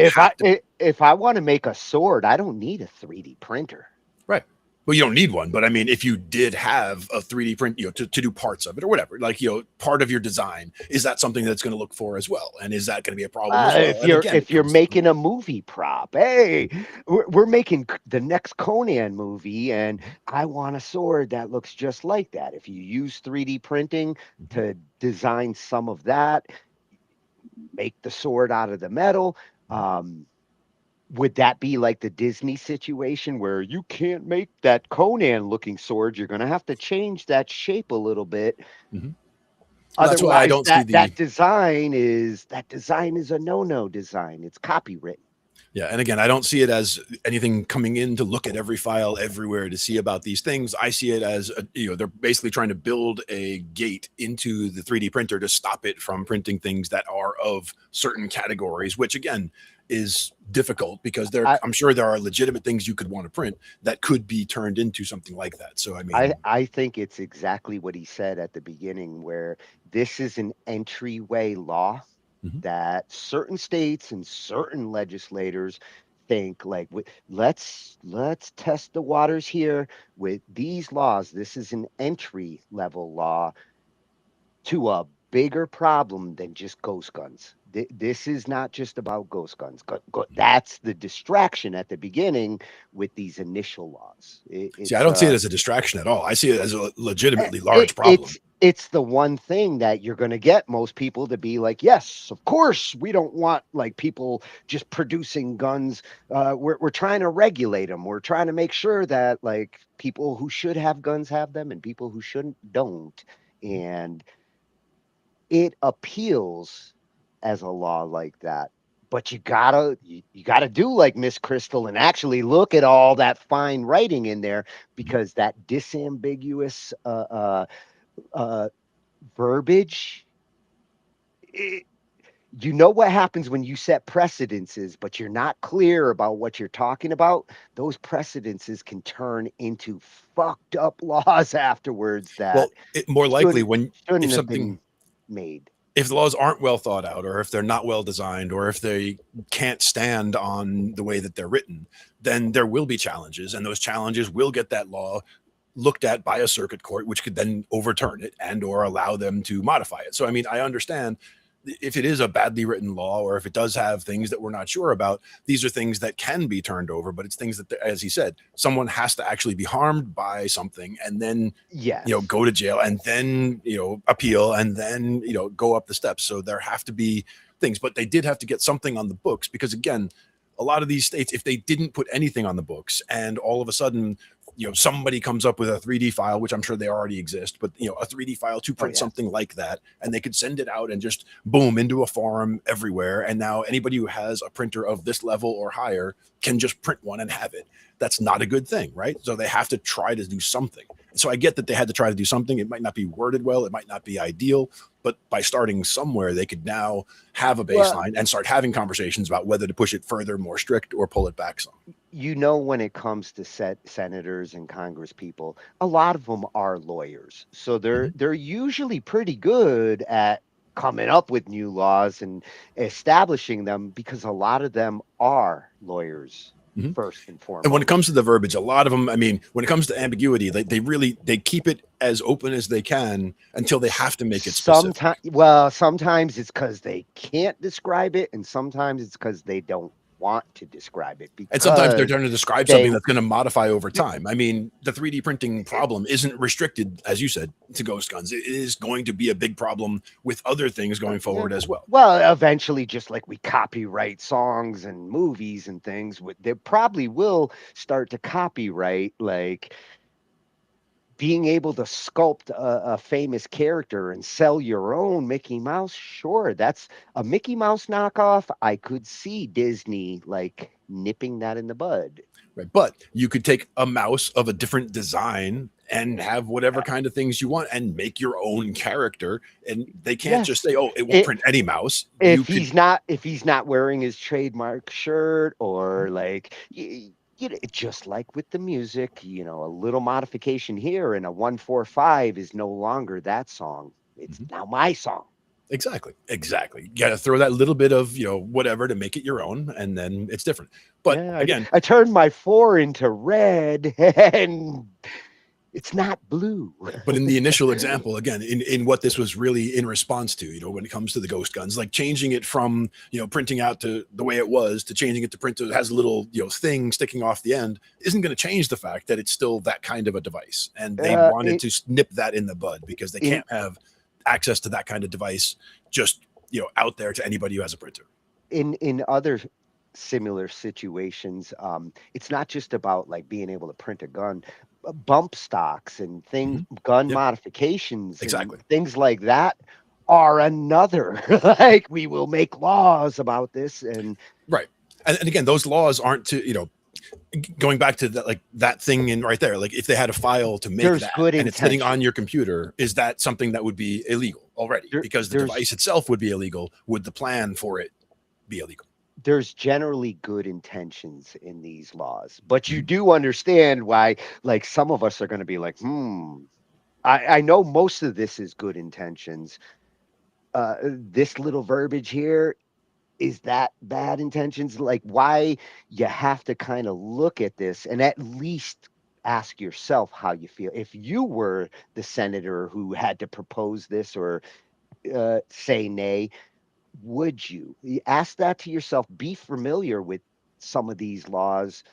if I want to make a sword, I don't need a 3D printer. Right. Well, you don't need one, but I mean, if you did have a 3D print, to do parts of it or whatever, like, part of your design, is that something that's going to look for as well? And is that going to be a problem as well? If you're making a movie prop, hey, we're making the next Conan movie, and I want a sword that looks just like that. If you use 3D printing to design some of that, make the sword out of the metal. Would that be like the Disney situation where you can't make that Conan looking sword? You're going to have to change that shape a little bit. Well, Otherwise, that's why I don't see that design is a no design. It's copywritten. Yeah, and again, I don't see it as anything coming in to look at every file everywhere to see about these things. I see it as they're basically trying to build a gate into the 3D printer to stop it from printing things that are of certain categories, which again is difficult because I'm sure there are legitimate things you could want to print that could be turned into something like that. So I mean, I think it's exactly what he said at the beginning, where this is an entryway law that certain states and certain legislators think like, let's test the waters here with these laws. This is an entry level law to a bigger problem than just ghost guns. This is not just about ghost guns. That's the distraction at the beginning with these initial laws. See, I don't see it as a distraction at all. I see it as a legitimately large problem. It's the one thing that you're going to get most people to be like, yes, of course, we don't want like people just producing guns. We're trying to regulate them. We're trying to make sure that like people who should have guns have them and people who shouldn't don't. And it appeals as a law like that. But you gotta do like Miss Crystal and actually look at all that fine writing in there, because that disambiguous verbiage, you know what happens when you set precedences, but you're not clear about what you're talking about. Those precedences can turn into fucked up laws afterwards that more likely shouldn't have been made. If the laws aren't well thought out, or if they're not well designed, or if they can't stand on the way that they're written, then there will be challenges, and those challenges will get that law looked at by a circuit court, which could then overturn it and or allow them to modify it. So, I mean, I understand if it is a badly written law, or if it does have things that we're not sure about, these are things that can be turned over, but it's things that, as he said, someone has to actually be harmed by something and then, go to jail and then, appeal and then, go up the steps. So there have to be things, but they did have to get something on the books because, again, a lot of these states, if they didn't put anything on the books and all of a sudden, somebody comes up with a 3D file, which I'm sure they already exist, but a 3D file to print something like that, and they could send it out and just boom into a forum everywhere. And now anybody who has a printer of this level or higher can just print one and have it. That's not a good thing, right? So they have to try to do something. So I get that they had to try to do something. It might not be worded well. It might not be ideal, but by starting somewhere, they could now have a baseline and start having conversations about whether to push it further, more strict, or pull it back some. When it comes to senators and Congress people, a lot of them are lawyers. So they're usually pretty good at coming up with new laws and establishing them, because a lot of them are lawyers. First and foremost. And when it comes to the verbiage, a lot of them, I mean, when it comes to ambiguity, they keep it as open as they can until they have to make it specific. Sometimes it's because they can't describe it, and sometimes it's because they don't want to describe it. And sometimes they're trying to describe something that's going to modify over time. I mean, the 3D printing problem isn't restricted, as you said, to ghost guns. It is going to be a big problem with other things going forward as well. Well, eventually, just like we copyright songs and movies and things, they probably will start to copyright like being able to sculpt a famous character and sell your own Mickey Mouse, sure, that's a Mickey Mouse knockoff. I could see Disney like nipping that in the bud. Right. But you could take a mouse of a different design and have whatever kind of things you want and make your own character. And they can't just Yes. say, "Oh, it won't print any mouse." If he's not wearing his trademark shirt or like just like with the music, a little modification here and a 145 is no longer that song. It's now my song. Exactly. You got to throw that little bit of, whatever to make it your own, and then it's different. But again, I turned my 4 into red and it's not blue. But in the initial example, again, in what this was really in response to, when it comes to the ghost guns, like changing it from, printing out to the way it was to changing it to print that has a little, thing sticking off the end isn't going to change the fact that it's still that kind of a device. And they wanted to nip that in the bud because they can't have access to that kind of device just, out there to anybody who has a printer. In other similar situations, it's not just about like being able to print a gun. Bump stocks and things, gun modifications, exactly, and things like that are another. Like we will make laws about this, and right. And again, those laws aren't to going back to that, like that thing in right there. Like if they had a file to make that and it's sitting on your computer, is that something that would be illegal already? Because the device itself would be illegal. Would the plan for it be illegal? There's generally good intentions in these laws, but you do understand why, like, some of us are going to be like, I know most of this is good intentions. This little verbiage here, is that bad intentions? Like, why you have to kind of look at this and at least ask yourself how you feel. If you were the senator who had to propose this or say nay, would you ask that to yourself? Be familiar with some of these laws,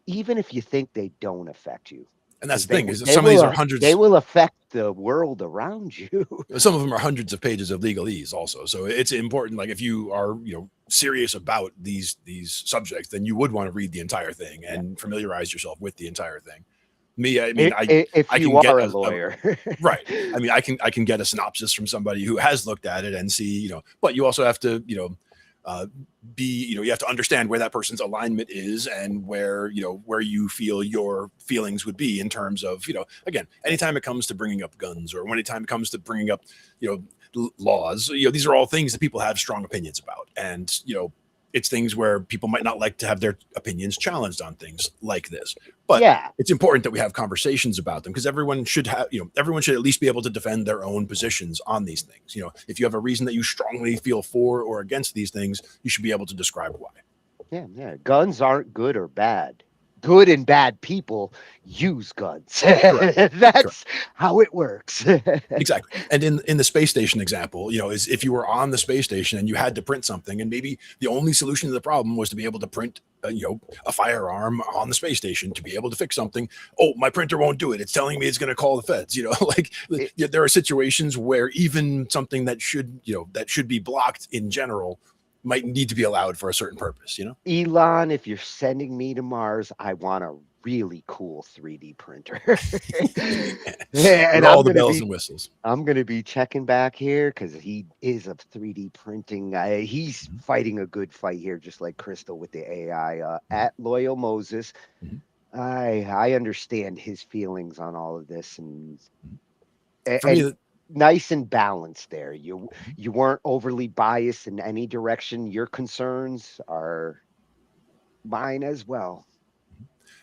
even if you think they don't affect you. And that's the thing is some of these are hundreds. They will affect the world around you. Some of them are hundreds of pages of legalese also. So it's important. Like if you are, serious about these subjects, then you would want to read the entire thing and familiarize yourself with the entire thing. Me, I mean, if I you can get are a lawyer, right? I mean, I can get a synopsis from somebody who has looked at it and see, but you also have to, you have to understand where that person's alignment is and where you feel your feelings would be in terms of, again, anytime it comes to bringing up guns or anytime it comes to bringing up, laws, these are all things that people have strong opinions about. And, it's things where people might not like to have their opinions challenged on things like this, but it's important that we have conversations about them because everyone should have, everyone should at least be able to defend their own positions on these things. If you have a reason that you strongly feel for or against these things, you should be able to describe why. Yeah. Guns aren't good or bad. Good and bad people use guns. That's how it works. Exactly. And in the space station example, is if you were on the space station and you had to print something and maybe the only solution to the problem was to be able to print, a firearm on the space station to be able to fix something. Oh, my printer won't do it. It's telling me it's going to call the feds. There are situations where even something that should be blocked in general might need to be allowed for a certain purpose, Elon, if you're sending me to Mars, I want a really cool 3D printer. And all the bells and whistles. I'm going to be checking back here because he is a 3D printing guy. He's fighting a good fight here, just like Crystal with the AI at Loyal Moses. I understand his feelings on all of this and nice and balanced there. You weren't overly biased in any direction. Your concerns are mine as well.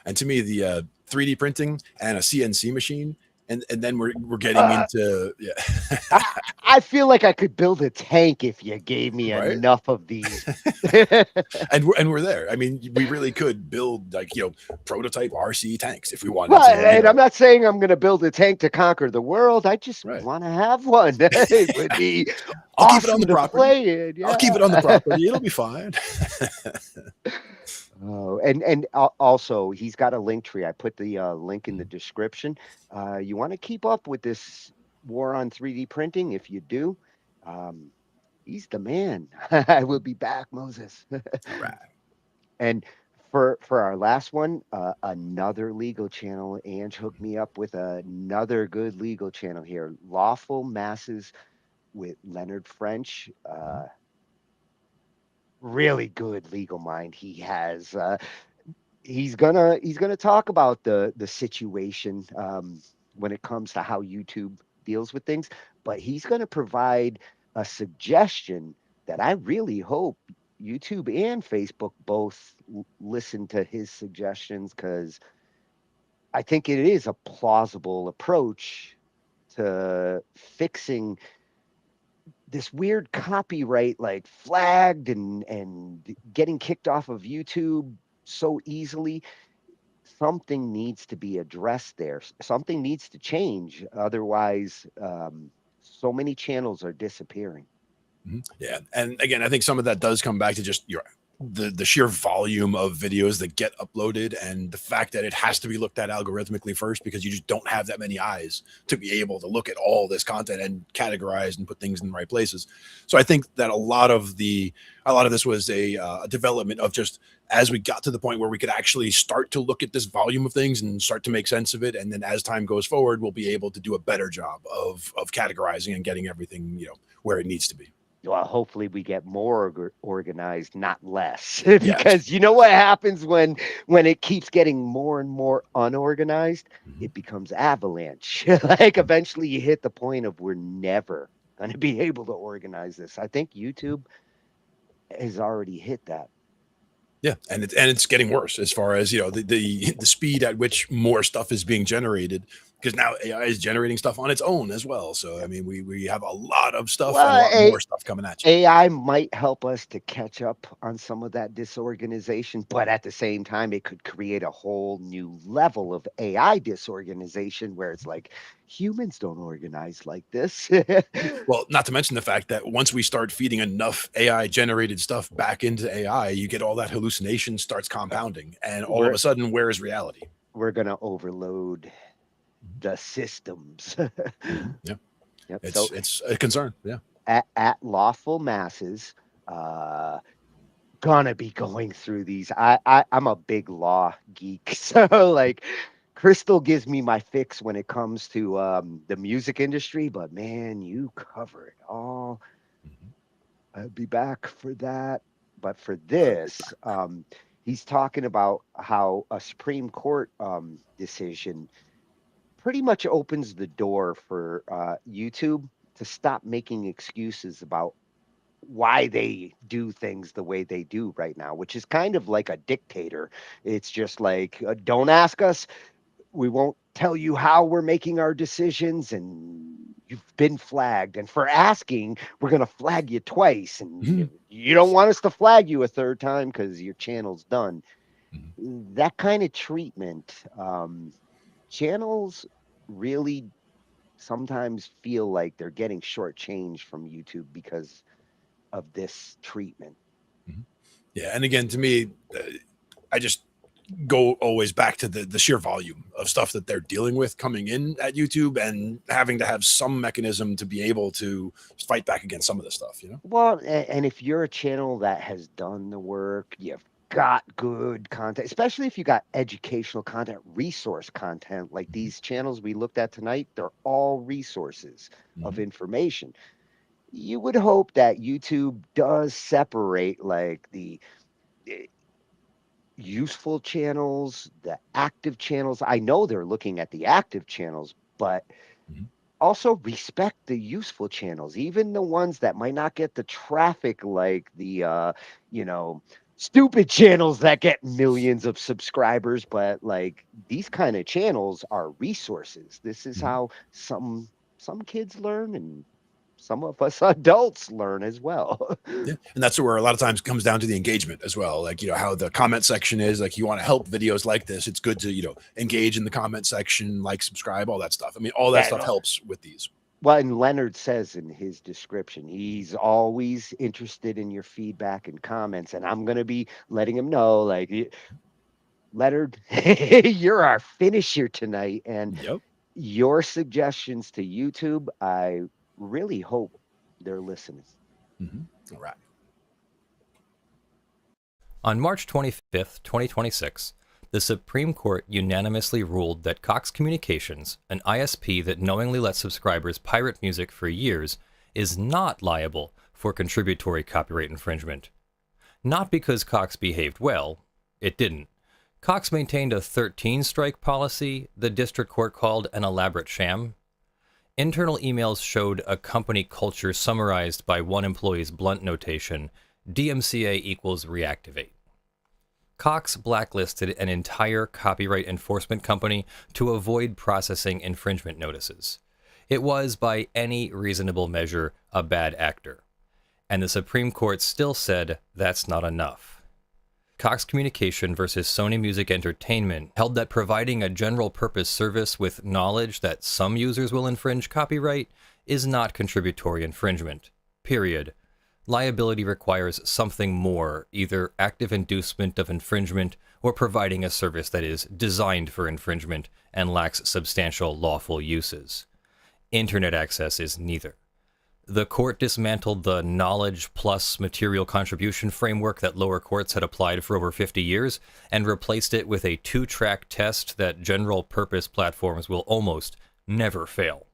And to me, the 3D printing and a CNC machine, and then we're getting into I feel like I could build a tank if you gave me enough of these. and we're there. I mean, we really could build prototype RC tanks if we wanted to. And I'm not saying I'm going to build a tank to conquer the world. I just want to have one. It would be I'll awesome keep it on the to property. Play it. Yeah. I'll keep it on the property. It'll be fine. Oh, and also he's got a link tree. I put the link in the description. You want to keep up with this war on 3D printing? If you do, he's the man. I will be back, Moses. All right. And For our last one, another legal channel. Ange hooked me up with another good legal channel here. Lawful Masses with Leonard French. Really good legal mind he has. He's gonna talk about the situation when it comes to how YouTube deals with things, but he's gonna provide a suggestion that I really hope YouTube and Facebook both listen to his suggestions, because I think it is a plausible approach to fixing this weird copyright, like flagged and getting kicked off of YouTube so easily. Something needs to be addressed there. Something needs to change. Otherwise, so many channels are disappearing. Yeah, and again, I think some of that does come back to just the sheer volume of videos that get uploaded, and the fact that it has to be looked at algorithmically first, because you just don't have that many eyes to be able to look at all this content and categorize and put things in the right places. So I think that a lot of this was a development of just as we got to the point where we could actually start to look at this volume of things and start to make sense of it, and then as time goes forward, we'll be able to do a better job of categorizing and getting everything where it needs to be. Well, hopefully we get more organized, not less, Yes. because you know what happens when it keeps getting more and more unorganized? It becomes avalanche. Like eventually you hit the point of we're never going to be able to organize this. I think YouTube has already hit that. Yeah, and it's getting worse as far as the speed at which more stuff is being generated, because now AI is generating stuff on its own as well. So I mean, we have a lot of stuff and a lot more stuff coming at you. AI might help us to catch up on some of that disorganization, but at the same time, it could create a whole new level of AI disorganization where it's like humans don't organize like this. Well, not to mention the fact that once we start feeding enough AI generated stuff back into AI, you get all that hallucination starts compounding, and all of a sudden, where is reality? We're gonna overload the systems. Yeah. Yep. It's a concern. Yeah. At Lawful Masses, gonna be going through these. I'm a big law geek, so like Crystal gives me my fix when it comes to the music industry, but man, you cover it all. I'll be back for that. But for this, he's talking about how a Supreme Court decision pretty much opens the door for YouTube to stop making excuses about why they do things the way they do right now, which is kind of like a dictator. It's just like, don't ask us. We won't tell you how we're making our decisions, and you've been flagged. And for asking, we're going to flag you twice. And if you don't want us to flag you a third time because your channel's done. That kind of treatment, channels really sometimes feel like they're getting shortchanged from YouTube because of this treatment. Yeah, and again, to me, I just go always back to the sheer volume of stuff that they're dealing with coming in at YouTube, and having to have some mechanism to be able to fight back against some of this stuff. Well, and if you're a channel that has done the work, you've got good content, especially if you got educational content, resource content, like these channels we looked at tonight, they're all resources of information. You would hope that YouTube does separate like the useful channels, the active channels. I know they're looking at the active channels, but also respect the useful channels, even the ones that might not get the traffic like the stupid channels that get millions of subscribers. But like these kind of channels are resources. This is how some kids learn, and some of us adults learn as well. Yeah, and that's where a lot of times comes down to the engagement as well. Like, how the comment section is. Like, you want to help videos like this, it's good to, engage in the comment section, like, subscribe, all that stuff. I mean, all that stuff helps with these. Well, and Leonard says in his description, he's always interested in your feedback and comments. And I'm going to be letting him know, like, Leonard, you're our finisher tonight. And your suggestions to YouTube, I really hope they're listening. All right. On March 25, 2026, the Supreme Court unanimously ruled that Cox Communications, an ISP that knowingly lets subscribers pirate music for years, is not liable for contributory copyright infringement. Not because Cox behaved well, it didn't. Cox maintained a 13-strike policy the district court called an elaborate sham. Internal emails showed a company culture summarized by one employee's blunt notation, DMCA equals reactivate. Cox blacklisted an entire copyright enforcement company to avoid processing infringement notices. It was, by any reasonable measure, a bad actor. And the Supreme Court still said that's not enough. Cox Communication versus Sony Music Entertainment held that providing a general-purpose service with knowledge that some users will infringe copyright is not contributory infringement. Period. Liability requires something more, either active inducement of infringement or providing a service that is designed for infringement and lacks substantial lawful uses. Internet access is neither. The court dismantled the knowledge plus material contribution framework that lower courts had applied for over 50 years and replaced it with a two-track test that general-purpose platforms will almost never fail.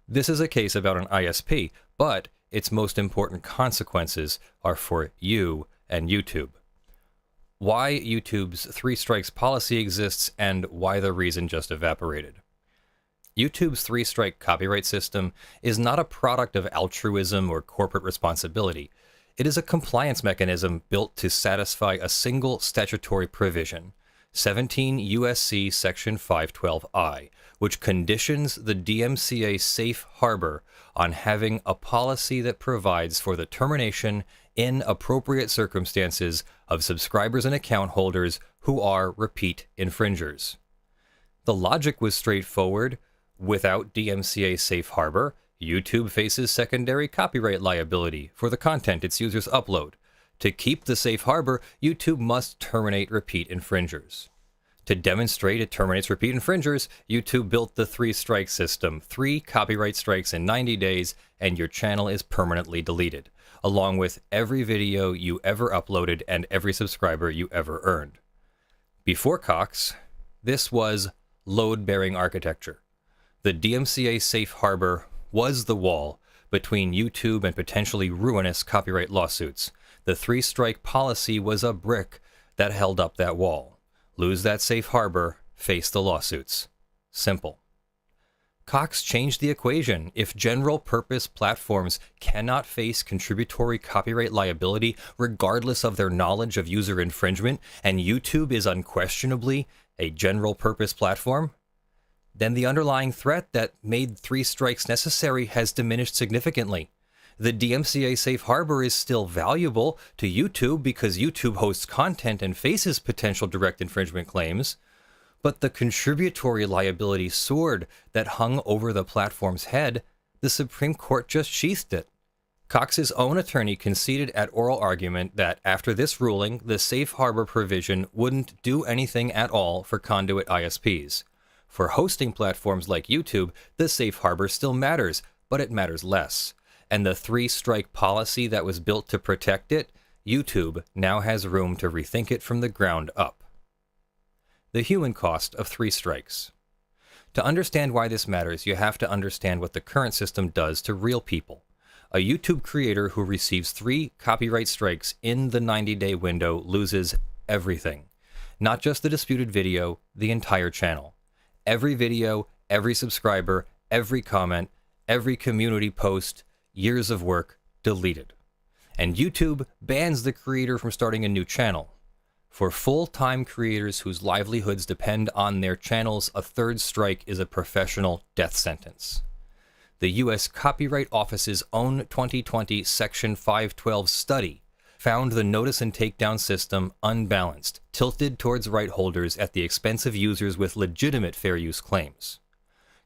This is a case about an ISP, but its most important consequences are for you and YouTube. Why YouTube's 3 strikes policy exists and why the reason just evaporated. YouTube's 3-strike copyright system is not a product of altruism or corporate responsibility. It is a compliance mechanism built to satisfy a single statutory provision, 17 U.S.C. Section 512I, which conditions the DMCA safe harbor on having a policy that provides for the termination in appropriate circumstances of subscribers and account holders who are repeat infringers. The logic was straightforward. Without DMCA safe harbor, YouTube faces secondary copyright liability for the content its users upload. To keep the safe harbor, YouTube must terminate repeat infringers. To demonstrate it terminates repeat infringers, YouTube built the 3-strike system, 3 copyright strikes in 90 days, and your channel is permanently deleted, along with every video you ever uploaded and every subscriber you ever earned. Before Cox, this was load-bearing architecture. The DMCA safe harbor was the wall between YouTube and potentially ruinous copyright lawsuits. The 3-strike policy was a brick that held up that wall. Lose that safe harbor, face the lawsuits. Simple. Cox changed the equation. If general-purpose platforms cannot face contributory copyright liability regardless of their knowledge of user infringement, and YouTube is unquestionably a general-purpose platform, then the underlying threat that made 3 strikes necessary has diminished significantly. The DMCA safe harbor is still valuable to YouTube because YouTube hosts content and faces potential direct infringement claims, but the contributory liability sword that hung over the platform's head, the Supreme Court just sheathed it. Cox's own attorney conceded at oral argument that after this ruling, the safe harbor provision wouldn't do anything at all for conduit ISPs. For hosting platforms like YouTube, the safe harbor still matters, but it matters less. And the 3-strike policy that was built to protect it, YouTube now has room to rethink it from the ground up. The human cost of 3 strikes. To understand why this matters, you have to understand what the current system does to real people. A YouTube creator who receives 3 copyright strikes in the 90-day window loses everything. Not just the disputed video, the entire channel. Every video, every subscriber, every comment, every community post, years of work deleted. And YouTube bans the creator from starting a new channel. For full-time creators whose livelihoods depend on their channels, a 3rd strike is a professional death sentence. The U.S. Copyright Office's own 2020 Section 512 study found the notice and takedown system unbalanced, tilted towards right holders at the expense of users with legitimate fair use claims.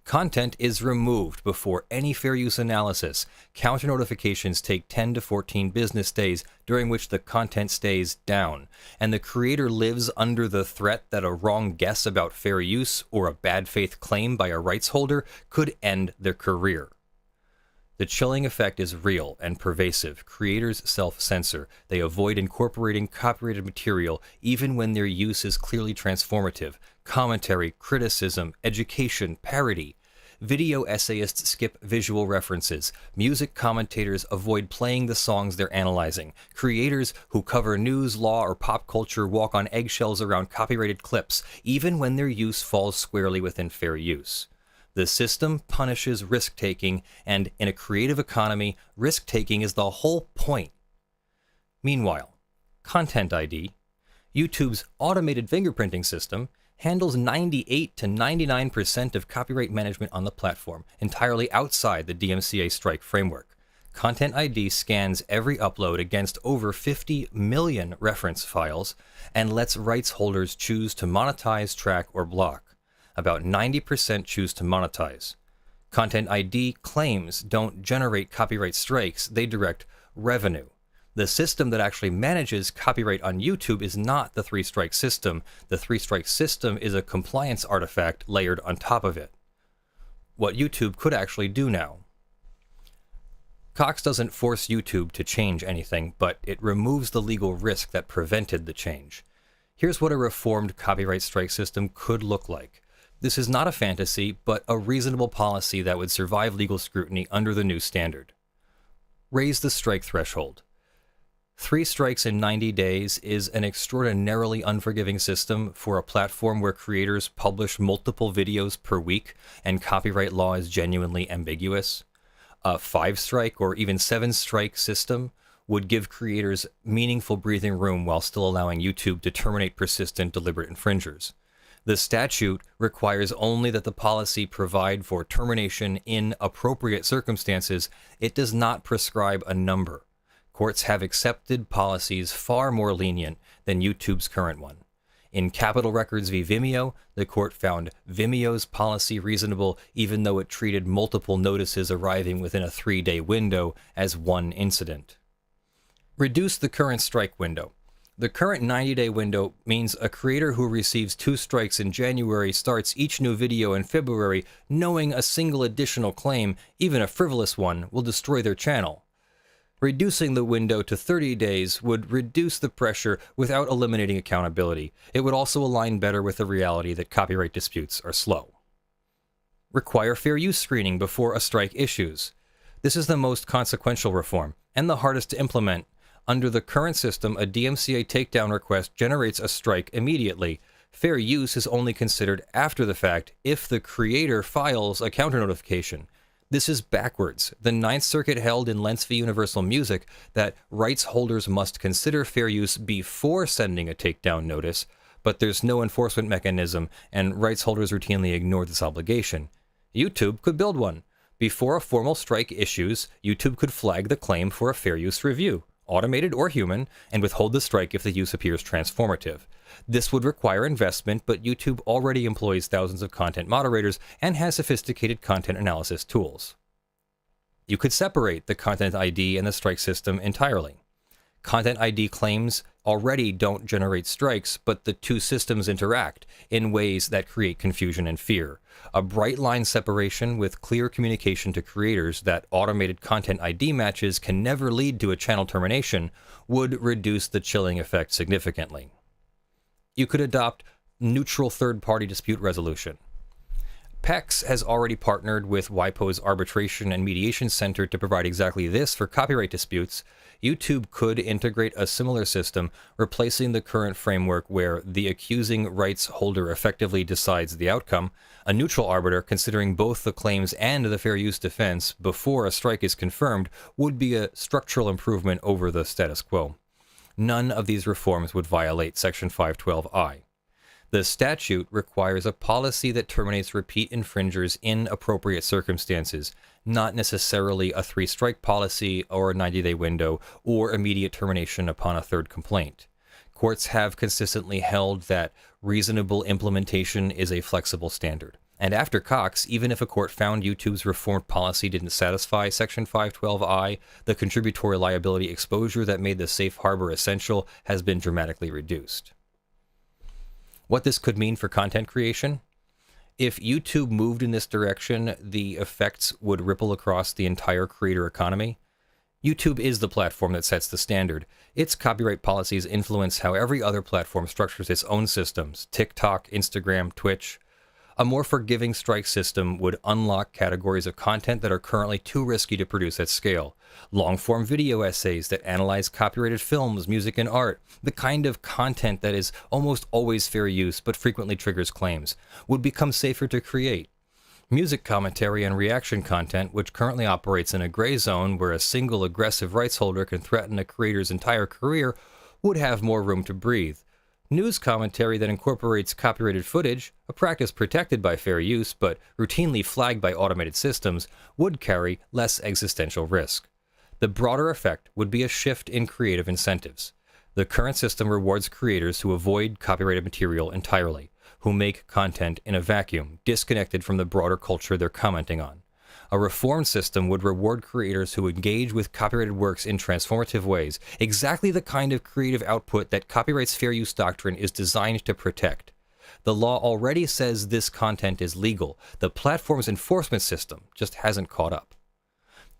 Content is removed before any fair use analysis. Counter notifications take 10 to 14 business days, during which the content stays down, and the creator lives under the threat that a wrong guess about fair use or a bad faith claim by a rights holder could end their career. The chilling effect is real and pervasive. Creators self-censor. They avoid incorporating copyrighted material even when their use is clearly transformative. Commentary, criticism, education, parody. Video essayists skip visual references. Music commentators avoid playing the songs they're analyzing. Creators who cover news, law, or pop culture walk on eggshells around copyrighted clips, even when their use falls squarely within fair use. The system punishes risk-taking, and in a creative economy, risk-taking is the whole point. Meanwhile, Content ID, YouTube's automated fingerprinting system, handles 98 to 99% of copyright management on the platform, entirely outside the DMCA strike framework. Content ID scans every upload against over 50 million reference files and lets rights holders choose to monetize, track, or block. About 90% choose to monetize. Content ID claims don't generate copyright strikes, they direct revenue. The system that actually manages copyright on YouTube is not the three-strike system. The three-strike system is a compliance artifact layered on top of it. What YouTube could actually do now. Cox doesn't force YouTube to change anything, but it removes the legal risk that prevented the change. Here's what a reformed copyright strike system could look like. This is not a fantasy, but a reasonable policy that would survive legal scrutiny under the new standard. Raise the strike threshold. 3 strikes in 90 days is an extraordinarily unforgiving system for a platform where creators publish multiple videos per week and copyright law is genuinely ambiguous. A 5-strike or even 7-strike system would give creators meaningful breathing room while still allowing YouTube to terminate persistent, deliberate infringers. The statute requires only that the policy provide for termination in appropriate circumstances. It does not prescribe a number. Courts have accepted policies far more lenient than YouTube's current one. In Capitol Records v. Vimeo, the court found Vimeo's policy reasonable even though it treated multiple notices arriving within a 3-day window as one incident. Reduce the current strike window. The current 90-day window means a creator who receives 2 strikes in January starts each new video in February knowing a single additional claim, even a frivolous one, will destroy their channel. Reducing the window to 30 days would reduce the pressure without eliminating accountability. It would also align better with the reality that copyright disputes are slow. Require fair use screening before a strike issues. This is the most consequential reform, and the hardest to implement. Under the current system, a DMCA takedown request generates a strike immediately. Fair use is only considered after the fact if the creator files a counter notification. This is backwards. The Ninth Circuit held in Lentz v. Universal Music that rights holders must consider fair use before sending a takedown notice, but there's no enforcement mechanism, and rights holders routinely ignore this obligation. YouTube could build one. Before a formal strike issues, YouTube could flag the claim for a fair use review, automated or human, and withhold the strike if the use appears transformative. This would require investment, but YouTube already employs thousands of content moderators and has sophisticated content analysis tools. You could separate the Content ID and the strike system entirely. Content ID claims already don't generate strikes, but the two systems interact in ways that create confusion and fear. A bright line separation with clear communication to creators that automated Content ID matches can never lead to a channel termination would reduce the chilling effect significantly. You could adopt neutral third-party dispute resolution. PEX has already partnered with WIPO's Arbitration and Mediation Center to provide exactly this for copyright disputes. YouTube could integrate a similar system, replacing the current framework where the accusing rights holder effectively decides the outcome. A neutral arbiter, considering both the claims and the fair use defense before a strike is confirmed, would be a structural improvement over the status quo. None of these reforms would violate Section 512I. The statute requires a policy that terminates repeat infringers in appropriate circumstances, not necessarily a 3-strike policy or a 90-day window or immediate termination upon a third complaint. Courts have consistently held that reasonable implementation is a flexible standard. And after Cox, even if a court found YouTube's reformed policy didn't satisfy Section 512I, the contributory liability exposure that made the safe harbor essential has been dramatically reduced. What this could mean for content creation? If YouTube moved in this direction, the effects would ripple across the entire creator economy. YouTube is the platform that sets the standard. Its copyright policies influence how every other platform structures its own systems: TikTok, Instagram, Twitch. A more forgiving strike system would unlock categories of content that are currently too risky to produce at scale. Long-form video essays that analyze copyrighted films, music, and art, the kind of content that is almost always fair use but frequently triggers claims, would become safer to create. Music commentary and reaction content, which currently operates in a gray zone where a single aggressive rights holder can threaten a creator's entire career, would have more room to breathe. News commentary that incorporates copyrighted footage, a practice protected by fair use but routinely flagged by automated systems, would carry less existential risk. The broader effect would be a shift in creative incentives. The current system rewards creators who avoid copyrighted material entirely, who make content in a vacuum, disconnected from the broader culture they're commenting on. A reformed system would reward creators who engage with copyrighted works in transformative ways, exactly the kind of creative output that copyright's fair use doctrine is designed to protect. The law already says this content is legal. The platform's enforcement system just hasn't caught up.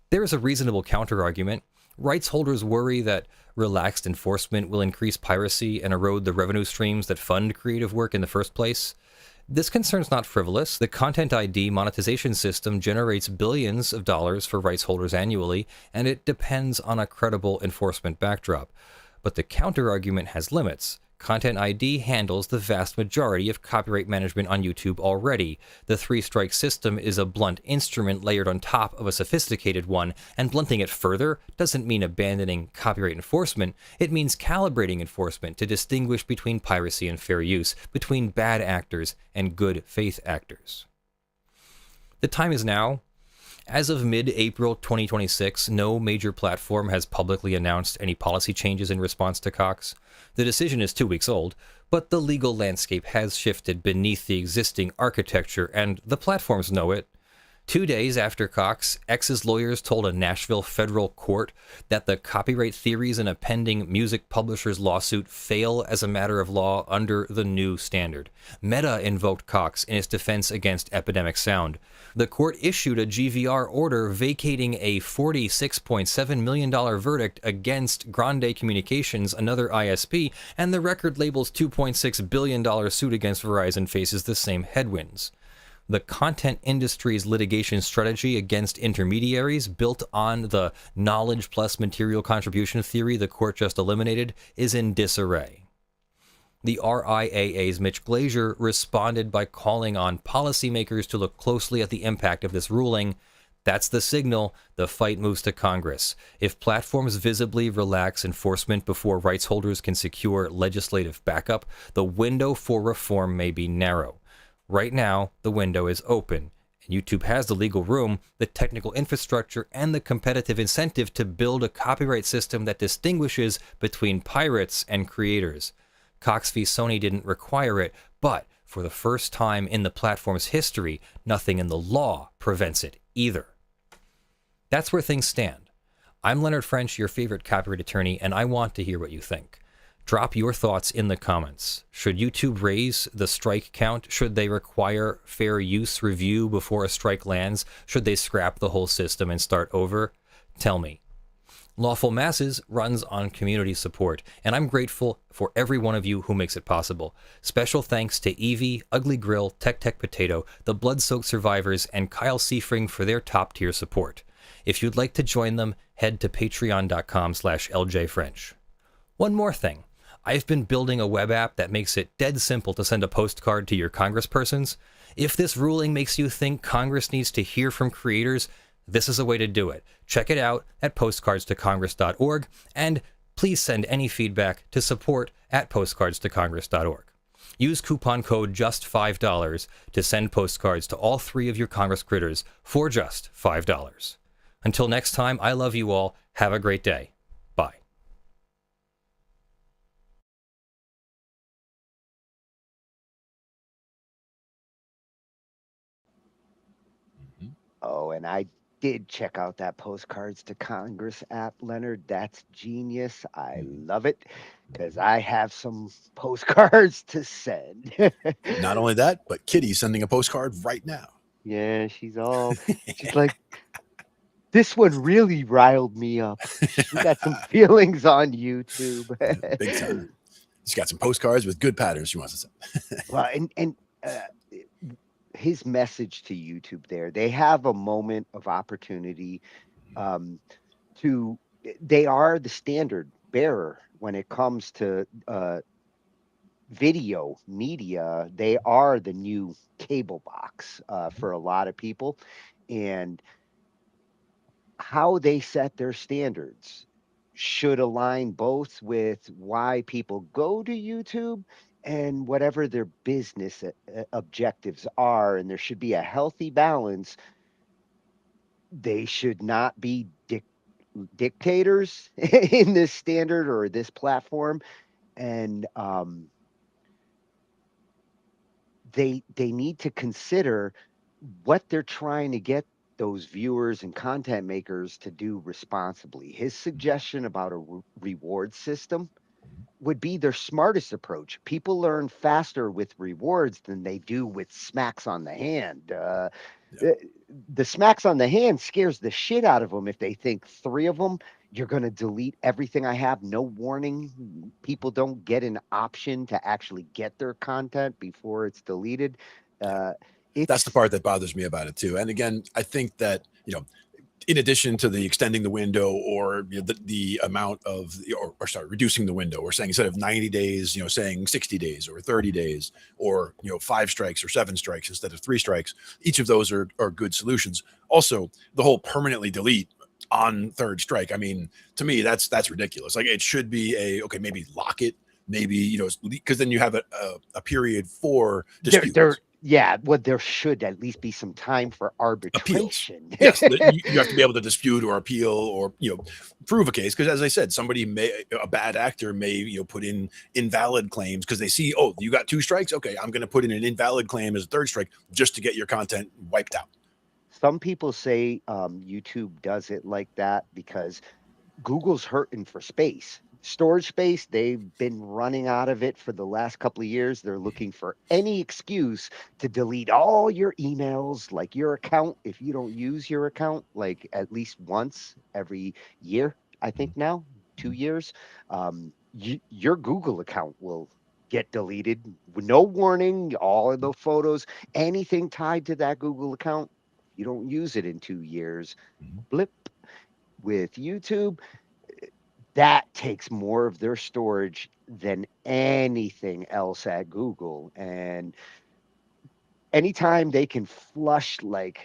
There is a reasonable counterargument. Rights holders worry that relaxed enforcement will increase piracy and erode the revenue streams that fund creative work in the first place. This concern's not frivolous. The Content ID monetization system generates billions of dollars for rights holders annually, and it depends on a credible enforcement backdrop. But the counterargument has limits. Content ID handles the vast majority of copyright management on YouTube already. The three-strike system is a blunt instrument layered on top of a sophisticated one, and blunting it further doesn't mean abandoning copyright enforcement. It means calibrating enforcement to distinguish between piracy and fair use, between bad actors and good faith actors. The time is now. As of mid-April 2026, no major platform has publicly announced any policy changes in response to Cox. The decision is 2 weeks old, but the legal landscape has shifted beneath the existing architecture, and the platforms know it. 2 days after Cox, X's lawyers told a Nashville federal court that the copyright theories in a pending music publisher's lawsuit fail as a matter of law under the new standard. Meta invoked Cox in its defense against Epidemic Sound. The court issued a GVR order vacating a $46.7 million verdict against Grande Communications, another ISP, and the record label's $2.6 billion suit against Verizon faces the same headwinds. The content industry's litigation strategy against intermediaries, built on the knowledge plus material contribution theory the court just eliminated, is in disarray. The RIAA's Mitch Glazier responded by calling on policymakers to look closely at the impact of this ruling. That's the signal. The fight moves to Congress. If platforms visibly relax enforcement before rights holders can secure legislative backup, the window for reform may be narrow. Right now, the window is open, and YouTube has the legal room, the technical infrastructure, and the competitive incentive to build a copyright system that distinguishes between pirates and creators. Cox v. Sony didn't require it, but for the first time in the platform's history, nothing in the law prevents it either. That's where things stand. I'm Leonard French, your favorite copyright attorney, and I want to hear what you think. Drop your thoughts in the comments. Should YouTube raise the strike count? Should they require fair use review before a strike lands? Should they scrap the whole system and start over? Tell me. Lawful Masses runs on community support, and I'm grateful for every one of you who makes it possible. Special thanks to Evie, Ugly Grill, Tech Potato, the Blood-Soaked Survivors, and Kyle Seafring for their top-tier support. If you'd like to join them, head to patreon.com/ljfrench. One more thing. I've been building a web app that makes it dead simple to send a postcard to your congresspersons. If this ruling makes you think Congress needs to hear from creators, this is a way to do it. Check it out at postcardstocongress.org, and please send any feedback to support@postcardstocongress.org. Use coupon code JUST5 to send postcards to all 3 of your Congress critters for just $5. Until next time, I love you all. Have a great day. Bye. Oh, and I did check out that Postcards to Congress app, Leonard. That's genius. I love it because I have some postcards to send. Not only that, but Kitty's sending a postcard right now. Yeah, she's like, this one really riled me up. She got some feelings on YouTube. Big time. She's got some postcards with good patterns she wants to send. Well, and his message to YouTube there, they have a moment of opportunity um, to, they are the standard bearer when it comes to video media. They are the new cable box for a lot of people. And how they set their standards should align both with why people go to YouTube and whatever their business objectives are. And there should be a healthy balance. They should not be dictators in this standard or this platform. And they need to consider what they're trying to get those viewers and content makers to do responsibly. His suggestion about a reward system would be their smartest approach. People learn faster with rewards than they do with smacks on the hand. The smacks on the hand scares the shit out of them if they think 3 of them, you're going to delete everything I have, no warning. People don't get an option to actually get their content before it's deleted. That's the part that bothers me about it too. And again, I think that, in addition to the extending the window or the amount of, or sorry, reducing the window, or saying instead of 90 days, saying 60 days or 30 days, or 5 strikes or 7 strikes instead of 3 strikes. Each of those are good solutions. Also, the whole permanently delete on 3rd strike. I mean, to me, that's ridiculous. Like, it should be okay, maybe lock it, maybe, because then you have a period for disputes. Yeah, well, there should at least be some time for arbitration. Yes, you have to be able to dispute or appeal or prove a case, because as I said, a bad actor may put in invalid claims because they see, oh, you got 2 strikes, okay, I'm going to put in an invalid claim as a 3rd strike just to get your content wiped out. Some people say YouTube does it like that because Google's hurting for space. Storage space, they've been running out of it for the last couple of years. They're looking for any excuse to delete all your emails, like your account. If you don't use your account, like at least once every year, I think now, 2 years, your Google account will get deleted with no warning. All of the photos, anything tied to that Google account, you don't use it in 2 years. Blip. With YouTube, that takes more of their storage than anything else at Google. And anytime they can flush like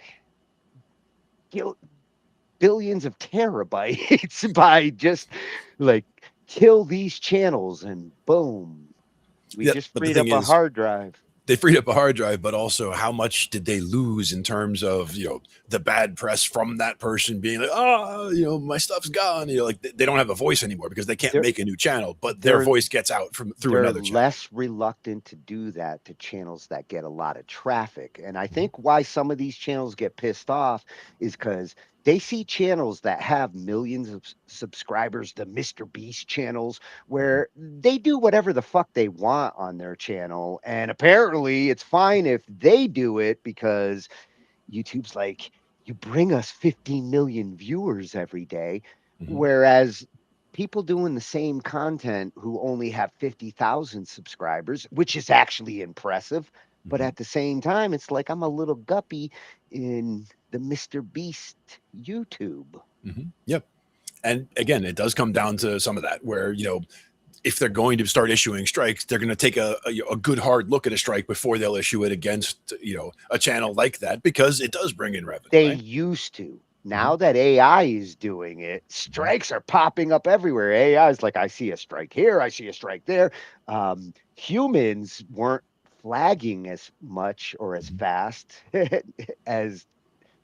billions of terabytes by just like kill these channels and boom, we just freed up a hard drive. They freed up a hard drive, but also how much did they lose in terms of, the bad press from that person being like, oh, my stuff's gone. Like they don't have a voice anymore because they can't make a new channel, but their voice gets out through another channel. They're less reluctant to do that to channels that get a lot of traffic. And I think why some of these channels get pissed off is because they see channels that have millions of subscribers, the Mr. Beast channels, where they do whatever the fuck they want on their channel. And apparently it's fine if they do it because YouTube's like, you bring us 15 million viewers every day. Whereas people doing the same content who only have 50,000 subscribers, which is actually impressive. But at the same time, it's like I'm a little guppy in the Mr. Beast YouTube. Yep. And again, it does come down to some of that where, if they're going to start issuing strikes, they're going to take a good hard look at a strike before they'll issue it against, a channel like that, because it does bring in revenue. They used to. Now that AI is doing it, strikes are popping up everywhere. AI is like, I see a strike here, I see a strike there. Humans weren't flagging as much or as fast as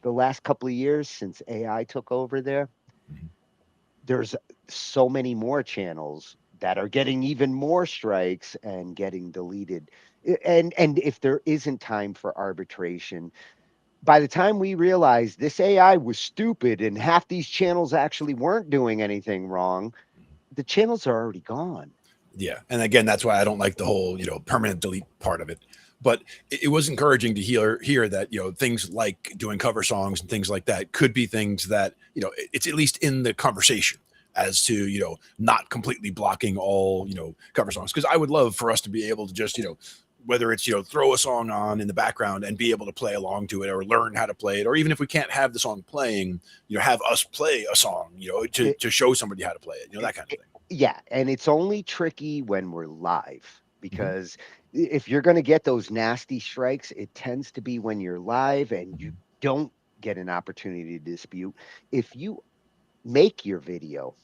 the last couple of years since AI took over there. There's so many more channels that are getting even more strikes and getting deleted. And if there isn't time for arbitration, by the time we realized this AI was stupid and half these channels actually weren't doing anything wrong, the channels are already gone. Yeah. And again, that's why I don't like the whole, permanent delete part of it. But it was encouraging to hear that, things like doing cover songs and things like that could be things that, it's at least in the conversation as to, not completely blocking all, cover songs. Because I would love for us to be able to just, whether it's, throw a song on in the background and be able to play along to it or learn how to play it, or even if we can't have the song playing, have us play a song, to show somebody how to play it, that kind of thing. Yeah, and it's only tricky when we're live because if you're going to get those nasty strikes, it tends to be when you're live and you don't get an opportunity to dispute. If you make your video,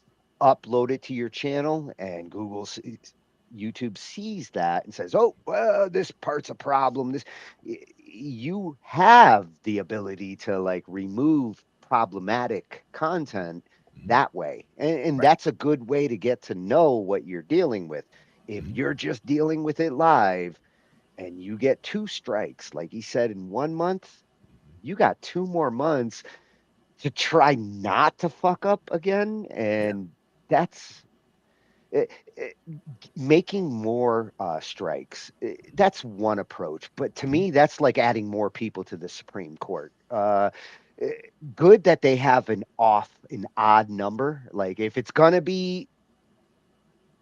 upload it to your channel, and YouTube sees that and says, "Oh, well, this part's a problem." You have the ability to like remove problematic content that way. And that's a good way to get to know what you're dealing with. If you're just dealing with it live and you get 2 strikes, like he said, in 1 month, you got 2 more months to try not to fuck up again. And that's making more strikes. That's one approach. But to me, that's like adding more people to the Supreme Court. Good that they have an odd number. Like if it's gonna be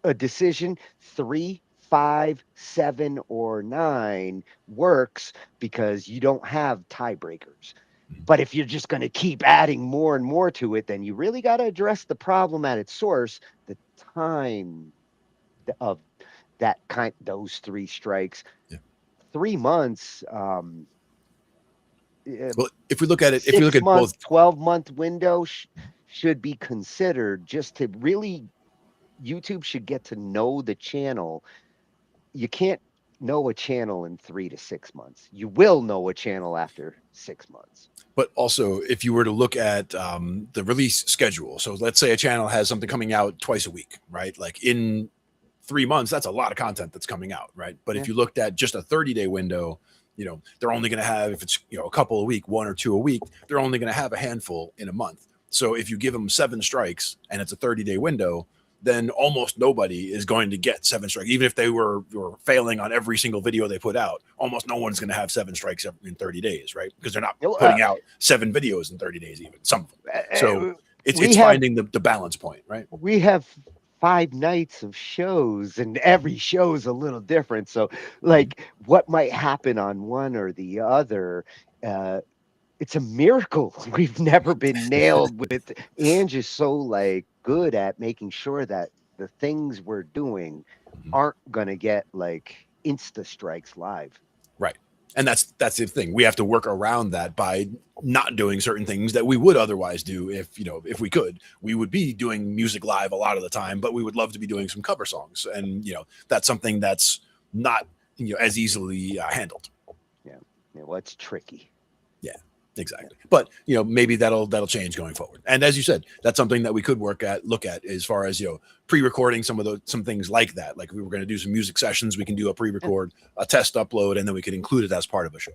a decision, 3, 5, 7, or 9 works because you don't have tiebreakers. But if you're just going to keep adding more and more to it, then you really got to address the problem at its source, the time of those 3 strikes. 3 months. Well, if we look at it, if we look 6 at month, both, 12-month window should be considered just to really, YouTube should get to know the channel. You can't know a channel in 3 to 6 months. You will know a channel after 6 months. but also if you were to look at the release schedule, so let's say a channel has something coming out twice a week, right? Like in 3 months, that's a lot of content that's coming out, right? But if you looked at just a 30-day window, they're only going to have, if it's a couple a week, 1 or 2 a week, they're only going to have a handful in a month. So if you give them 7 strikes and it's a 30-day window, then almost nobody is going to get 7 strikes. Even if they were failing on every single video they put out, almost no one's going to have 7 strikes in 30 days, right? Because they're not putting out 7 videos in 30 days, even some. So it's finding the balance point, right? We have 5 nights of shows and every show is a little different. So like what might happen on one or the other, it's a miracle. We've never been nailed with. Ange is so like good at making sure that the things we're doing aren't gonna get like insta strikes live. Right. And that's the thing. We have to work around that by not doing certain things that we would otherwise do if we could. We would be doing music live a lot of the time, but we would love to be doing some cover songs. And that's something that's not as easily handled. Yeah. Well, it's tricky. Yeah. Exactly. But, maybe that'll change going forward. And as you said, that's something that we could look at as far as, pre-recording some things like that. Like if we were going to do some music sessions, we can do a pre-record, a test upload, and then we could include it as part of a show.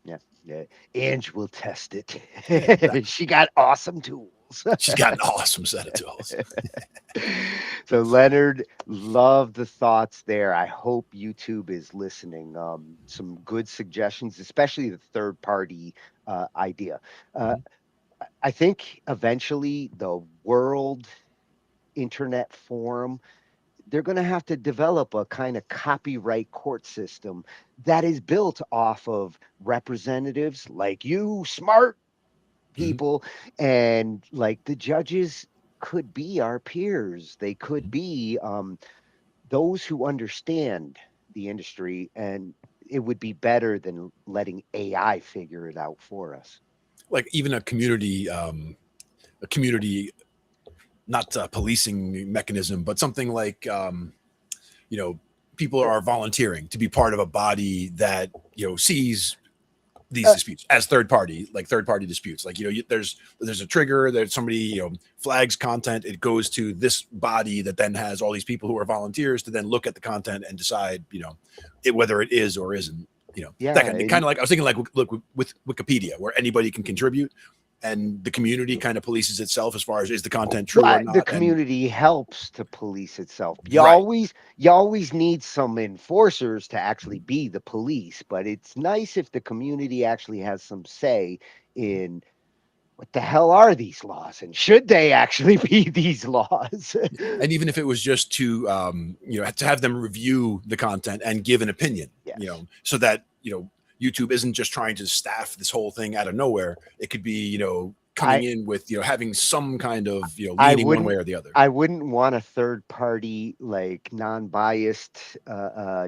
Yeah. Yeah. Ange will test it. Exactly. She got awesome tools. She's got an awesome set of tools. So Leonard, love the thoughts there. I hope YouTube is listening. Some good suggestions, especially the third party idea. I think eventually the World Internet Forum, they're going to have to develop a kind of copyright court system that is built off of representatives like you, smart people, and like the judges could be our peers. They could be those who understand the industry, and it would be better than letting AI figure it out for us. Like even a community, not policing mechanism, but something like, people are volunteering to be part of a body that, sees these disputes as third party disputes. Like, there's a trigger, there's somebody, flags content, it goes to this body that then has all these people who are volunteers to then look at the content and decide, whether it is or isn't, you know, Yeah, that kind of like I was thinking like look with Wikipedia, where anybody can contribute, and the community kind of polices itself as far as is the content true or but the not. And community helps to police itself. right, You always need some enforcers to actually be the police, but it's nice if the community actually has some say in what the hell are these laws and should they actually be these laws. and even if it was just to you know, to have them review the content and give an opinion, Yes. you know, so that, you know, YouTube isn't just trying to staff this whole thing out of nowhere. It could be, you know, coming in with, you know, having some kind of, you know, leaning one way or the other. I wouldn't want a third party, like non-biased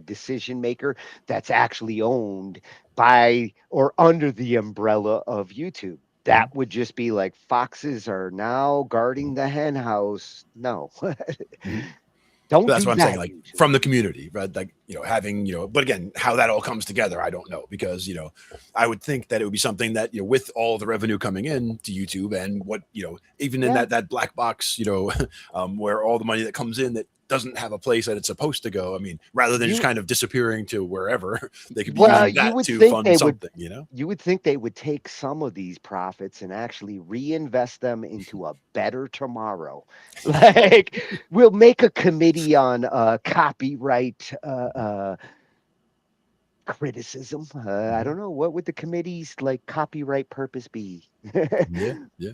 decision maker that's actually owned by or under the umbrella of YouTube. That would just be like foxes are now guarding the hen house. No. Don't But that's do what I'm that, saying, like YouTube. from the community, right? Like, you know, having, you know, but again, how that all comes together, I don't know, because, you know, I would think that it would be something that, you know, with all the revenue coming in to YouTube and what, you know, even in that black box, you know, where all the money that comes in that doesn't have a place that it's supposed to go. I mean, rather than just kind of disappearing to wherever, they could be using that to fund something, you know? You would think they would take some of these profits and actually reinvest them into a better tomorrow. Like, we'll make a committee on copyright criticism. I don't know, what would the committee's like copyright purpose be? Yeah.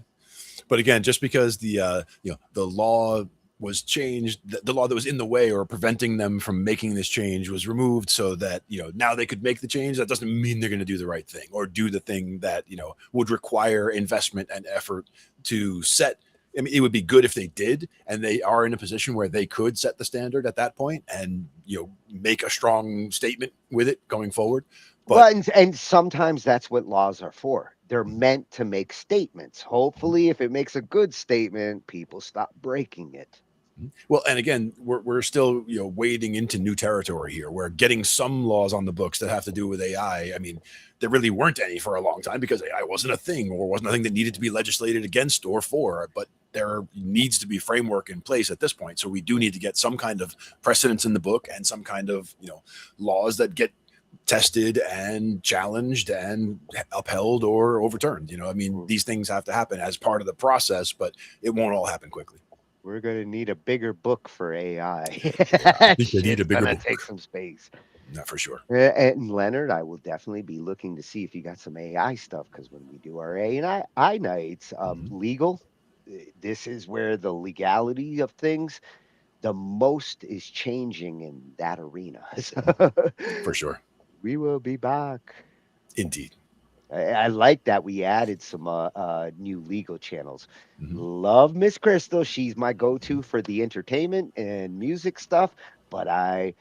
But again, just because the you know, the law was changed, the law that was in the way or preventing them from making this change was removed, so that, you know, now they could make the change. That doesn't mean they're going to do the right thing or do the thing that, you know, would require investment and effort to set. I mean, it would be good if they did, and they are in a position where they could set the standard at that point and, you know, make a strong statement with it going forward. But Well, and sometimes that's what laws are for. They're meant to make statements. Hopefully, if it makes a good statement, people stop breaking it. well, and again, we're still, you know, wading into new territory here. We're getting some laws on the books that have to do with AI. I mean, there really weren't any for a long time because AI wasn't a thing or wasn't a thing that needed to be legislated against or for. But there needs to be framework in place at this point. So we do need to get some kind of precedents in the book and some kind of, you know, laws that get tested and challenged and upheld or overturned. You know, I mean, these things have to happen as part of the process, but it won't all happen quickly. We're going to need a bigger book for AI. I think they need a bigger Gonna book. take some space. Not for sure. And Leonard, I will definitely be looking to see if you got some AI stuff, because when we do our AI nights, legal, this is where the legality of things, the most is changing in that arena. For sure. We will be back. Indeed. I like that we added some new legal channels. Love Miss Crystal. She's my go-to for the entertainment and music stuff, but I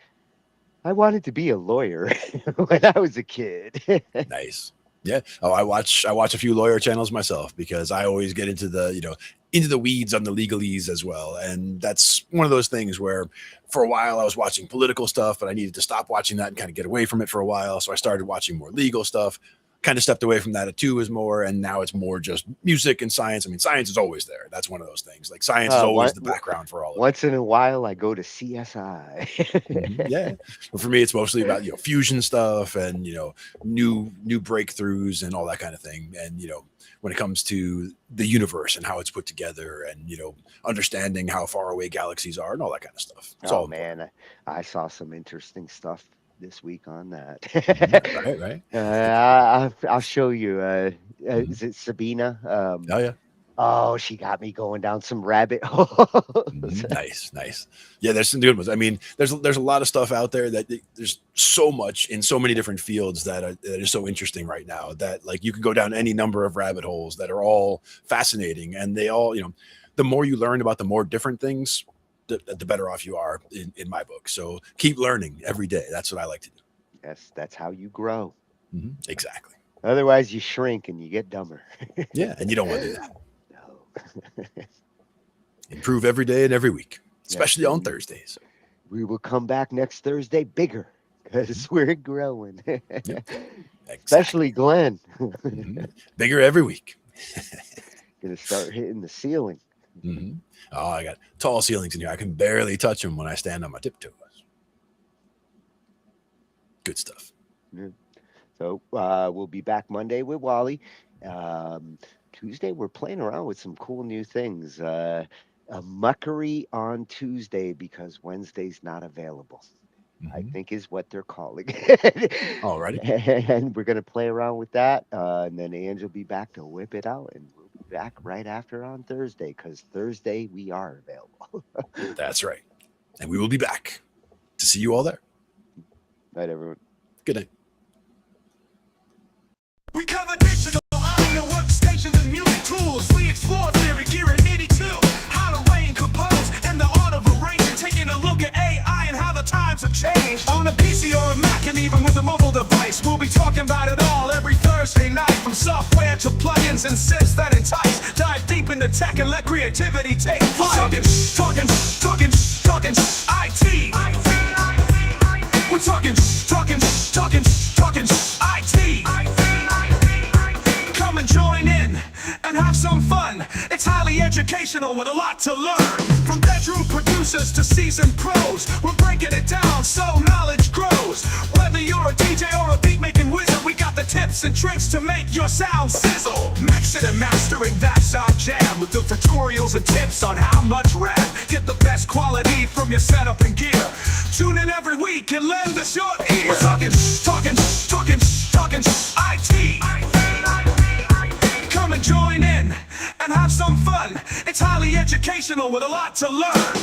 wanted to be a lawyer when I was a kid. Nice. Yeah. Oh, I watch a few lawyer channels myself because I always get into the, you know, into the weeds on the legalese as well. And that's one of those things where for a while I was watching political stuff, but I needed to stop watching that and kind of get away from it for a while. So I started watching more legal stuff, kind of stepped away from that too is more, and now it's more just music and science. I mean, science is always there. That's one of those things. Like science is always the background for all of it. Once in a while, I go to CSI. Yeah, but for me, it's mostly about, you know, fusion stuff and, you know, new breakthroughs and all that kind of thing. And, you know, when it comes to the universe and how it's put together and, you know, understanding how far away galaxies are and all that kind of stuff. It's all man, I saw some interesting stuff this week on that. right. I'll show you. Is it Sabina? Oh yeah. Oh, she got me going down some rabbit holes. Nice. Yeah, there's some good ones. I mean, there's a lot of stuff out there that there's so much in so many different fields that is so interesting right now that, like, you can go down any number of rabbit holes that are all fascinating, and they all, you know, the more you learn about the more different things, the better off you are in my book. So keep learning every day. That's what I like to do. Yes, that's how you grow. Exactly. Otherwise, you shrink and you get dumber. Yeah, and you don't want to do that. Improve every day and every week, especially on Thursdays. We will come back next Thursday bigger because we're growing. Especially Glenn. Bigger every week. Gonna start hitting the ceiling. Oh, I got tall ceilings in here. I can barely touch them when I stand on my tiptoes. Good stuff. So we'll be back Monday with Wally. Tuesday, we're playing around with some cool new things. A muckery on Tuesday because Wednesday's not available. I think is what they're calling it. Alrighty. And we're going to play around with that. And then Ange will be back to whip it out. And we'll be back right after on Thursday because Thursday we are available. That's right. And we will be back to see you all there. Night, everyone. Good night. We cover digital audio workstations and music tools. We explore theory, gear, and 82. How to arrange, compose, and the art of arranging. Taking a look at AI and how the times have changed. On a PC or a Mac and even with a mobile device, we'll be talking about it all every Thursday night. From software to plugins and synths that entice. Dive deep into tech and let creativity take flight. Talkin IT. We're talking IT. Come and join in and have some fun. It's highly educational with a lot to learn. From bedroom producers to seasoned pros, we're breaking it down so knowledge grows. Whether you're a DJ or a beat making wizard, we got the tips and tricks to make your sound sizzle. Mixing and mastering, that's our jam. With the tutorials and tips on how much RAM. Get the best quality from your setup and gear. Tune in every week and lend us your ear. We're talking IT. Come and join in and have some fun. It's highly educational with a lot to learn.